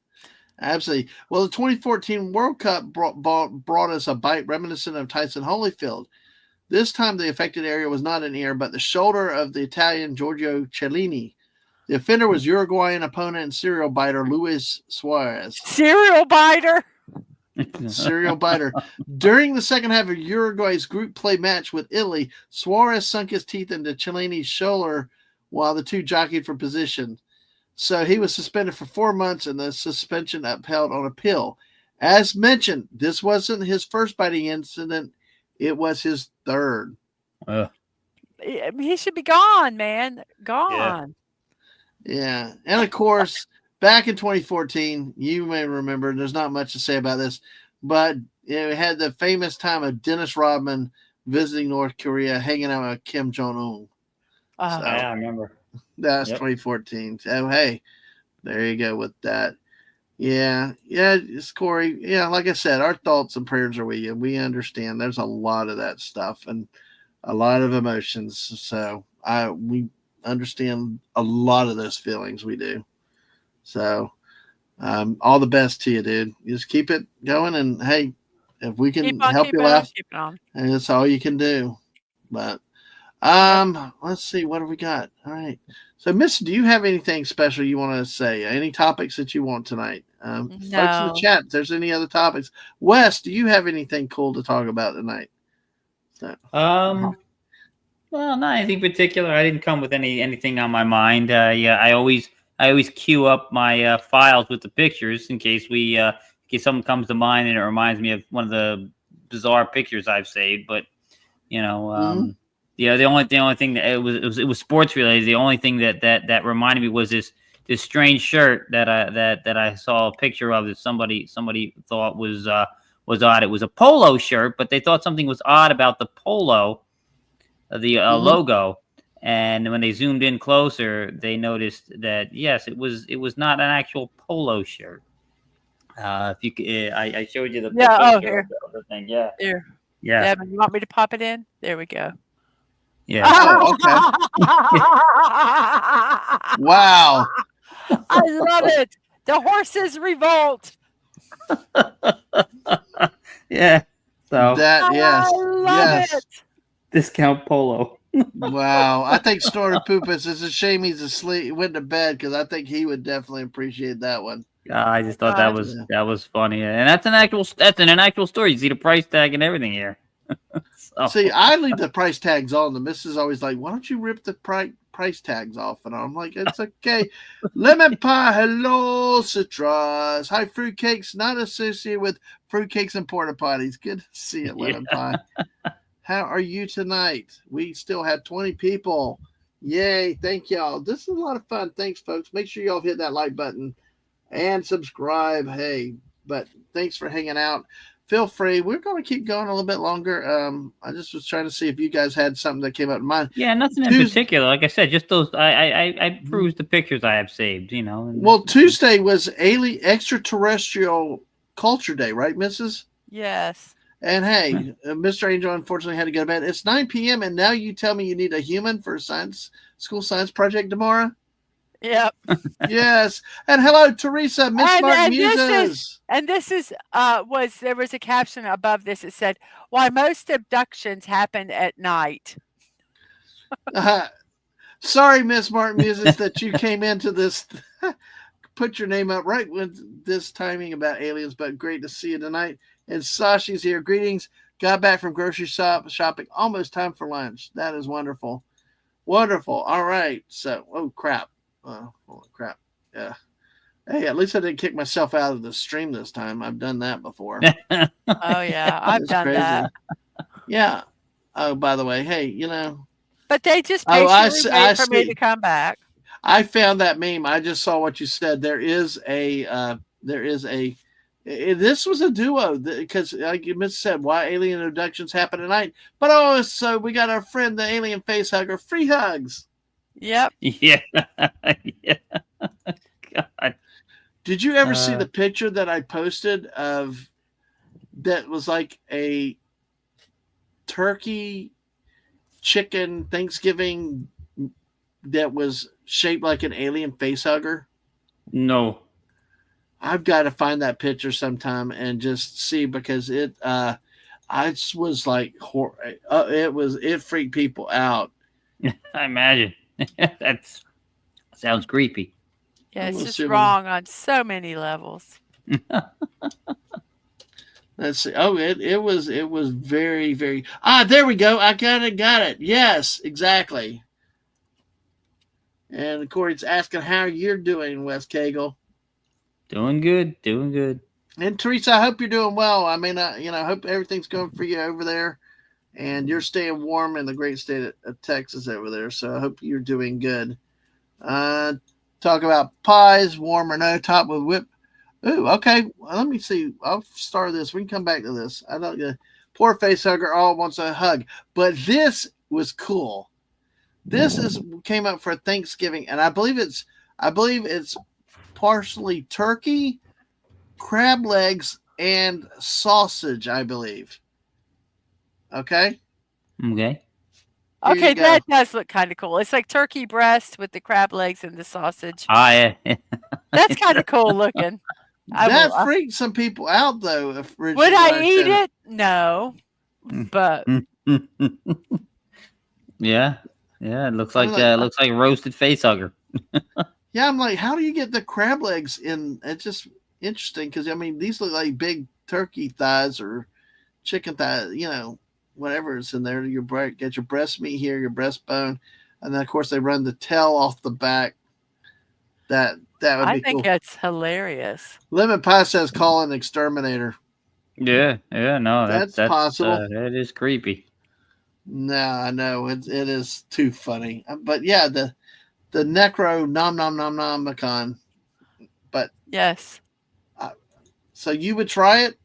Absolutely. Well, the 2014 World Cup brought us a bite reminiscent of Tyson Holyfield. This time, the affected area was not an ear, but the shoulder of the Italian Giorgio Cellini. The offender was Uruguayan opponent and serial biter Luis Suarez. Serial biter. Serial biter. During the second half of Uruguay's group play match with Italy, Suarez sunk his teeth into Cellini's shoulder while the two jockeyed for position. So he was suspended for 4 months, and the suspension upheld on appeal. As mentioned, this wasn't his first biting incident. It was his third. He should be gone, man. Gone. Yeah. And of course, back in 2014, you may remember, there's not much to say about this, but it had the famous time of Dennis Rodman visiting North Korea, hanging out with Kim Jong-un. Oh. Yeah, I remember. That's 2014. So, hey, there you go with that. Yeah, it's Corey. Yeah, like I said, our thoughts and prayers are with you. We understand there's a lot of that stuff and a lot of emotions. So we understand a lot of those feelings. We do. So All the best to you, dude. Just keep it going, and hey, if we can Keep on help you keeping on, laugh, keeping on. and that's all you can do. But Yep. let's see, what have we got? All right. So, Miss, do you have anything special you want to say? Any topics that you want tonight? Folks in the No. chat, if there's any other topics. Wes, do you have anything cool to talk about tonight? So, Well, not anything particular. I didn't come with anything on my mind. Yeah, I always queue up my files with the pictures in case something comes to mind and it reminds me of one of the bizarre pictures I've saved. But you know, mhm. yeah, the only thing that it was sports related. The only thing that reminded me was this strange shirt that I saw a picture of that somebody thought was odd. It was a polo shirt, but they thought something was odd about the polo, the Mhm. logo. And when they zoomed in closer, they noticed that yes, it was not an actual polo shirt. If you I showed you the Yeah. Oh, picture here. of the thing. Yeah, Here. yeah, Dadman, you want me to pop it in? There we go. yeah. Oh, okay. Wow. I love it. The horses revolt. Yeah. So That, I yes. love Yes. it. discount polo. Wow. I think Snorted Poopus, it's a shame he's asleep, went to bed, because I think he would definitely appreciate that one. I just thought that God. was Yeah. that was funny, and that's an actual story. You see the price tag and everything here. So See, I leave the price tags on. The missus always like, why don't you rip the price tags off? And I'm like, it's okay. Lemon pie, hello, citrus. Hi, fruitcakes, not associated with fruitcakes and porta potties. Good to see you, yeah. lemon pie. How are you tonight? We still have 20 people. Yay, thank y'all. This is a lot of fun. Thanks, folks. Make sure y'all hit that like button and subscribe. Hey, but thanks for hanging out. Feel free. We're going to keep going a little bit longer. I just was trying to see if you guys had something that came up in mind. Yeah, nothing in Tuesday, particular. Like I said, just those. I perused the pictures I have saved. And well, Tuesday was alien extraterrestrial culture day, right, Mrs.? Yes. And hey, Mr. Angel unfortunately had to go to bed. It's 9 p.m. and now you tell me you need a human for a school science project tomorrow? Yep. Yes. And hello, Teresa, Miss Smart And Muses. this is there was a caption above this that said, "Why most abductions happen at night." Sorry, Miss Martin Muses, that you came into this. Put your name up right with this timing about aliens, but great to see you tonight. And Sashi's here. Greetings. Got back from grocery shopping. Almost time for lunch. That is wonderful. Wonderful. All right. So, oh, crap. Oh, crap. Yeah. Hey, at least I didn't kick myself out of the stream this time. I've done that before. Oh yeah, I've It's done crazy. that. Yeah. Oh, by the way, hey, But they just Oh, patiently I wait for me see. to come back. I found that meme. I just saw what you said. This was a duo because, like you said, why alien abductions happen at night. But oh, so we got our friend, the alien face hugger, free hugs. Yep. yeah, yeah. God. Did you ever see the picture that I posted of that was like a turkey chicken Thanksgiving that was shaped like an alien face hugger? No. I've got to find that picture sometime and just see, because I was like, it freaked people out. I imagine. That sounds creepy. Yeah, it's I'm just assuming. wrong on so many levels. Let's see. Oh, it was very, very. There we go. I got it. Yes, exactly. And Corey's asking how you're doing, Wes Cagle. Doing good. And Teresa, I hope you're doing well. I mean, I hope everything's going for you over there, and you're staying warm in the great state of Texas over there. So I hope you're doing good. Talk about pies, warm or no, top with whip. Ooh, okay. Well, let me see. I'll start this. We can come back to this. I don't. Poor face hugger all wants a hug, but this was cool. This came up for Thanksgiving, and I believe it's partially turkey, crab legs, and sausage, I believe. Okay. Okay. Here you Okay, go. that does look kind of cool. It's like turkey breast with the crab legs and the sausage. Yeah. That's kind of cool looking. I That will. freaked some people out, though. Would Originally, when I I eat showed it. it? No, but Yeah, yeah. It looks I mean, like roasted face hugger. yeah, I'm like, how do you get the crab legs in? It's just interesting because I mean, these look like big turkey thighs or chicken thighs, whatever is in there. Get your breast meat here, your breastbone, and then of course they run the tail off the back. That would I be think cool. that's hilarious. Lemon Pie says call an exterminator. Yeah, yeah. No, That's possible. that is creepy. No, I know it is too funny. But yeah, the necro nom nom nom nom macon. But Yes, uh, so you would try it?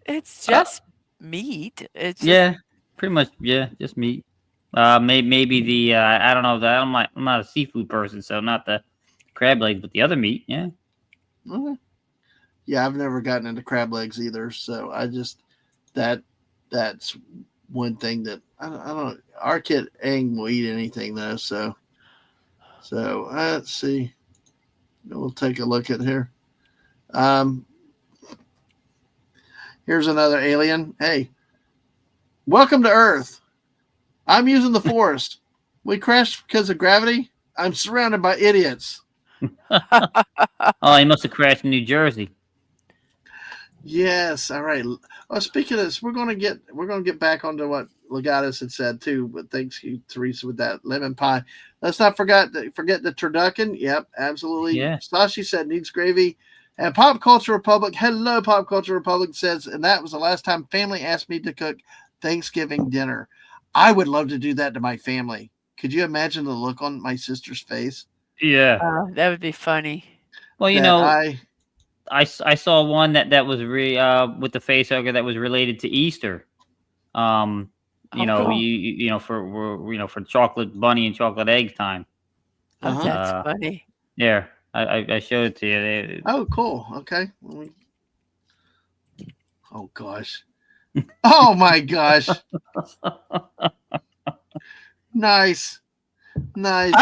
it's Uh, just meat. It's just yeah, pretty much. Yeah, just meat. Maybe the I don't know. I'm not a seafood person, so not the crab legs, but the other meat. Yeah. Okay. Yeah, I've never gotten into crab legs either. So I just that that's one thing that I don't. Our kid Aang will eat anything though. So let's see. We'll take a look at here. Um, Here's another alien. Hey, welcome to Earth. I'm using the Force. We crashed because of gravity. I'm surrounded by idiots. Oh, he must have crashed in New Jersey. Yes. All right. Speaking of this, we're gonna get back onto what Legatus had said too. But thanks you, Teresa, with that lemon pie. Let's not forget the turducken. Yep, absolutely. Yeah. Sashi said needs gravy. And Pop Culture Republic, hello, Pop Culture Republic says, and that was the last time family asked me to cook Thanksgiving dinner. I would love to do that to my family. Could you imagine the look on my sister's face? Yeah. that would be funny. Well, That I saw one that was with the face hugger that was related to Easter. Um, Oh, cool. for chocolate bunny and chocolate egg time. Oh, uh-huh. that's funny. Yeah, I showed it to you. Oh, cool. Okay. Oh gosh. Oh my gosh. Nice. Nice.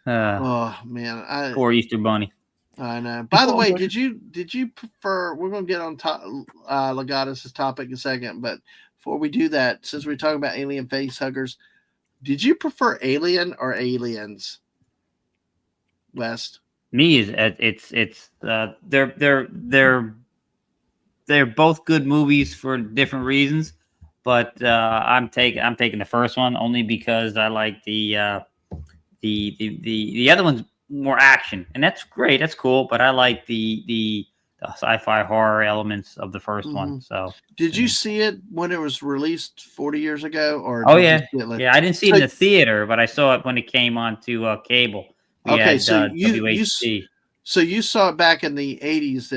Oh man. Poor Easter bunny. I know. By the way, did you prefer? We're going to get on top Legatus' topic in a second, but before we do that, since we're talking about alien face huggers, did you prefer Alien or Aliens? West. Me is they're both good movies for different reasons, but I'm taking the first one only because I like the other one's more action, and that's great, that's cool. But I like the sci-fi horror elements of the 1st one. So, did you see it when it was released 40 years ago, or oh did yeah, you see it yeah, I didn't see it in the theater, but I saw it when it came onto cable. We okay, had so WHC. So you saw it back in the 80s,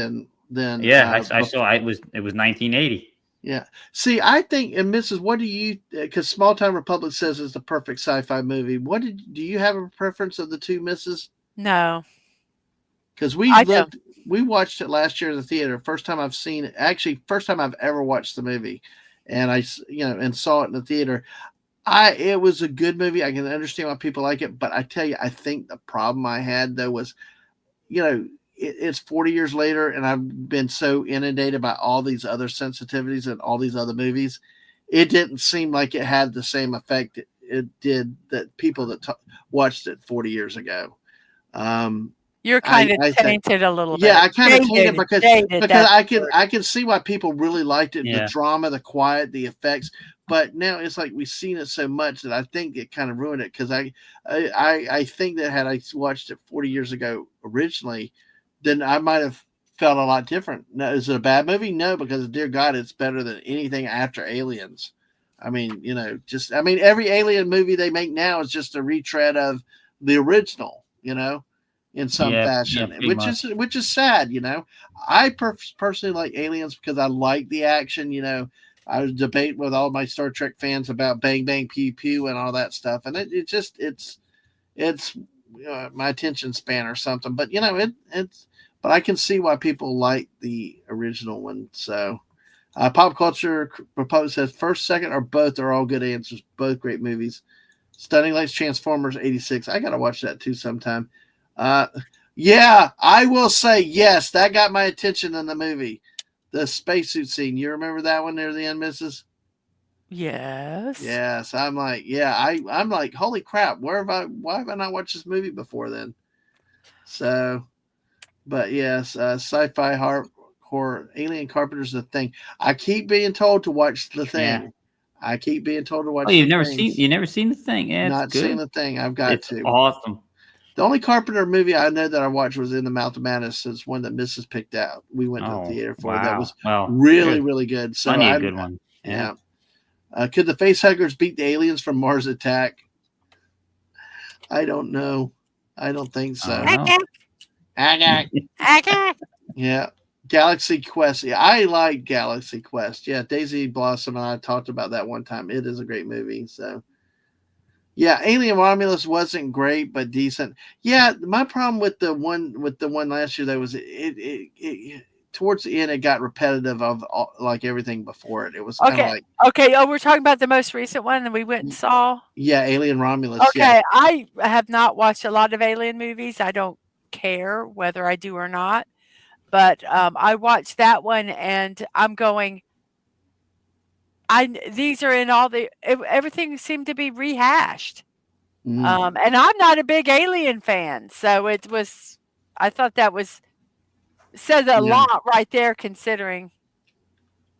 then Yeah, I saw it. It was 1980. Yeah. See, I think, and Mrs., what do you? Because Small Town Republic says it's the perfect sci-fi movie. Do you have a preference of the two, Mrs.? No, Because I don't. we watched it last year in the theater. First time I've seen it. Actually, first time I've ever watched the movie, and and saw it in the theater. It was a good movie. I can understand why people like it, but I tell you, I think the problem I had though was, it's 40 years later, and I've been so inundated by all these other sensitivities and all these other movies. It didn't seem like it had the same effect it did that people that watched it 40 years ago. You're kind of I think, tainted a little yeah, bit. I kind of tainted because that's I can see why people really liked it, the Yeah. drama, the quiet, the effects. But now it's like we've seen it so much that I think it kind of ruined it, because I think that had I watched it 40 years ago originally, then I might have felt a lot different. Now, is it a bad movie? No, because dear God, it's better than anything after Aliens. I mean, every Alien movie they make now is just a retread of the original, in some Yeah, fashion, pretty much. which is sad. I personally like Aliens because I like the action. I was debating with all my Star Trek fans about Bang Bang Pew Pew and all that stuff, and it's my attention span or something. But but I can see why people like the original one. So, Pop Culture Propose says first, second, or both are all good answers. Both great movies. Stunning Lights Transformers '86. I gotta watch that too sometime. Uh, yeah, I will say yes. That got my attention in the movie. The spacesuit scene. You remember that one near the end, Mrs.? Yes. Yes, I'm like, yeah, I'm like, holy crap, why have I not watched this movie before then? So, but yes, sci-fi horror, Alien Carpenter's The Thing. I keep being told to watch The Yeah. Thing. I keep being told to Oh, watch The Thing. you've never seen the thing? Yeah, it's Not seeing good. The Thing. I've got It's to. awesome. The only Carpenter movie I know that I watched was In the Mouth of Madness. It's one that Mrs. picked out. We went to the Oh, theater for that wow. was Well, really, there's really good. So plenty of I'm, good ones. Yeah. yeah. Could the facehuggers beat the aliens from Mars Attack? I don't know. I don't think I so. don't know. Yeah. Galaxy Quest. Yeah, I like Galaxy Quest. Yeah, Daisy Blossom and I talked about that one time. It is a great movie. So yeah, Alien Romulus wasn't great, but decent. Yeah, my problem with the one last year that was it towards the end it got repetitive of like everything before it. It was kind of Okay. like Okay. Oh, we're talking about the most recent one that we went and saw. yeah, Alien Romulus. Yeah. Okay, I have not watched a lot of alien movies. I don't care whether I do or not, but I watched that one, and I'm going. These are in all everything seemed to be rehashed, Mm, and I'm not a big alien fan, so it was. I thought that was says a yeah. lot right there, considering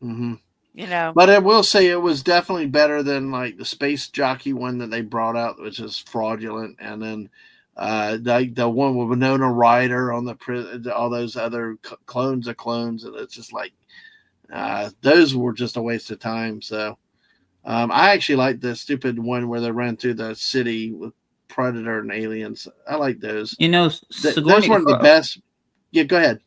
Hmm. you know. But I will say it was definitely better than like the space jockey one that they brought out, which is fraudulent, and then the one with Winona Ryder on all those other clones of clones, and it's just like those were just a waste of time. So I actually like the stupid one where they ran through the city with Predator and aliens. I like those. You know, Those Sigourney. weren't the best. Yeah, go ahead.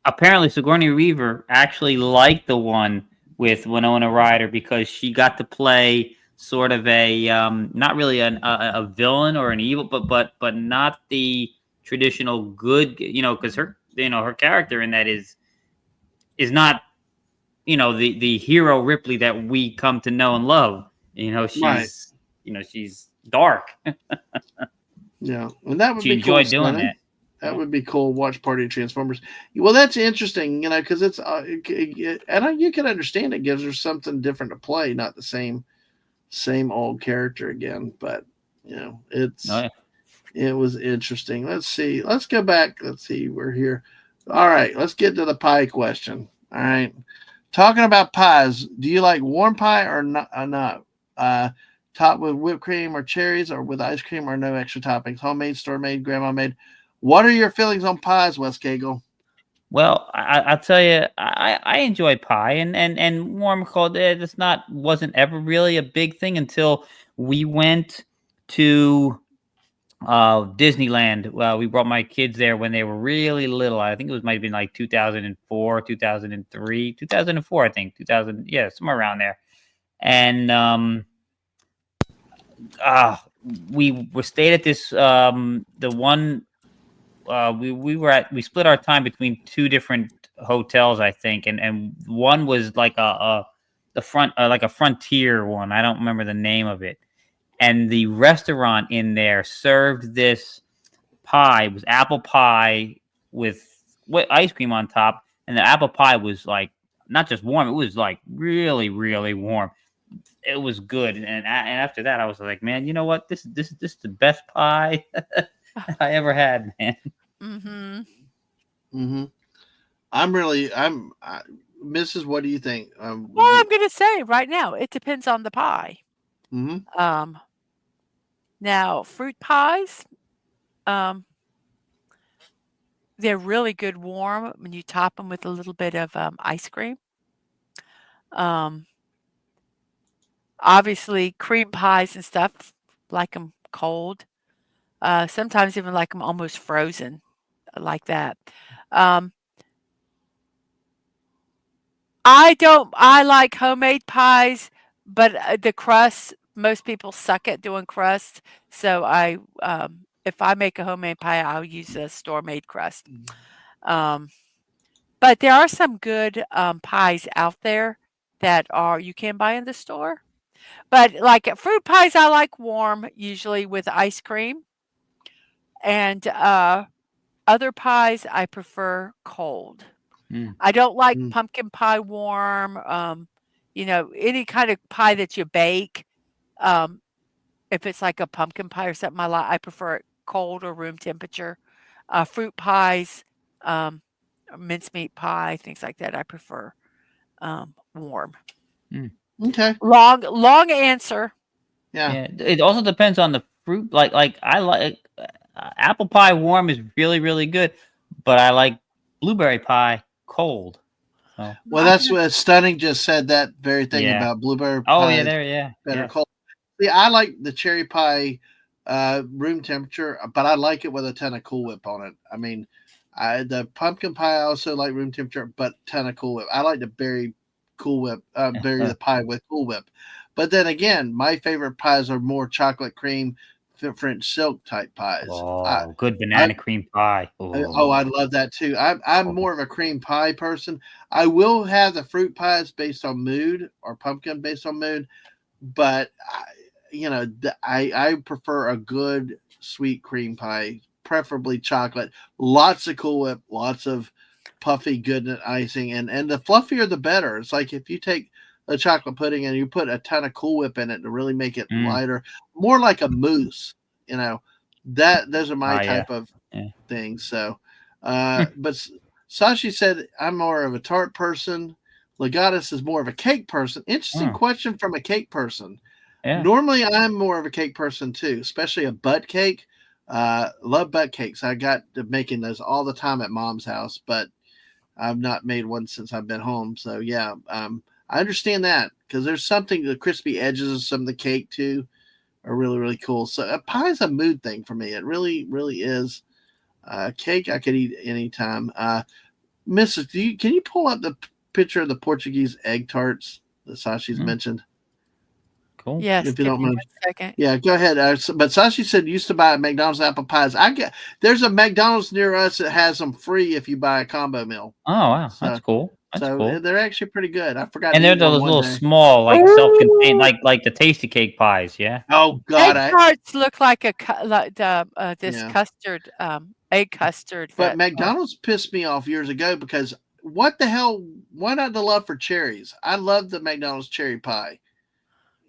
Apparently, Sigourney Weaver actually liked the one with Winona Ryder because she got to play sort of a not really a villain or an evil, but not the traditional good. Because her character in that is not the hero Ripley that we come to know and love. Right. She's dark. Yeah, and that would She be cool, enjoyed doing Sonny. that. That would be cool. Watch Party of Transformers. Well, that's interesting, because it's you can understand it gives her something different to play, not the same old character again. But Oh, yeah. it was interesting. Let's see. Let's go back. Let's see. We're here. All right. Let's get to the pie question. All right. Talking about pies, do you like warm pie or not? Topped with whipped cream or cherries, or with ice cream or no extra toppings? Homemade, store made, grandma made. What are your feelings on pies, Wes Cagle? Well, I'll tell you, I enjoy pie and warm cold. It's not wasn't ever really a big thing until we went to Disneyland. Well, we brought my kids there when they were really little. I think it might have been like 2004, 2003, 2004. I think 2000. Yeah, somewhere around there. And uh, we were stayed at this the one we split our time between two different hotels, I think, and one was like the front like a frontier one. I don't remember the name of it. And the restaurant in there served this pie. It was apple pie with ice cream on top, and the apple pie was like not just warm; it was like really, really warm. It was good, and after that, I was like, man, you know what? This is the best pie I ever had, man. Mm-hmm. Mm-hmm. Mrs. What do you think? Well, I'm going to say right now, it depends on the pie. Mm-hmm. Now, fruit pies, um, they're really good warm when you top them with a little bit of ice cream. Um, Obviously, cream pies and stuff, like them cold. Sometimes even like them almost frozen, like that. Um, I like homemade pies, but the crust, most people suck at doing crust. So if I make a homemade pie, I'll use a store-made crust. Um, but there are some good pies out there that you can buy in the store. But like fruit pies, I like warm, usually with ice cream, and other pies I prefer cold. Mm. I don't like Mm. pumpkin pie warm. Any kind of pie that you bake. Um, if it's like a pumpkin pie or something, I prefer it cold or room temperature. Fruit pies, um, mincemeat pie, things like that, I prefer warm. Mm. Okay. Long answer. Yeah. Yeah, it also depends on the fruit. Like I like apple pie warm is really really good, but I like blueberry pie cold. So Well, I that's what Stunning just said. That very thing yeah. about blueberry Oh yeah, pies there. Yeah, better yeah. cold. See, I like the cherry pie room temperature, but I like it with a ton of Cool Whip on it. I mean, the pumpkin pie I also like room temperature, but ton of Cool Whip. I like to berry Cool Whip, berry the pie with Cool Whip. But then again, my favorite pies are more chocolate cream, French silk type pies. Oh, good I banana cream pie. Oh, I Oh, love that too. I'm more of a cream pie person. I will have the fruit pies based on mood or pumpkin based on mood, but I prefer a good sweet cream pie, preferably chocolate. Lots of Cool Whip, lots of puffy goodness icing, and the fluffier the better. It's like if you take a chocolate pudding and you put a ton of Cool Whip in it to really make it mm. lighter, more like a mousse. You know, that those are my Oh yeah, type of yeah. things. So, but Sashi said I'm more of a tart person. Legatus is more of a cake person. Interesting Mm, question from a cake person. yeah. Normally, I'm more of a cake person too, especially a butt cake. Love butt cakes. I got to making those all the time at mom's house, but I've not made one since I've been home. So yeah, I understand that because there's something the crispy edges of some of the cake too are really really cool. So a pie is a mood thing for me. It really really is. Cake I could eat anytime. Mrs. Can you pull up the picture of the Portuguese egg tarts that Sashi's Mm, mentioned? cool. Yes, If you give don't me mind. 1 second. Yeah, go ahead. But Sashi said used to buy McDonald's apple pies. There's a McDonald's near us that has them free if you buy a combo meal. Oh wow, that's So cool. That's so cool. they're actually pretty good. I forgot And to they're eat one those one little day. small, like self-contained, Ooh, like the tasty cake pies. Yeah. Oh God, egg tarts look like this yeah. custard, egg custard But that, McDonald's pissed me off years ago because what the hell? Why not the love for cherries? I love the McDonald's cherry pie,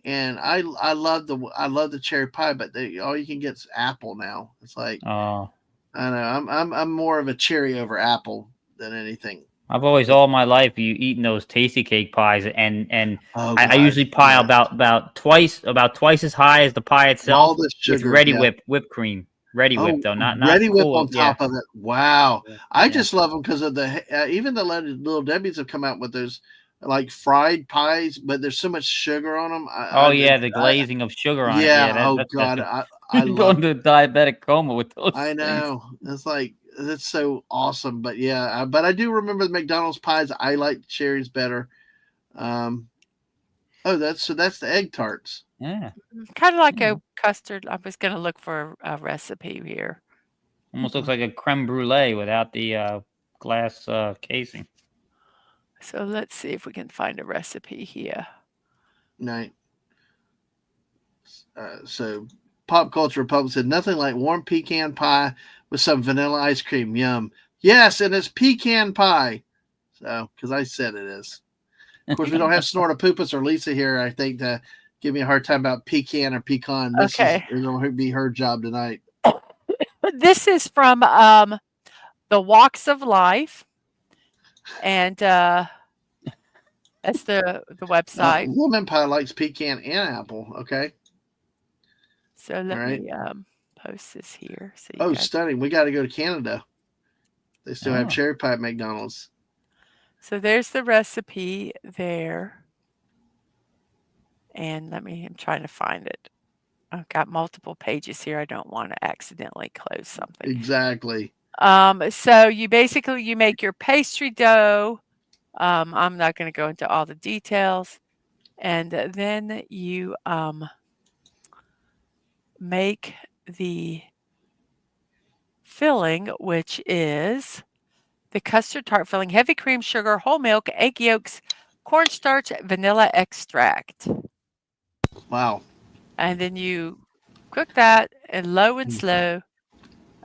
and I love the cherry pie, but all you can get is apple now. It's like Oh, I don't know. I'm more of a cherry over apple than anything. I've always all my life you eaten those tasty cake pies, and Oh I God, usually pile yeah. about twice as high as the pie All itself this with sugar, ready yeah. whipped cream. Ready Oh, whipped though, not Ready Whip Cool on Whip. Yeah, top of it. Wow. yeah, I yeah. just love them because of even the little Debbie's have come out with those like fried pies, but there's so much sugar on them. Oh yeah, the glazing of sugar on it. Yeah. Yeah, Oh that's God, special. I You go love. into a diabetic coma with those I things. know. It's like that's so awesome. But yeah, but I do remember the McDonald's pies. I like cherries better. Um. Oh, that's the egg tarts. Yeah, kinda like yeah. a custard. I was gonna look for a recipe here. Almost looks Uh-uh. like a creme brulee without the glass casing. So let's see if we can find a recipe here. Night. So Pop Culture Republic said nothing like warm pecan pie with some vanilla ice cream. Yum. Yes, and it's pecan pie. So because I said it is. Of course, we don't have Snortopoopas or Lisa here. I think to give me a hard time about pecan or pecan. Okay. It'll be her job tonight. This is from, The Walks of Life, and, that's the website. Lemon pie likes pecan and apple. Okay. So All let right. me, post this here so you Oh, guys. stunning. We got to go to Canada. They still have Oh, cherry pie at McDonald's. So there's the recipe there. And I'm trying to find it. I've got multiple pages here. I don't want to accidentally close something. Exactly. So you make your pastry dough. I'm not going to go into all the details. And then you make the filling, which is the custard tart filling, heavy cream, sugar, whole milk, egg yolks, cornstarch, vanilla extract. Wow. and then you cook that and low and slow.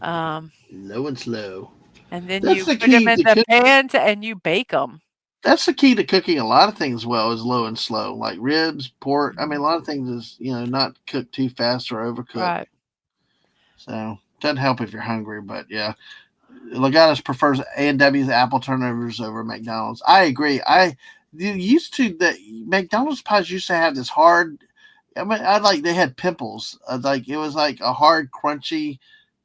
Um, Low and slow. and then That's you the put them key in to the cook. pans and you bake them. That's the key to cooking a lot of things well is low and slow, like ribs, pork. I mean, a lot of things is not cooked too fast or overcooked. Right. So doesn't help if you're hungry, but yeah. Legatus prefers A&W's apple turnovers over McDonald's. I agree. You used to the McDonald's pies used to have this hard. I mean, I like they had pimples. Like it was like a hard, crunchy,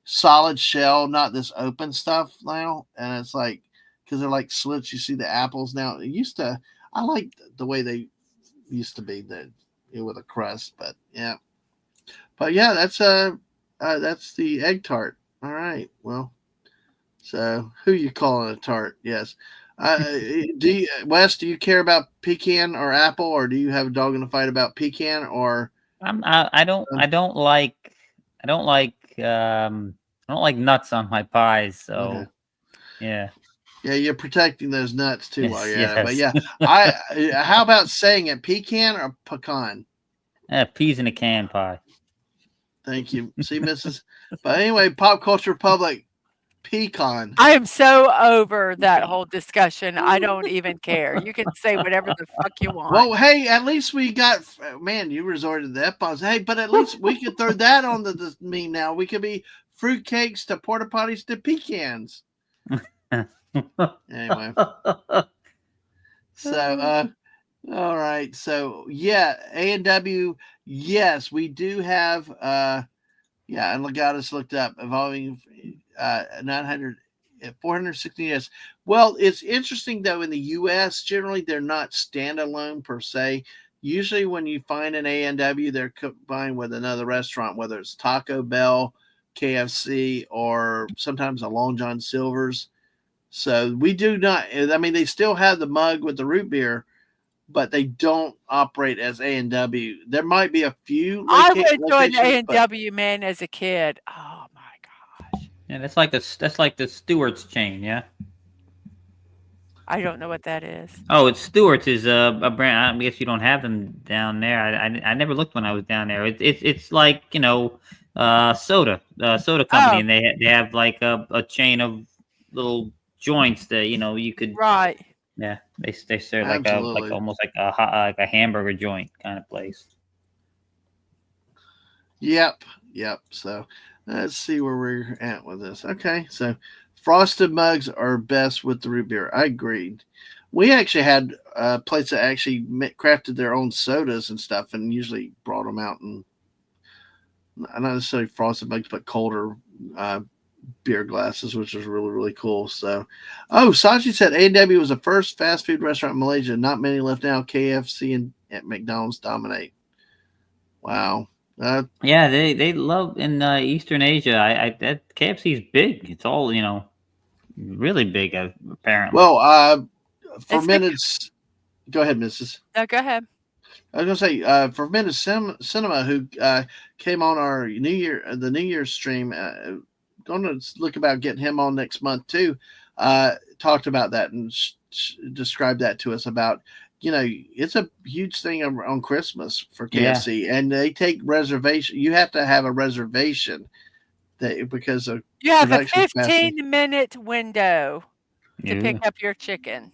solid shell, not this open stuff now. And it's like because they're like slits. You see the apples now. It used to. I like the way they used to be with a crust, but yeah. But yeah, that's the egg tart. All right. Well, so who you calling a tart? Yes. Wes? Do you care about pecan or apple, or do you have a dog in the fight about pecan or? I don't Um, I don't like I don't like nuts on my pies. okay. So yeah. Yeah, you're protecting those nuts too while Yes. you're at it. But Yes. yeah, I. How about saying it, pecan or pecan? Peas in a can pie. Thank you. See, Mrs. But anyway, pop culture public pecan. I am so over that whole discussion. I don't even care. You can say whatever the fuck you want. Well, hey, at least we got man. You resorted to that pause. Hey, but at least we could throw that on the meme now. We could be fruitcakes to porta potties to pecans. Anyway, so all right. So yeah, A&W. Yes, we do have. Yeah, and Legatus looked up evolving 900. 460 years. Well, it's interesting though. In the U.S., generally they're not standalone per se. Usually, when you find an A&W, they're combined with another restaurant, whether it's Taco Bell, KFC, or sometimes a Long John Silver's. So we do not. I mean, they still have the mug with the root beer, but they don't operate as A&W. There might be a few I went to an locations, but A&W, man, as a kid. Oh my gosh. Yeah, that's like the Stewart's chain, yeah. I don't know what that is. Oh, it's Stewart's is a brand. I guess you don't have them down there. I never looked when I was down there. It's like soda company, Oh, and they have like a chain of little joints that you could. right. Yeah, they serve like absolutely. almost like a hamburger joint kind of place. Yep. So let's see where we're at with this. Okay, so frosted mugs are best with the root beer. I agreed. We actually had a place that actually crafted their own sodas and stuff, and usually brought them out and not necessarily frosted mugs, but colder uh, beer glasses, which was really cool. So, Sachi said A&W was the first fast food restaurant in Malaysia. Not many left now. KFC and at McDonald's dominate. Wow. Yeah, they love in Eastern Asia. That KFC is big. It's all really big apparently. Well, It's big. fermented. Go ahead, Mrs. No, go ahead. I was gonna say fermented cinema, who came on our the New Year's stream. Going to look about getting him on next month too. Talked about that and described that to us about it's a huge thing on Christmas for Yeah. KFC, and they take reservation. You have to have a reservation because of You have a production capacity. 15-minute window to pick Ew. up your chicken.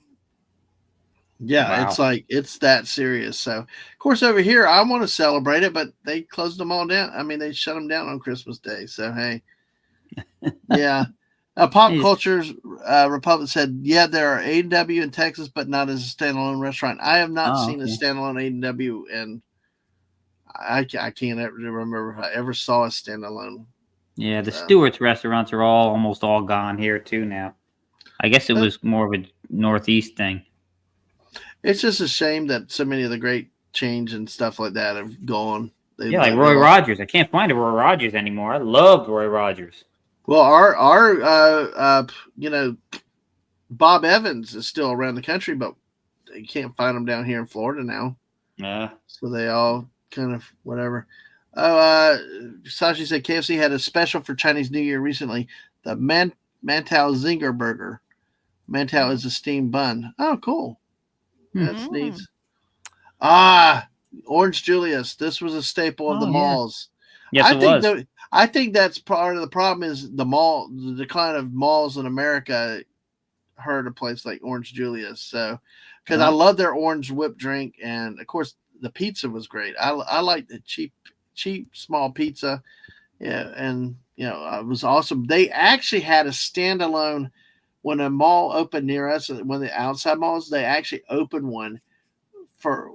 Yeah, it's Wow. like it's that serious. So, of course, over here I want to celebrate it, but they closed them all down. I mean, they shut them down on Christmas Day. So, hey, yeah. Pop Jeez. Culture's Republic said, yeah, there are A&W in Texas, but not as a standalone restaurant. I have not Oh, seen a okay. standalone A&W, and I can't ever remember if I ever saw a standalone. Yeah, the So, Stewart's restaurants are almost all gone here too now. I guess it was more of a Northeast thing. it's just a shame that so many of the great chains and stuff like that have gone. Yeah, like Roy Rogers. I can't find a Roy Rogers anymore. I loved Roy Rogers. Well, our Bob Evans is still around the country, but you can't find him down here in Florida now. Yeah. So they all kind of whatever. Sashi said KFC had a special for Chinese New Year recently. The Mantou Zinger Burger. Mantou is a steamed bun. Oh, cool. That's neat. Mm. Orange Julius. This was a staple of the Oh yeah. malls. Yes, it was. I think that's part of the problem is the decline of malls in America hurt a place like Orange Julius. So, because I Well, love their orange whipped drink, and of course the pizza was great. I like the cheap small pizza. Yeah, and it was awesome. They actually had a standalone when a mall opened near us. One of the outside malls, they actually opened one for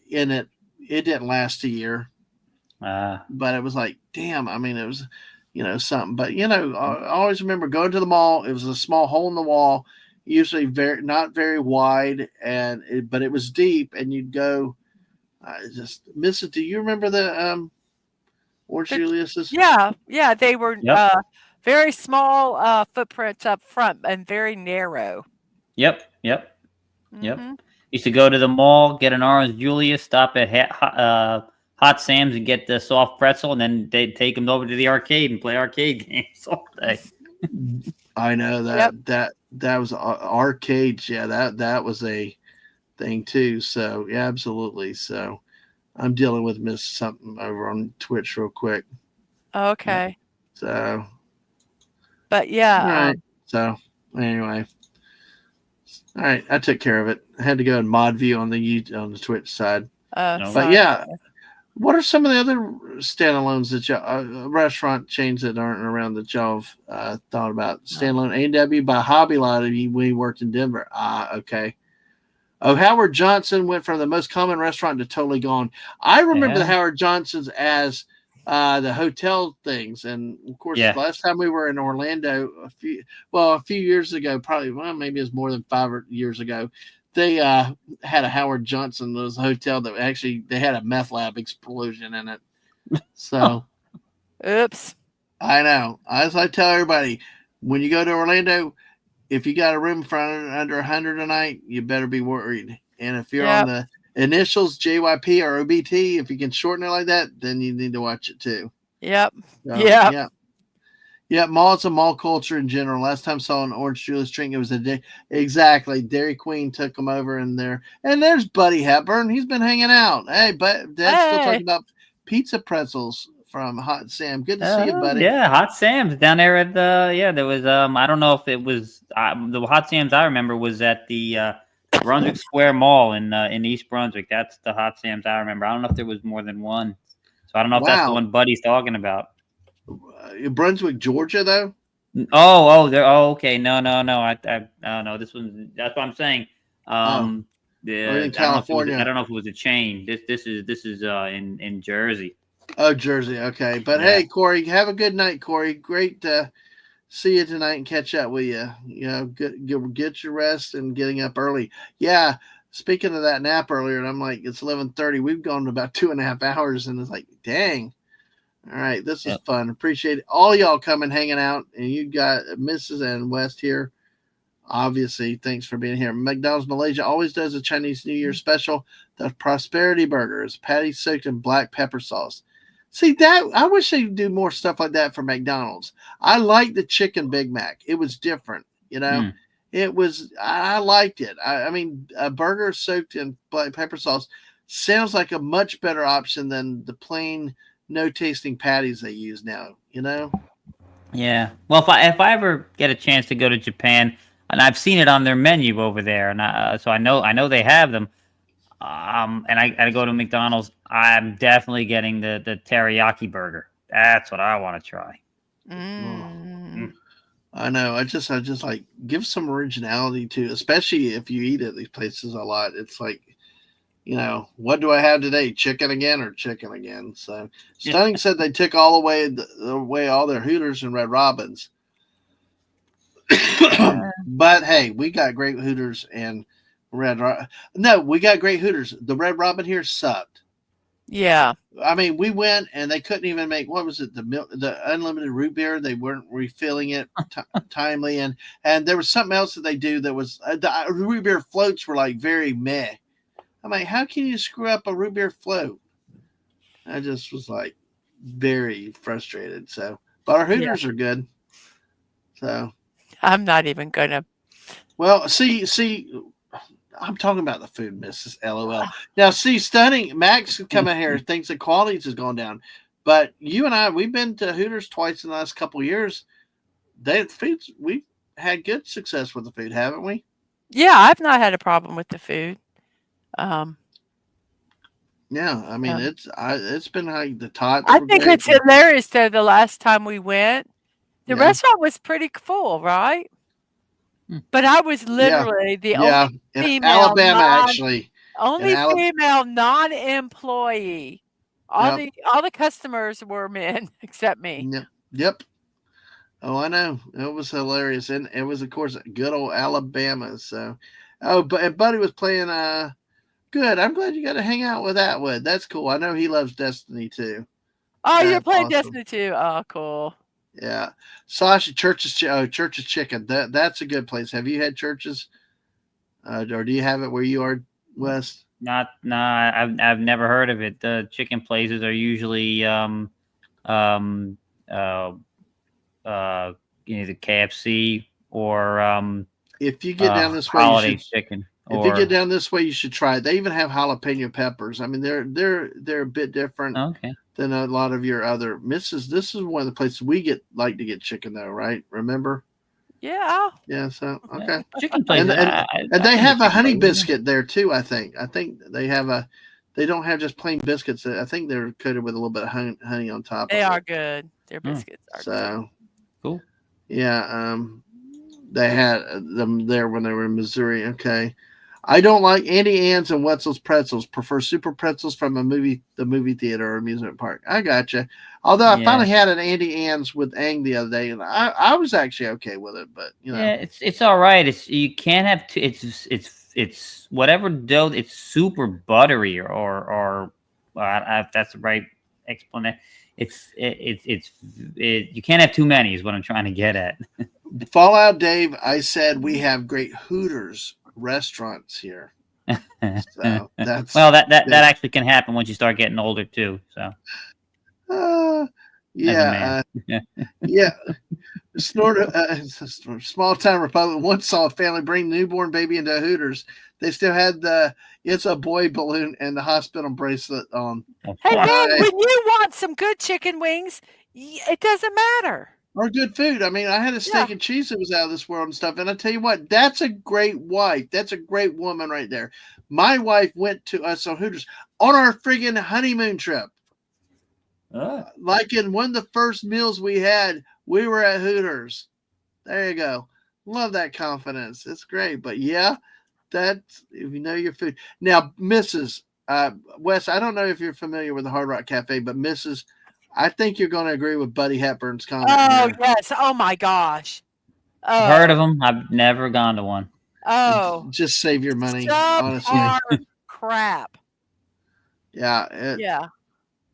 in it. It didn't last a year, but it was like, damn. I mean, it was, something. But I always remember going to the mall. It was a small hole in the wall, usually not very wide, but it was deep, and you'd go. I just miss it. Do you remember the Orange The Julius's? yeah, they were, yep, very small, footprints up front and very narrow. yep, yep, yep. Mhm. Used to go to the mall, get an orange Julius, stop at Hot Sam's and get the soft pretzel, and then they'd take them over to the arcade and play arcade games all day. I know Yep. that was arcades. Yeah, that was a thing too. So yeah, absolutely. So I'm dealing with Miss something over on Twitch real quick. Yep. Okay. So But all yeah, right. So anyway, all right. I took care of it. I had to go in mod view on the Twitch side. No. But sorry about yeah, that. what are some of the other standalones that restaurant chains that aren't around that y'all have thought about? Standalone A&W by Hobby Lobby when he worked in Denver. Okay. Oh, Howard Johnson went from the most common restaurant to totally gone. I remember the Yeah. Howard Johnsons as the hotel things, and of course, Yeah. last time we were in Orlando, a few years ago, probably maybe it was more than 5 years ago. They had a Howard Johnson. There was a hotel that actually they had a meth lab explosion in it. So Oops. I know. As I tell everybody, when you go to Orlando, if you got a room for under 100 a night, you better be worried. And if you're on Yep. the initials JYP or OBT, if you can shorten it like that, then you need to watch it too. Yep. So Yep. yeah, malls and mall culture in general. Last time I saw an Orange Julius drink, it was exactly Dairy Queen took them over in there. And there's Buddy Hepburn. He's been hanging out. Hey, but Dad's still talking Hey. about pizza pretzels from Hot Sam. Good to see you, buddy. Yeah, Hot Sam's down there at the there was I don't know if it was the Hot Sam's I remember was at the Brunswick Square Mall in East Brunswick. That's the Hot Sam's I remember. I don't know if there was more than one. So I don't know if that's the Wow. one Buddy's talking about. Brunswick, Georgia, though. Okay. No. No. This one. That's what I'm saying. We're in I don't know if it was. I California. don't know if it was a chain. This is in Jersey. Oh, Jersey. Okay. But Yeah. hey, Corey, have a good night, Corey. Great to see you tonight and catch up with you. Get your rest and getting up early. Yeah. Speaking of that nap earlier, and I'm like, it's 11:30. We've gone about 2.5 hours, and it's like, dang. All right, this is fun. Appreciate it. All y'all coming, hanging out, and you got Mrs. and West here. Obviously, thanks for being here. McDonald's Malaysia always does a Chinese New Year special. The Prosperity Burger is patty soaked in black pepper sauce. See that? I wish they'd do more stuff like that for McDonald's. I like the chicken Big Mac. It was different, It was. I liked it. I mean, a burger soaked in black pepper sauce sounds like a much better option than the plain, no tasting patties they use now. Yeah. Well, if I ever get a chance to go to Japan, and I've seen it on their menu over there, and so I know they have them. And I go to McDonald's, I'm definitely getting the teriyaki burger. That's what I want to try. Mm. I know. I just like give some originality to, especially if you eat at these places a lot. It's like, what do I have today? Chicken again or chicken again? So Stunning said they took all away all their Hooters and Red Robins. But hey, we got great Hooters and No, we got great Hooters. The Red Robin here sucked. Yeah. I mean, we went and they couldn't even make, what was it, the unlimited root beer. They weren't refilling it timely, and there was something else that they do that was the root beer floats were like very meh. I'm like, how can you screw up a root beer float? I just was like very frustrated. So, but our Hooters are good. So I'm not even gonna. well, see, I'm talking about the food, Mrs. LOL. Now, see, stunning Max coming here thinks the quality has gone down, but you and I, we've been to Hooters twice in the last couple of years. We've had good success with the food, haven't we? Yeah, I've not had a problem with the food. Um, Yeah, I mean um, it's been like the tots I were think great. it's hilarious though. The last time we went, the Yeah, restaurant was pretty full, right? Hmm. But I was yeah, literally the yeah. only In female Alabama, non actually, in only Alabama. female non-employee. Yep, All the customers were men except me. yep, yep. Oh, I know. It was hilarious, and it was, of course, good old Alabama. So, oh, but and Buddy was playing. Good. I'm glad you got to hang out with Atwood. That's cool. I know he loves Destiny too. Oh, you're That's playing awesome. Destiny too. Oh, cool. Yeah, Sasha Church's Chicken. That's a good place. Have you had Church's, or do you have it where you are, Wes? I've never heard of it. The chicken places are usually um uh either KFC or If you get down this way, you holiday should. chicken If you get or down this way, you should try it. They even have jalapeno peppers. I mean, they're a bit different okay. than a lot of your other misses. This is one of the places we like to get chicken though, right? Remember? Yeah. Yeah. So Yeah, okay. chicken And places. and and I've they been to have a chicken honey places. biscuit there too. I think they have a. They don't have just plain biscuits. I think they're coated with a little bit of honey on top They of are it. good. Their Hmm. biscuits are good. So Cool. yeah, they had them there when they were in Missouri. Okay. I don't like Andy Ann's and Wetzel's pretzels. Prefer super pretzels from the movie theater or amusement park. I gotcha. Although I Yeah. finally had an Andy Ann's with Ang the other day, and I was actually okay with it. But Yeah, it's all right. It's you can't have too. It's whatever dough. It's super buttery or if that's the right explanation. You can't have too many. Is what I'm trying to get at. Fallout Dave, I said we have great Hooters restaurants here. So that's Well, that big. actually can happen once you start getting older too. So Uh, as a man, yeah, yeah. Small town Republic once saw a family bring newborn baby into Hooters. They still had the "It's a boy" balloon and the hospital bracelet on. Hey man, Why? when you want some good chicken wings, it doesn't matter. Or good food. I mean, I had a Yeah. steak and cheese that was out of this world and stuff. And I tell you what, that's a great wife. That's a great woman right there. My wife went to us on Hooters on our friggin' honeymoon trip. Like in one of the first meals we had, we were at Hooters. There you go. Love that confidence. It's great. But yeah, that's if you know your food. Now, Mrs. Wes, I don't know if you're familiar with the Hard Rock Cafe, but Mrs. I think you're going to agree with Buddy Hepburn's comment Oh here. yes. Oh my gosh. I've heard of Oh. them. I've never gone to one. Oh. Just save your money, honestly. Subpar crap. Yeah, Yeah.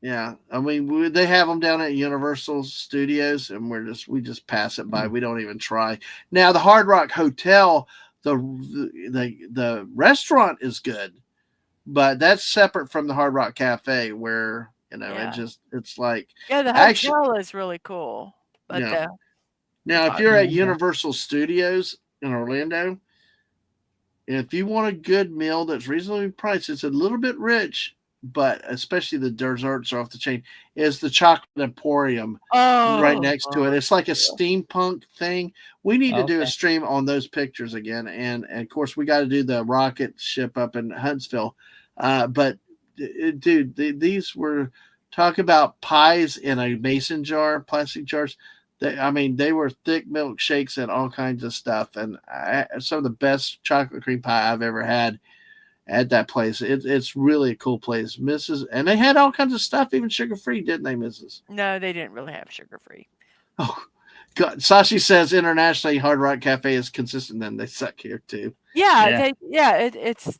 yeah. I mean, they have them down at Universal Studios, and we just pass it by. We don't even try. Now, the Hard Rock Hotel, the restaurant is good, but that's separate from the Hard Rock Cafe, where Yeah. it's like Yeah, the actually, hotel is really cool. But yeah. the Now, if you're at Okay. Universal Studios in Orlando, if you want a good meal that's reasonably priced, it's a little bit rich, but especially the desserts are off the chain, is the Chocolate Emporium right next to it. It's like a steampunk thing. We need to do a Okay. stream on those pictures again. And of course, we got to do the rocket ship up in Huntsville. But dude, these were talk about pies in a mason jar, plastic jars. They were thick milkshakes and all kinds of stuff, and some of the best chocolate cream pie I've ever had at that place. It's really a cool place, Mrs. And they had all kinds of stuff, even sugar free, didn't they, Mrs.? No, they didn't really have sugar free. Oh, God. Sashi says internationally, Hard Rock Cafe is consistent. Then they suck here too. Yeah, it's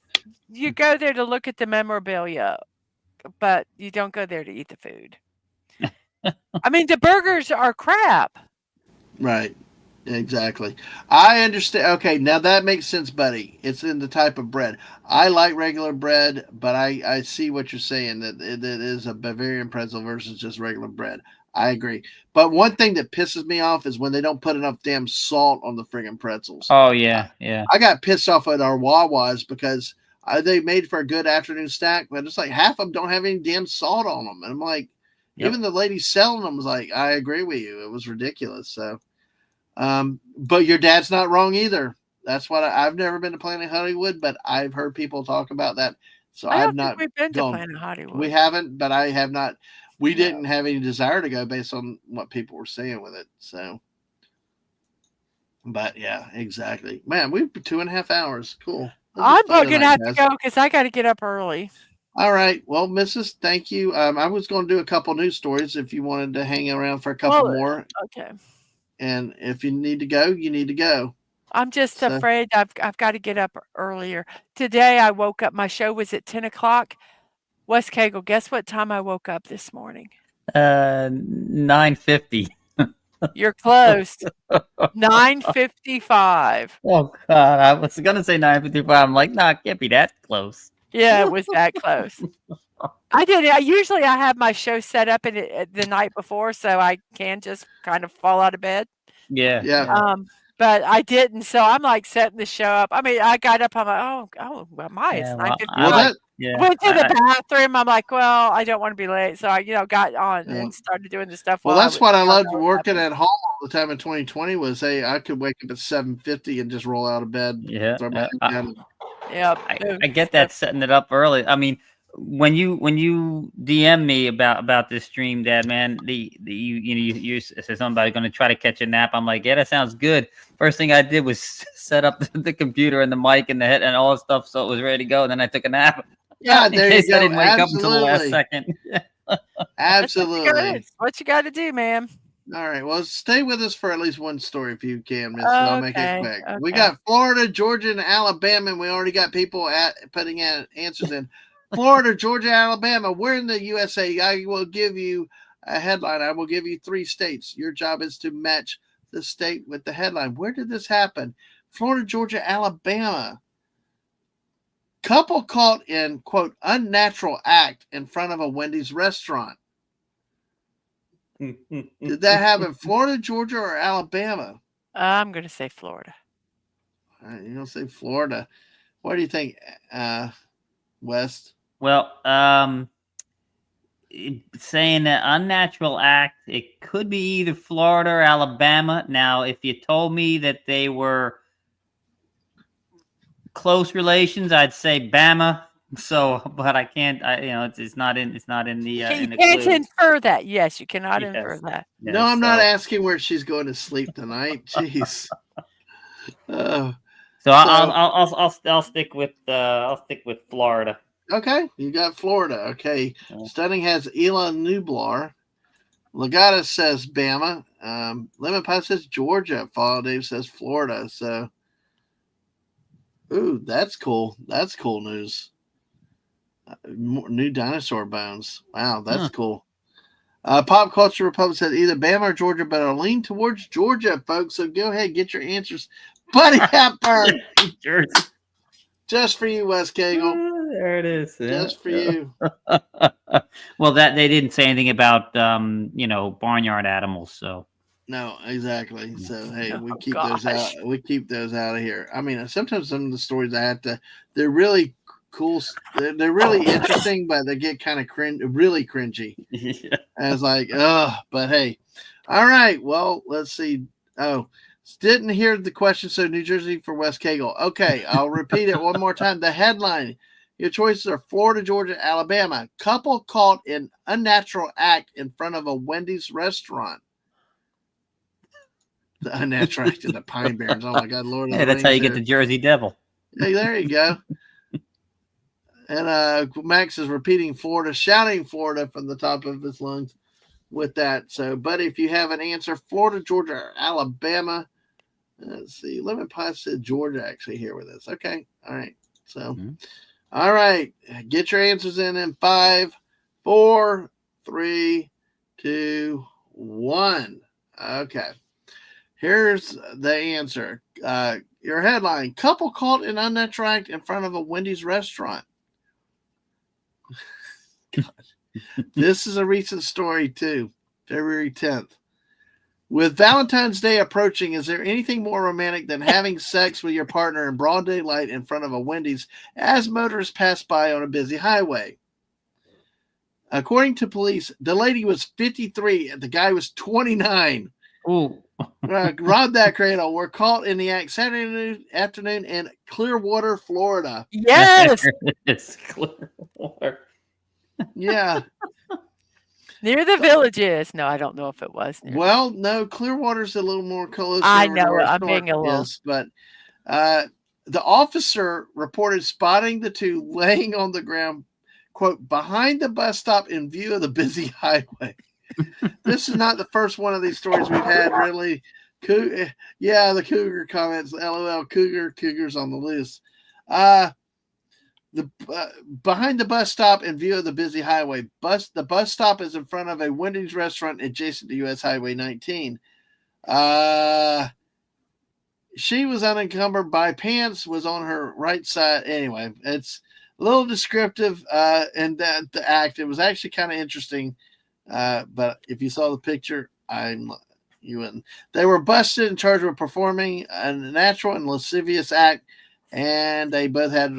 you go there to look at the memorabilia, but you don't go there to eat the food. I mean, the burgers are crap. Right. Exactly. I understand. Okay, now that makes sense, buddy. It's in the type of bread. I like regular bread, but I see what you're saying that it is a Bavarian pretzel versus just regular bread. I agree. But one thing that pisses me off is when they don't put enough damn salt on the friggin' pretzels. Oh yeah, yeah. I got pissed off at our Wawas because they made for a good afternoon snack, but it's like half of them don't have any damn salt on them. And I'm like, Yep. even the lady selling them was like, I agree with you. It was ridiculous. So, but your dad's not wrong either. That's what I've never been to Planet Hollywood, but I've heard people talk about that. So I I've don't think not we've been to gone. Planet Hollywood. We haven't, but I have not. We No. didn't have any desire to go based on what people were saying with it. So, but yeah, exactly. Man, we've 2.5 hours. Cool. I'm probably gonna have to go because I got to get up early. All right. Well, Mrs., thank you. I was going to do a couple news stories if you wanted to hang around for a couple more. Okay. And if you need to go, you need to go. I'm just afraid I've got to get up earlier. Today I woke up. My show was at 10 o'clock. West Cagle, guess what time I woke up this morning? 9:50. You're close. 9:55. Oh God, I was gonna say 9:55. I'm like, nah, it can't be that close. Yeah, it was that close. I did. Usually I have my show set up the night before, so I can just kind of fall out of bed. Yeah. But I didn't, so I'm like setting the show up. I mean, I got up. I'm like, oh, well, it's 9:55. Yeah. Went to the bathroom. I'm like, well, I don't want to be late, so I, got on and started doing the stuff. Well, that's what I loved working at home all the time in 2020 was, hey, I could wake up at 7:50 and just roll out of bed. Yeah. Yeah. I get that setting it up early. I mean, when you DM me about this stream, Dad, man, you said something about going to try to catch a nap. I'm like, yeah, that sounds good. First thing I did was set up the computer and the mic and the head and all the stuff so it was ready to go. And then I took a nap. Yeah, there you go. I didn't wake up until the last second. Absolutely. That's what you got to do, man. All right. Well, stay with us for at least one story if you can, Miss. I'll make it quick. Okay. We got Florida, Georgia, and Alabama, and we already got people putting answers in. Florida, Georgia, Alabama. We're in the USA. I will give you a headline. I will give you 3 states. Your job is to match the state with the headline. Where did this happen? Florida, Georgia, Alabama. Couple caught in, quote, unnatural act in front of a Wendy's restaurant. Did that happen in Florida, Georgia, or Alabama? I'm going to say Florida. All right, you're going to say Florida. What do you think, West? Well, saying that unnatural act, it could be either Florida or Alabama. Now, if you told me that they were close relations, I'd say Bama. So, but I can't. It's not in the. You in the can't clue. infer that. Yes, you cannot infer that. Yes, no, I'm not asking where she's going to sleep tonight. Jeez. So I'll stick with Florida. Okay, you got Florida. Okay, Stunning has Elon Nublar. Legata says Bama. Lemon Pie says Georgia. Follow Dave says Florida. So, ooh, that's cool. That's cool news. New dinosaur bones. Wow, that's cool. Pop Culture Republic said either Bama or Georgia, but I'll lean towards Georgia, folks. So go ahead, get your answers. Buddy Hepburn. Just for you, Wes Cagle. There it is. Just for you. Well, that they didn't say anything about barnyard animals, so. No, exactly. So hey, we keep those out. We keep those out of here. I mean, sometimes some of the stories they're really cool. They're really interesting, but they get kind of really cringy. Yeah. And it's like, but hey. All right. Well, let's see. Oh, didn't hear the question. So New Jersey for West Cagle. Okay, I'll repeat it one more time. The headline. Your choices are Florida, Georgia, Alabama. Couple caught in unnatural act in front of a Wendy's restaurant. The unnatural act in the Pine Barrens. Oh my God, Lord! Hey, that's how you get the Jersey Devil. Hey, there you go. And Max is repeating Florida, shouting Florida from the top of his lungs with that. So, buddy, if you have an answer, Florida, Georgia, or Alabama. Let's see. Lemon Pie said Georgia actually here with us. Okay. All right. So, all right. Get your answers in 5, 4, 3, 2, 1. Okay. Here's the answer. Your headline, couple caught in unnatural act in front of a Wendy's restaurant. This is a recent story, too. February 10th. With Valentine's Day approaching, is there anything more romantic than having sex with your partner in broad daylight in front of a Wendy's as motorists pass by on a busy highway? According to police, the lady was 53 and the guy was 29. Ooh. Rob that cradle. We're caught in the act Saturday afternoon in Clearwater, Florida. Yes. It's Clearwater. Yeah. Near the Villages. No, I don't know if it was near. Well, no, Clearwater's a little more close. I know. I'm being a little. But the officer reported spotting the two laying on the ground, quote, behind the bus stop in view of the busy highway. This is not the first one of these stories we've had, really. Yeah, the cougar comments. LOL, cougars on the loose. Behind the bus stop in view of the busy highway. The bus stop is in front of a Wendy's restaurant adjacent to US Highway 19. She was unencumbered by pants, was on her right side. Anyway, it's a little descriptive in that the act. It was actually kind of interesting. But if you saw the picture, you wouldn't. They were busted and charged with performing a natural and lascivious act, and they both had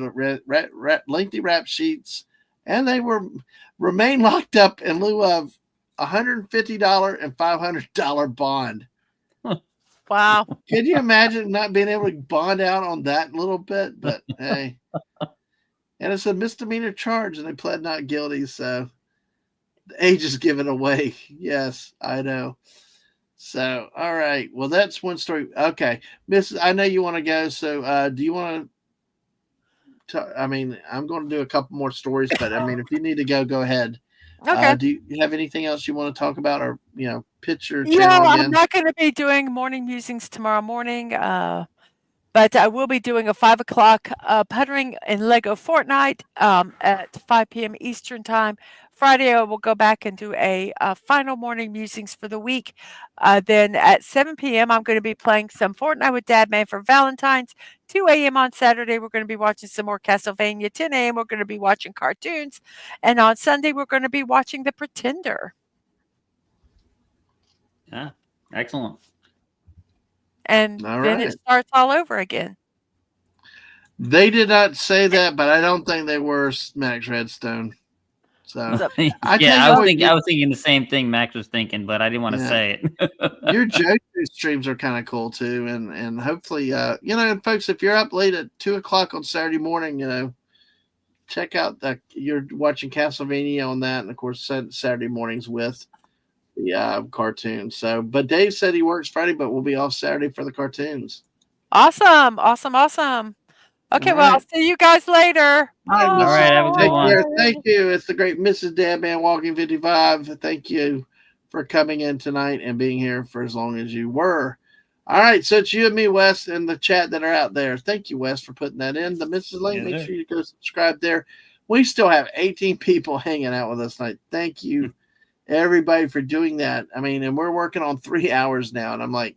lengthy rap sheets, and they remain locked up in lieu of $150 and $500 bond. Wow. Could you imagine not being able to bond out on that little bit? But hey, and it's a misdemeanor charge, and they pled not guilty, so the age is given away. Yes, I know. So, all right. Well, that's one story. Okay, Mrs. I know you want to go. So, do you want to? I mean, I'm going to do a couple more stories, but I mean, if you need to go, go ahead. Okay. Do you have anything else you want to talk about, or pitch your No, channel I'm again? not going to be doing morning musings tomorrow morning. But I will be doing a 5 o'clock puttering in Lego Fortnite at 5 p.m. Eastern time. Friday, I will go back and do a final morning musings for the week. Then at 7 p.m., I'm going to be playing some Fortnite with Dadman for Valentine's. 2 a.m. on Saturday, we're going to be watching some more Castlevania. 10 a.m., we're going to be watching cartoons. And on Sunday, we're going to be watching The Pretender. Yeah, excellent. And All then right. it starts all over again. They did not say that, but I don't think they were Max Redstone. So I was thinking the same thing Max was thinking, but I didn't want to say it. Your JoJo streams are kind of cool too, and hopefully, folks, if you're up late at 2 o'clock on Saturday morning, check out that you're watching Castlevania on that, and of course Saturday mornings with the cartoons. So, but Dave said he works Friday, but we'll be off Saturday for the cartoons. Awesome. Okay, well, I'll see you guys later. All right, have a good one. Thank you. It's the great Mrs. Dadman Walking 55. Thank you for coming in tonight and being here for as long as you were. All right, so it's you and me, Wes, in the chat that are out there. Thank you, Wes, for putting that in. The Mrs. Link, make sure you go subscribe there. We still have 18 people hanging out with us tonight. Thank you, everybody, for doing that. I mean, and we're working on 3 hours now, and I'm like,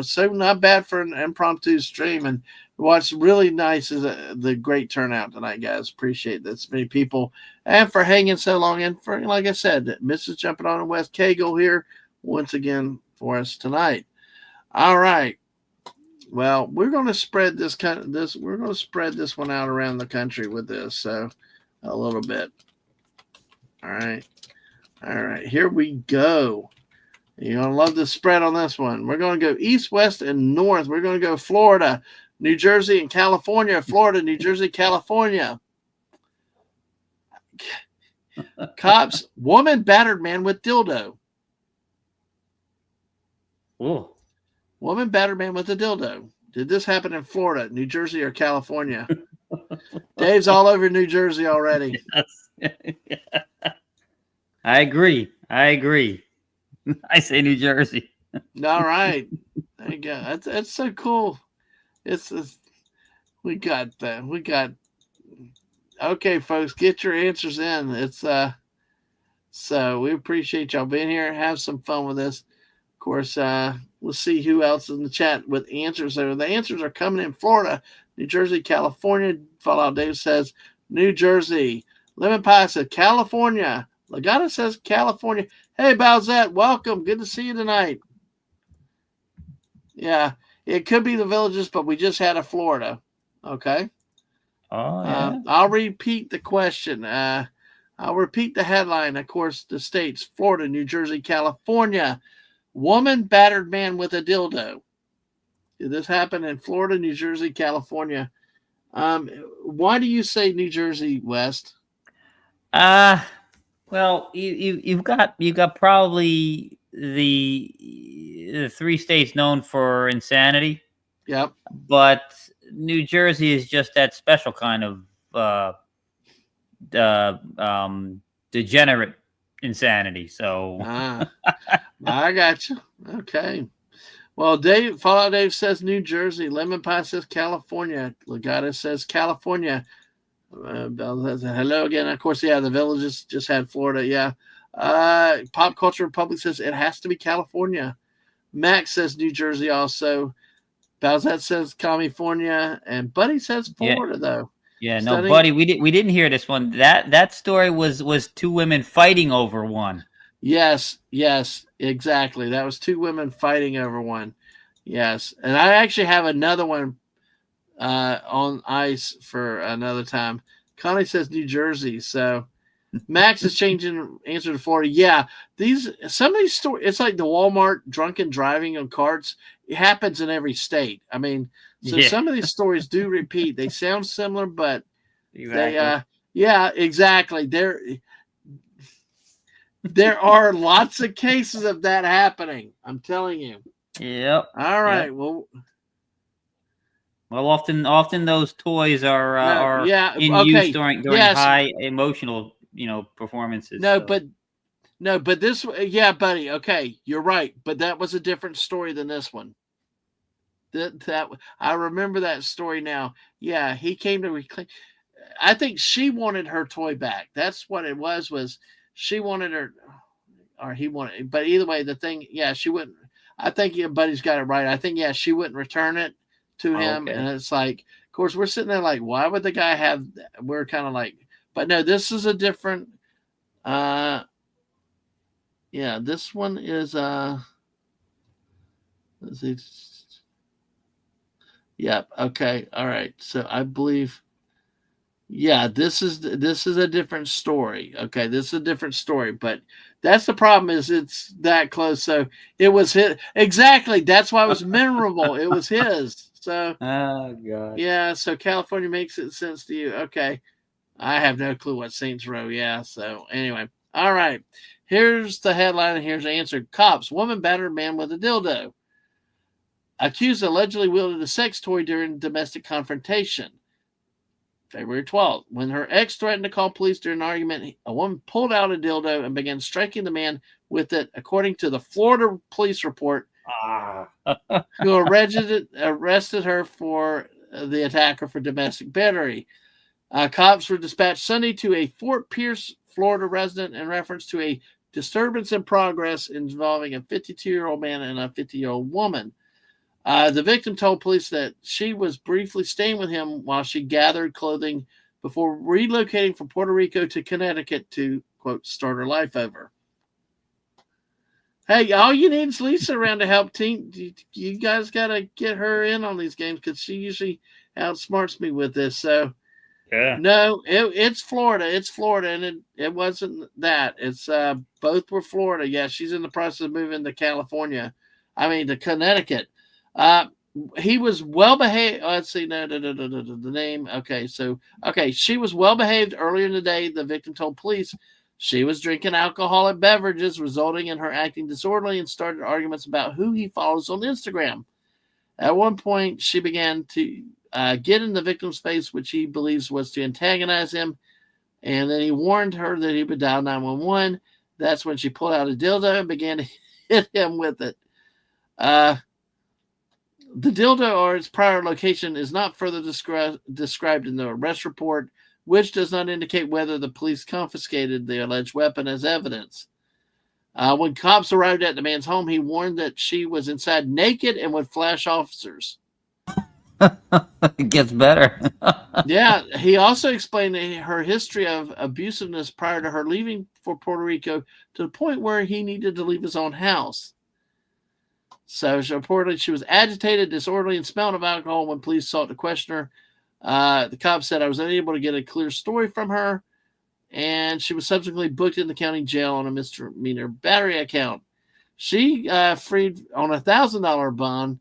so not bad for an impromptu stream. And what's really nice is the great turnout tonight, guys. Appreciate this many people and for hanging so long. And for, like I said, Mrs. Jumping on and Wes Cagle here once again for us tonight. All right. Well, we're going to spread we're going to spread this one out around the country with this. So a little bit. All right. All right. Here we go. You're going to love the spread on this one. We're going to go east, west, and north. We're going to go Florida, New Jersey, and California. Florida, New Jersey, California. Cops, woman battered man with dildo. Ooh. Woman battered man with a dildo. Did this happen in Florida, New Jersey, or California? Dave's all over New Jersey already. Yes. I agree. I say New Jersey. All right. There you go. That's so cool. We got that. Okay, folks, get your answers in. It's so we appreciate y'all being here. Have some fun with this. Of course, we'll see who else is in the chat with answers. So the answers are coming in Florida, New Jersey, California. Fallout Dave says New Jersey. Lemon Pie said California. Lagana says California. Hey, Bowsette, welcome. Good to see you tonight. Yeah, it could be the Villages, but we just had a Florida. Okay. Oh yeah. I'll repeat the question. I'll repeat the headline. Of course, the states: Florida, New Jersey, California. Woman battered man with a dildo. Did this happen in Florida, New Jersey, California? Why do you say New Jersey, West? Well, you've got probably the three states known for insanity, Yep. but New Jersey is just that special kind of uh, uh, um, degenerate insanity. So Ah, I got you. Okay. Well, Fallout Dave says New Jersey. Lemon Pie says California. Legata says California. Bell says hello again. Of course, yeah, the Villages just had Florida. Yeah. Pop Culture Republic says it has to be California. Max says New Jersey also. Bowsette says California. And Buddy says yeah, Florida, though. yeah, no, Stunning. buddy, we didn't hear this one. That story was two women fighting over one. Yes, exactly. That was two women fighting over one. Yes. And I actually have another one on ice for another time. Connie says New Jersey. So Max is changing answer to Florida. Yeah, some of these stories. It's like the Walmart drunken driving on carts. It happens in every state. I mean, so Yeah. some of these stories do repeat. They sound similar, but Exactly. yeah, exactly. There are lots of cases of that happening. I'm telling you. Yep. All right. Yep. Well, often those toys are yeah. in Okay. use during Yes. high emotional performances. No, So. but this. Yeah, buddy. Okay, you're right. But that was a different story than this one. That I remember that story now. Yeah, he came to reclaim. I think she wanted her toy back. That's what it was. Was she wanted her, or he wanted? But either way, the thing. Yeah, she wouldn't. I think your buddy's got it right. I think she wouldn't return it to him, Okay. and it's like, of course, we're sitting there like, why would the guy have? We're kind of like, but no, this is a different. Yeah, this one is let's see. Yep. Okay. All right. So I believe. Yeah, this is a different story. Okay, this is a different story, but that's the problem is it's that close. So it was his exactly. That's why it was memorable. It was his. So Oh God. yeah. So California makes it sense to you. Okay, I have no clue what Saints Row. Yeah. So anyway, all right. Here's the headline and here's the answer. Cops: woman battered man with a dildo. Accused allegedly wielded a sex toy during domestic confrontation. February 12th. When her ex threatened to call police during an argument, a woman pulled out a dildo and began striking the man with it, according to the Florida police report, who arrested her for the attacker for domestic battery. Cops were dispatched Sunday to a Fort Pierce, Florida resident in reference to a disturbance in progress involving a 52-year-old man and a 50-year-old woman. The victim told police that she was briefly staying with him while she gathered clothing before relocating from Puerto Rico to Connecticut to, quote, start her life over. Hey, all you need is Lisa around to help team. You guys got to get her in on these games because she usually outsmarts me with this. So, Yeah. no, it's Florida. It's Florida, and it wasn't that. It's both were Florida. Yeah, she's in the process of moving to California. I mean, to Connecticut. He was well behaved. Let's see, the name. Okay, she was well behaved earlier in the day. The victim told police she was drinking alcoholic beverages, resulting in her acting disorderly and started arguments about who he follows on Instagram. At one point, she began to get in the victim's face, which he believes was to antagonize him, and then he warned her that he would dial 911. That's when she pulled out a dildo and began to hit him with it. The dildo or its prior location is not further described in the arrest report, which does not indicate whether the police confiscated the alleged weapon as evidence. When cops arrived at the man's home, he warned that she was inside naked and would flash officers. It gets better. Yeah, he also explained her history of abusiveness prior to her leaving for Puerto Rico to the point where he needed to leave his own house. So reportedly, she was agitated, disorderly, and smelled of alcohol when police sought to question her. The cops said I was unable to get a clear story from her, and she was subsequently booked in the county jail on a misdemeanor battery account. She freed on $1,000 bond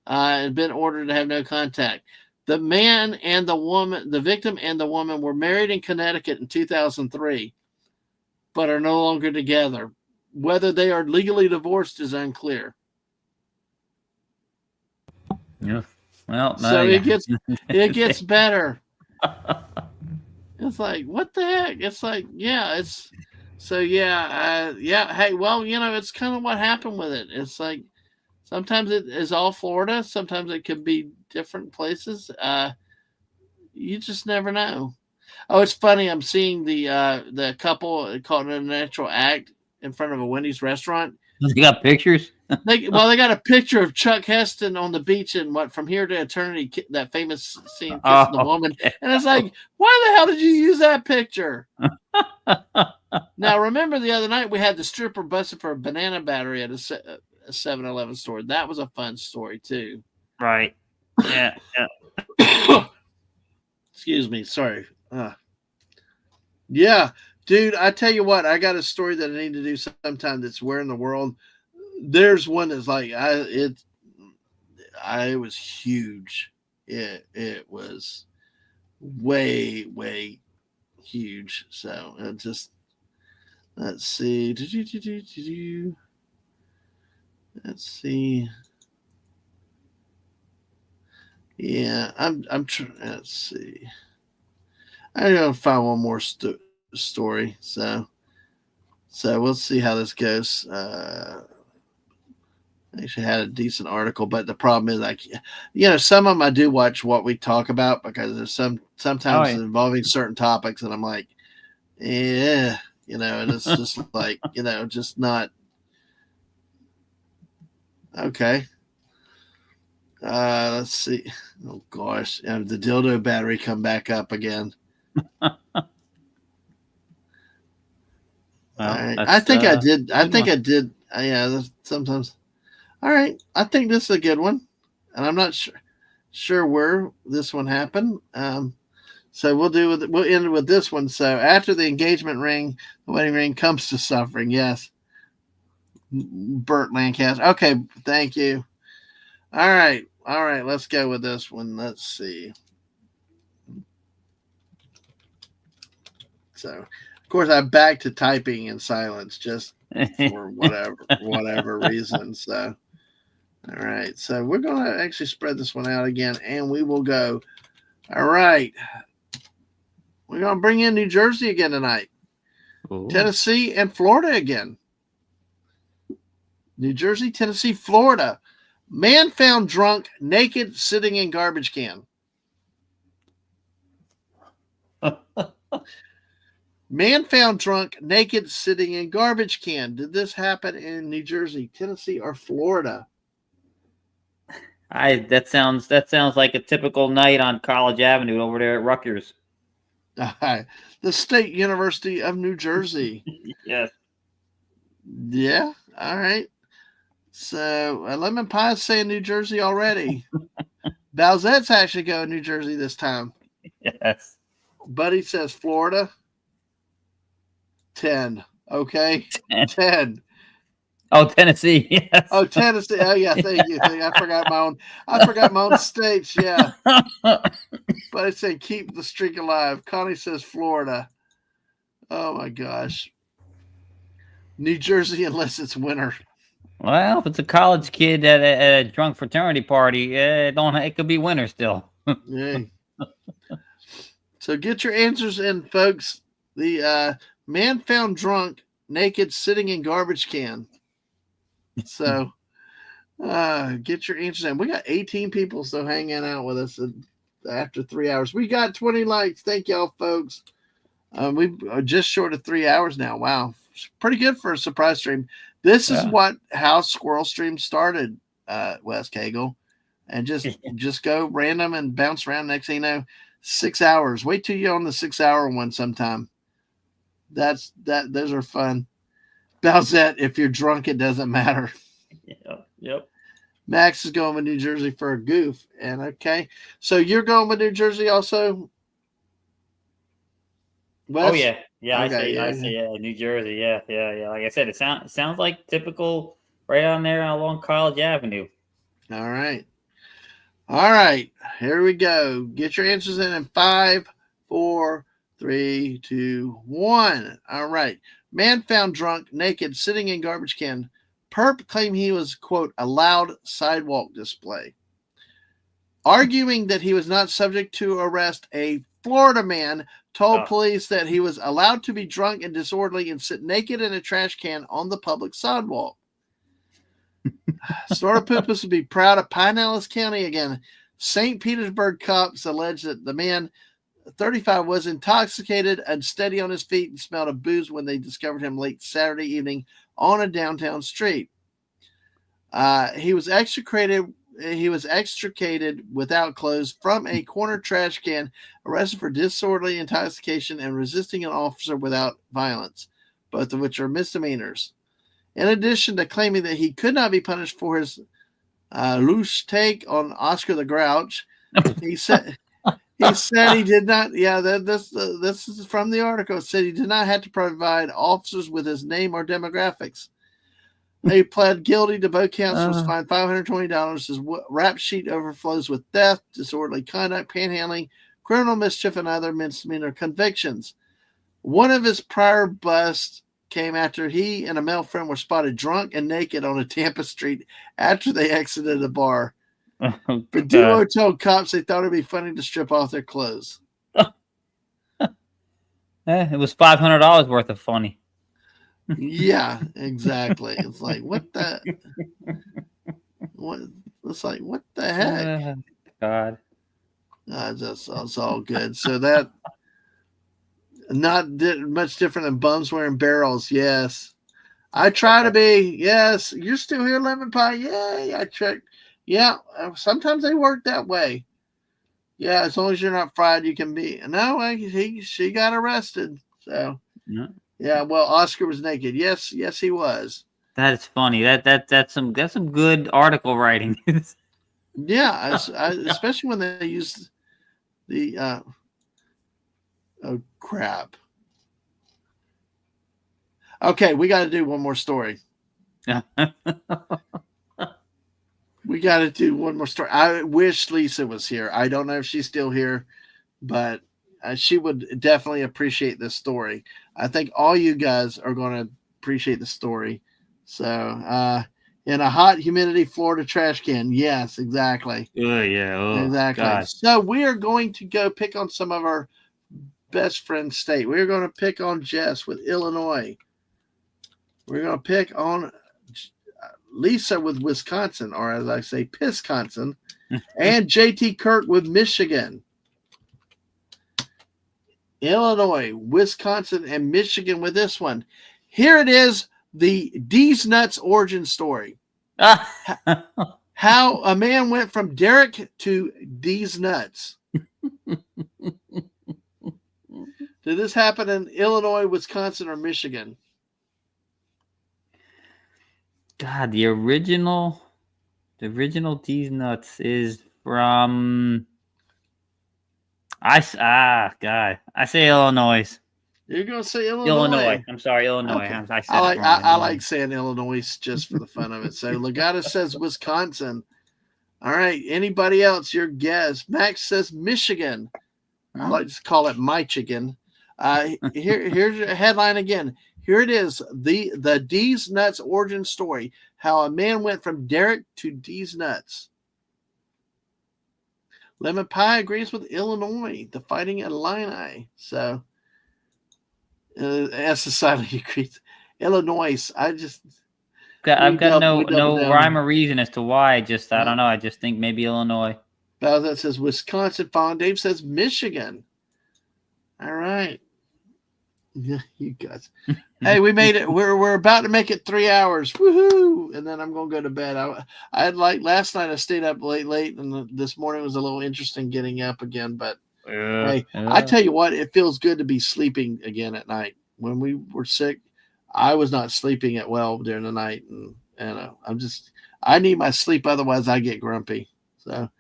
and been ordered to have no contact. The man and the woman, the victim and the woman, were married in Connecticut in 2003, but are no longer together. Whether they are legally divorced is unclear. Yeah. Well, So yeah. it gets better. It's like, what the heck? It's like, yeah, it's so yeah, yeah. Hey, well, it's kind of what happened with it. It's like sometimes it is all Florida, sometimes it could be different places. You just never know. Oh, it's funny. I'm seeing the couple caught in a natural act in front of a Wendy's restaurant. You got pictures? They got a picture of Chuck Heston on the beach and what From Here to Eternity, that famous scene kissing the woman, and it's like, why the hell did you use that picture? Now, remember the other night we had the stripper busted for a banana battery at a 7-Eleven store. That was a fun story too. Right. Yeah. Yeah. Excuse me. Sorry. Yeah, dude. I tell you what, I got a story that I need to do sometime. That's where in the world. There's one that's like it was huge. It was way huge. So just let's see. Let's see. Yeah, I'm trying. Let's see. I'm gonna find one more story. So we'll see how this goes. Actually had a decent article, but the problem is, like, some of them I do watch what we talk about because there's sometimes involving certain topics, and I'm like, yeah, and it's just like, just not okay. Let's see. Oh gosh, the dildo battery come back up again. Well, all right. I think I did. Yeah, sometimes. All right, I think this is a good one, and I'm not sure where this one happened. So we'll end with this one. So after the engagement ring, the wedding ring comes to suffering. Yes, Burt Lancaster. Okay, thank you. All right, let's go with this one. Let's see. So, of course, I'm back to typing in silence just for whatever reason. So. All right, so we're going to actually spread this one out again, and we will go. All right. We're going to bring in New Jersey again tonight. Ooh. Tennessee and Florida again. New Jersey, Tennessee, Florida. Man found drunk, naked, sitting in garbage can. Man found drunk, naked, sitting in garbage can. Did this happen in New Jersey, Tennessee, or Florida? That sounds like a typical night on College Avenue over there at Rutgers. The State University of New Jersey. Yes. Yeah. All right. So Lemon Pie is saying New Jersey already. Balzette's actually going New Jersey this time. Yes. Buddy says Florida. 10. Okay. 10. Oh, Tennessee. Yes. Oh, Tennessee. Oh, yeah. Thank you. I forgot my own states. Yeah. But I say keep the streak alive. Connie says Florida. Oh my gosh. New Jersey, unless it's winter. Well, if it's a college kid at a drunk fraternity party, it could be winter still. Yeah. So get your answers in, folks. The man found drunk, naked, sitting in garbage can. So get your answers in. We got 18 people still hanging out with us after 3 hours. We got 20 likes. Thank y'all, folks. We are just short of 3 hours now. Wow. Pretty good for a surprise stream. This is how Squirrel Stream started, Wes Cagle. and just go random and bounce around. Next thing you know, 6 hours. Wait till you're on the 6 hour one sometime. Those are fun. Bowsette, if you're drunk, it doesn't matter. Yep. Max is going with New Jersey for a goof. And okay. So you're going with New Jersey also? Wes? Oh yeah. Yeah, okay, I say New Jersey. Yeah. Like I said, it sounds like typical right on there along College Avenue. All right. Here we go. Get your answers in 5, 4, 3, 2, 1. All right. Man found drunk, naked, sitting in garbage can. Perp claimed he was, quote, a loud sidewalk display. Arguing that he was not subject to arrest, a Florida man told police that he was allowed to be drunk and disorderly and sit naked in a trash can on the public sidewalk. Snorter Poopus would be proud of Pinellas County again. St. Petersburg cops allege that the man, 35, was intoxicated, unsteady on his feet, and smelled of booze when they discovered him late Saturday evening on a downtown street. He was extricated without clothes from a corner trash can, arrested for disorderly intoxication and resisting an officer without violence, both of which are misdemeanors. In addition to claiming that he could not be punished for his loose take on Oscar the Grouch, he said he did not. Yeah, this is from the article. It said he did not have to provide officers with his name or demographics. He pled guilty to both counts. Was fined $520. His rap sheet overflows with theft, disorderly conduct, panhandling, criminal mischief, and other misdemeanor convictions. One of his prior busts came after he and a male friend were spotted drunk and naked on a Tampa street after they exited a bar. The duo told cops they thought it'd be funny to strip off their clothes. It was $500 worth of funny. Yeah, exactly. It's like what the heck? God. It's all good. So that not much different than bums wearing barrels. Yes, I try to be. Yes, you're still here, Lemon Pie. Yay! I checked. Yeah, sometimes they work that way. Yeah, as long as you're not fried, you can be. No, she got arrested. So yeah. Well, Oscar was naked. Yes, he was. That is funny. That's some good article writing. Yeah, especially when they use the. Oh crap. Okay, we got to do one more story. We got to do one more story. I wish Lisa was here. I don't know if she's still here, but she would definitely appreciate this story. I think all you guys are going to appreciate the story. So, in a hot humidity Florida trash can. Yes, exactly. Oh, yeah. Oh, exactly. God. So we are going to go pick on some of our best friend state. We're going to pick on Jess with Illinois. We're going to pick on Lisa with Wisconsin, or as I say, Pisconsin, and JT Kirk with Michigan. Illinois, Wisconsin, and Michigan with this one. Here it is, the D's Nuts origin story. How a man went from Derek to D's Nuts. Did this happen in Illinois, Wisconsin, or Michigan? God, the original D's Nuts is from I say Illinois. You're gonna say Illinois. Illinois. I'm sorry, Illinois. Okay. I like saying Illinois just for the fun of it. So Legata says Wisconsin. All right. Anybody else? Your guess. Max says Michigan. I like to call it Michigan. Here's your headline again. Here it is. The D's Nuts origin story. How a man went from Derek to D's Nuts. Lemon Pie agrees with Illinois. The Fighting Illini. So, as society agrees. Illinois. I've got no rhyme or reason as to why. I don't know. I just think maybe Illinois. That says Wisconsin. Fallen Dave says Michigan. All right. Yeah, you guys. Hey, we made it. We're about to make it 3 hours. Woohoo! And then I'm gonna go to bed. I had like last night. I stayed up late, and this morning was a little interesting getting up again. But hey, I tell you what, it feels good to be sleeping again at night. When we were sick, I was not sleeping at well during the night, and I need my sleep, otherwise I get grumpy. So,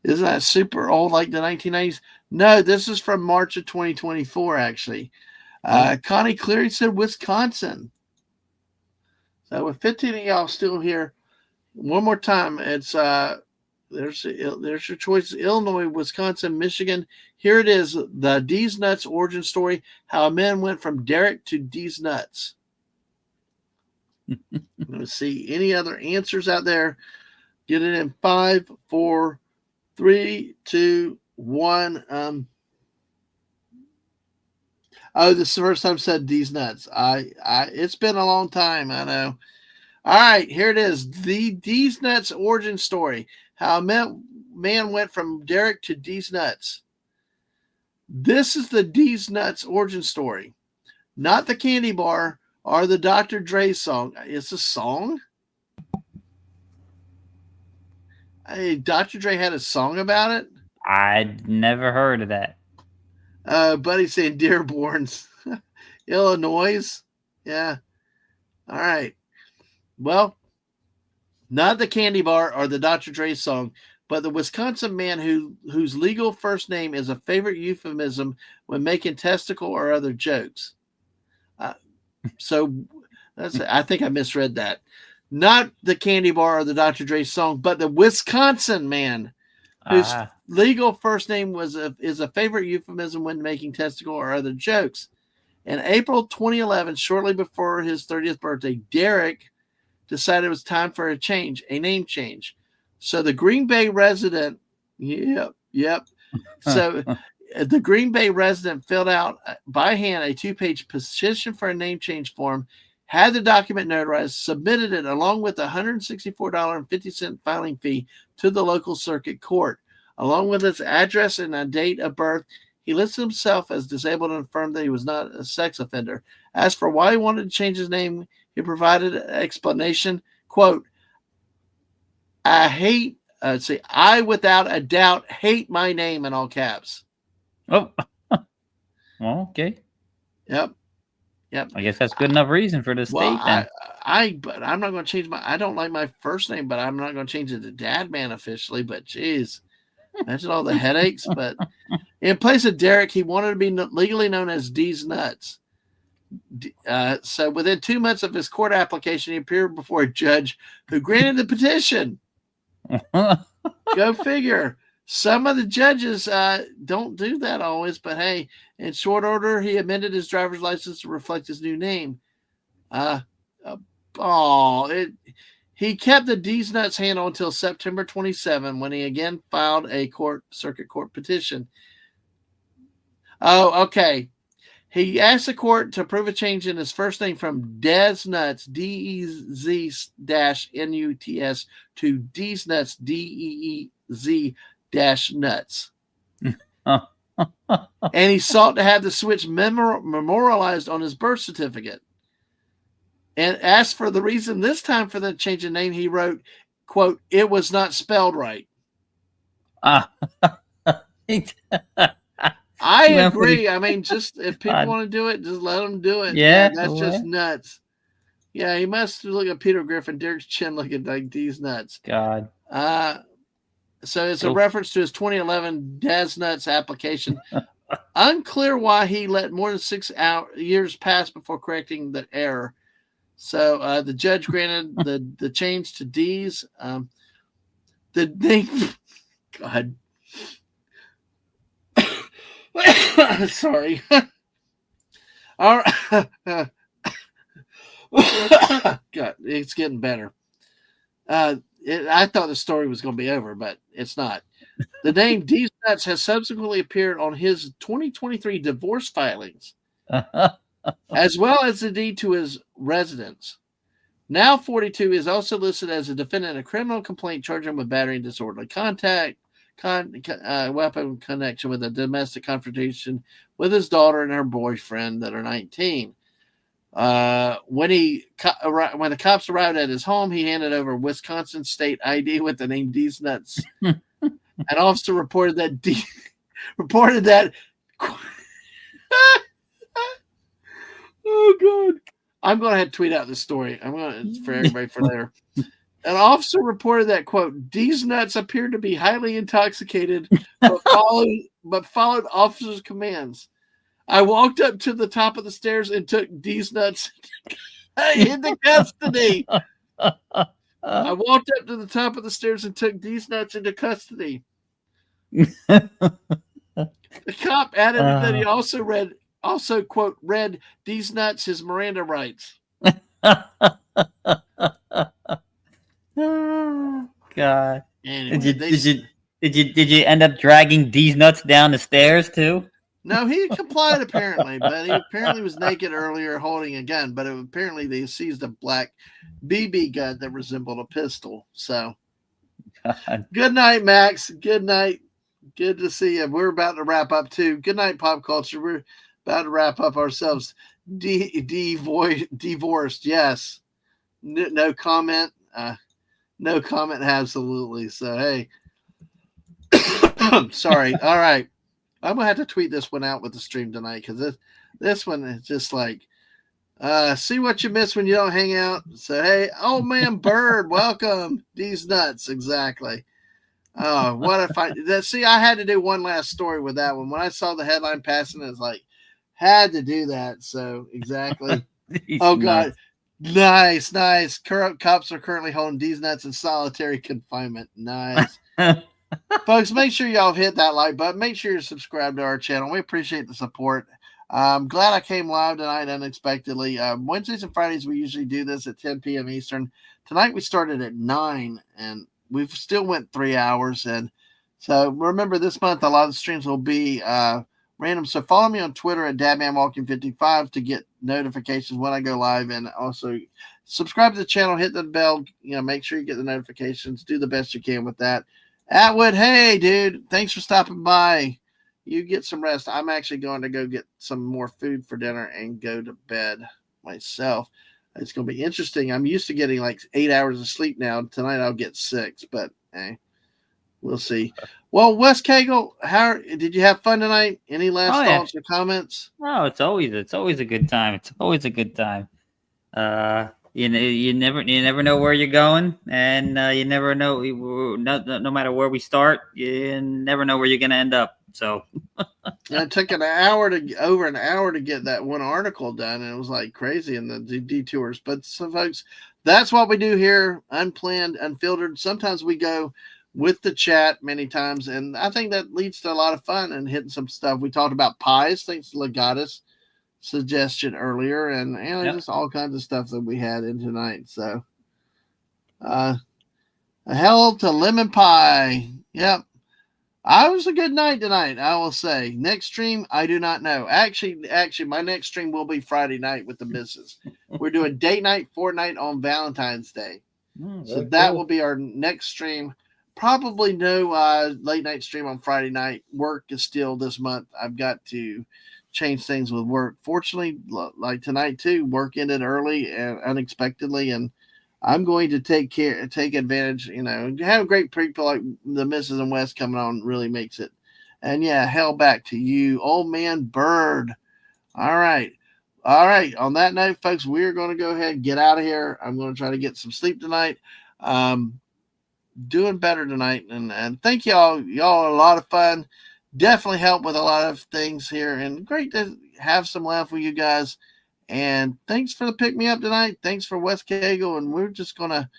isn't that super old, like the 1990s? No, this is from March of 2024, actually. Connie Cleary said Wisconsin. So with 15 of y'all still here, one more time, it's there's your choice: Illinois, Wisconsin, Michigan. Here it is: the D's Nuts origin story. How a man went from Derek to D's Nuts. Let's see any other answers out there. Get it in 5, 4, 3, 2, 1. Oh, this is the first time I said D's Nuts. It's been a long time, I know. All right, here it is. The D's Nuts origin story. How a man went from Derek to D's Nuts. This is the D's Nuts origin story. Not the candy bar or the Dr. Dre song. It's a song? Hey, Dr. Dre had a song about it? I'd never heard of that. Buddy saying Dearborn, Illinois. Yeah. All right. Well, not the candy bar or the Dr. Dre song, but the Wisconsin man whose legal first name is a favorite euphemism when making testicle or other jokes. So I think I misread that. Not the candy bar or the Dr. Dre song, but the Wisconsin man whose legal first name is a favorite euphemism when making testicle or other jokes. In April 2011, shortly before his 30th birthday, Derek decided it was time for a name change. So the Green Bay resident, yep. So the Green Bay resident filled out by hand a 2-page petition for a name change form, had the document notarized, submitted it along with a $164.50 filing fee to the local circuit court. Along with his address and a date of birth, he listed himself as disabled and affirmed that he was not a sex offender. As for why he wanted to change his name, he provided an explanation, quote, I without a doubt hate my name, in all caps. Oh, well, okay. Yep. I guess that's good enough reason for the state then. But I'm not going to change I don't like my first name, but I'm not going to change it to Dadman officially, but geez, imagine all the headaches. But in place of Derek, he wanted to be legally known as D's Nuts. So within 2 months of his court application, he appeared before a judge who granted the petition. Go figure. Some of the judges don't do that always, but hey, in short order, he amended his driver's license to reflect his new name. He kept the D's Nuts handle until September 27, when he again filed a circuit court petition. Oh, okay. He asked the court to approve a change in his first name from Dez Nuts, DEZ-NUTS, to D's Nuts, DEEZ-Nuts. And he sought to have the switch memorialized on his birth certificate. And asked for the reason this time for the change of name, he wrote, quote, it was not spelled right. I agree. I mean, just if people want to do it, just let them do it. Yeah, that's just nuts. Yeah, he must look at Peter Griffin, Derek's chin looking like these nuts. God. So it's a reference to his 2011 Daz Nuts application. Unclear why he let more than 6 years pass before correcting the error. So the judge granted the change to D's. The name, God. Sorry. All right. God, it's getting better. I thought the story was going to be over, but it's not. The name D's Nuts has subsequently appeared on his 2023 divorce filings, as well as the deed to his residence. Now 42 is also listed as a defendant in a criminal complaint charging him with battery and disorderly conduct weapon connection with a domestic confrontation with his daughter and her boyfriend that are 19. When the cops arrived at his home, he handed over Wisconsin state ID with the name D's Nuts. An officer reported that. Oh God! I'm going to have to tweet out this story. It's for everybody for later. An officer reported that, quote, D's Nuts appeared to be highly intoxicated, but followed officers' commands. I walked up to the top of the stairs and took D's Nuts into custody. I walked up to the top of the stairs and took D's Nuts into custody. The cop added that he also, quote, read D's Nuts his Miranda rights. Oh, God. Anyway, did you end up dragging D's Nuts down the stairs too? No, he complied apparently, but he apparently was naked earlier holding a gun, but apparently they seized a black BB gun that resembled a pistol. So, God. Good night, Max. Good night. Good to see you. We're about to wrap up too. Good night, pop culture. We're about to wrap up ourselves. Divorced. Yes. No comment. No comment. Absolutely. So, hey, sorry. All right. I'm going to have to tweet this one out with the stream tonight because this one is just like, see what you miss when you don't hang out. So, hey, old man Bird, welcome. These nuts. Exactly. Oh, what if see, I had to do one last story with that one. When I saw the headline passing, it's like, had to do that. So, exactly. Oh, God. Nice. Cops are currently holding these nuts in solitary confinement. Nice. Folks, make sure y'all hit that like button. Make sure you're subscribed to our channel. We appreciate the support. I'm glad I came live tonight unexpectedly. Wednesdays and Fridays, we usually do this at 10 p.m. Eastern. Tonight, we started at 9, and we've still went 3 hours. And so remember, this month, a lot of the streams will be random. So follow me on Twitter at DadmanWalking55 to get notifications when I go live. And also subscribe to the channel, hit the bell, make sure you get the notifications. Do the best you can with that. Atwood, hey, dude, thanks for stopping by. You get some rest. I'm actually going to go get some more food for dinner and go to bed myself. It's going to be interesting. I'm used to getting like 8 hours of sleep now. Tonight I'll get 6, but hey, we'll see. Well, Wes Cagle, did you have fun tonight? Any last thoughts or comments? No, it's always a good time. It's always a good time. You never know where you're going, and you never know. No matter where we start, you never know where you're going to end up. So it took over an hour to get that one article done, and it was like crazy in the detours. But so folks, that's what we do here, unplanned, unfiltered. Sometimes we go with the chat many times, and I think that leads to a lot of fun and hitting some stuff. We talked about pies, thanks to Legatus suggestion earlier, and just all kinds of stuff that we had in tonight. So a hell to lemon pie. Yep. I was a good night tonight, I will say. Next stream, I do not know. Actually, my next stream will be Friday night with the missus. We're doing date night, Fortnite on Valentine's Day. So that will be our next stream. Probably no late night stream on Friday night. Work is still this month. I've got to change things with work. Fortunately, like tonight too, work ended early and unexpectedly, and I'm going to take advantage, have great people like the Mrs. and West coming on really makes it. And yeah, hell back to you, old man Bird. All right. On that note, folks, we're going to go ahead and get out of here. I'm going to try to get some sleep tonight. Doing better tonight. And thank y'all. Y'all are a lot of fun. Definitely help with a lot of things here, and great to have some laugh with you guys. And thanks for the pick me up tonight. Thanks for Wes Cagle, and we're just gonna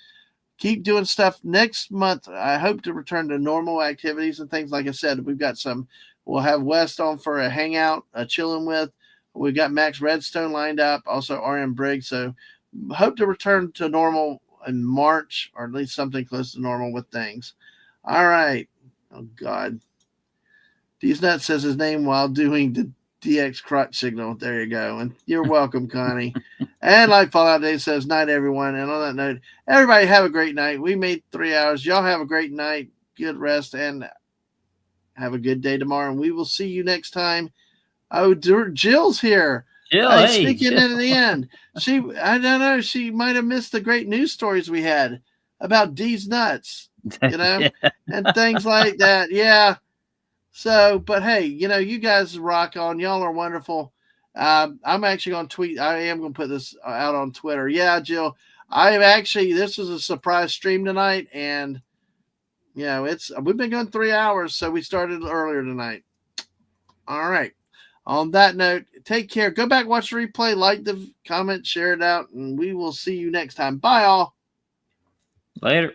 keep doing stuff next month. I hope to return to normal activities and things. Like I said, we'll have West on for a hangout, a chilling with. We've got Max Redstone lined up, also RM Briggs. So hope to return to normal in March, or at least something close to normal with things. All right. Oh God. These Nuts says his name while doing the DX crotch signal. There you go. And you're welcome, Connie. And like Fallout Day says, night, everyone. And on that note, everybody have a great night. We made 3 hours. Y'all have a great night. Good rest. And Have a good day tomorrow, and we will see you next time. Oh, Jill's here. Jill, Hey, hey, sneaking Jill. in at the end. I don't know. She might have missed the great news stories we had about D's nuts, Yeah. and things like that. Yeah. So, but hey, you guys rock on. Y'all are wonderful. I'm actually going to tweet. I am going to put this out on Twitter. Yeah, Jill. This is a surprise stream tonight, and we've been going 3 hours, so we started earlier tonight. All right. On that note, take care. Go back, watch the replay, like the comment, share it out, and we will see you next time. Bye, all. Later.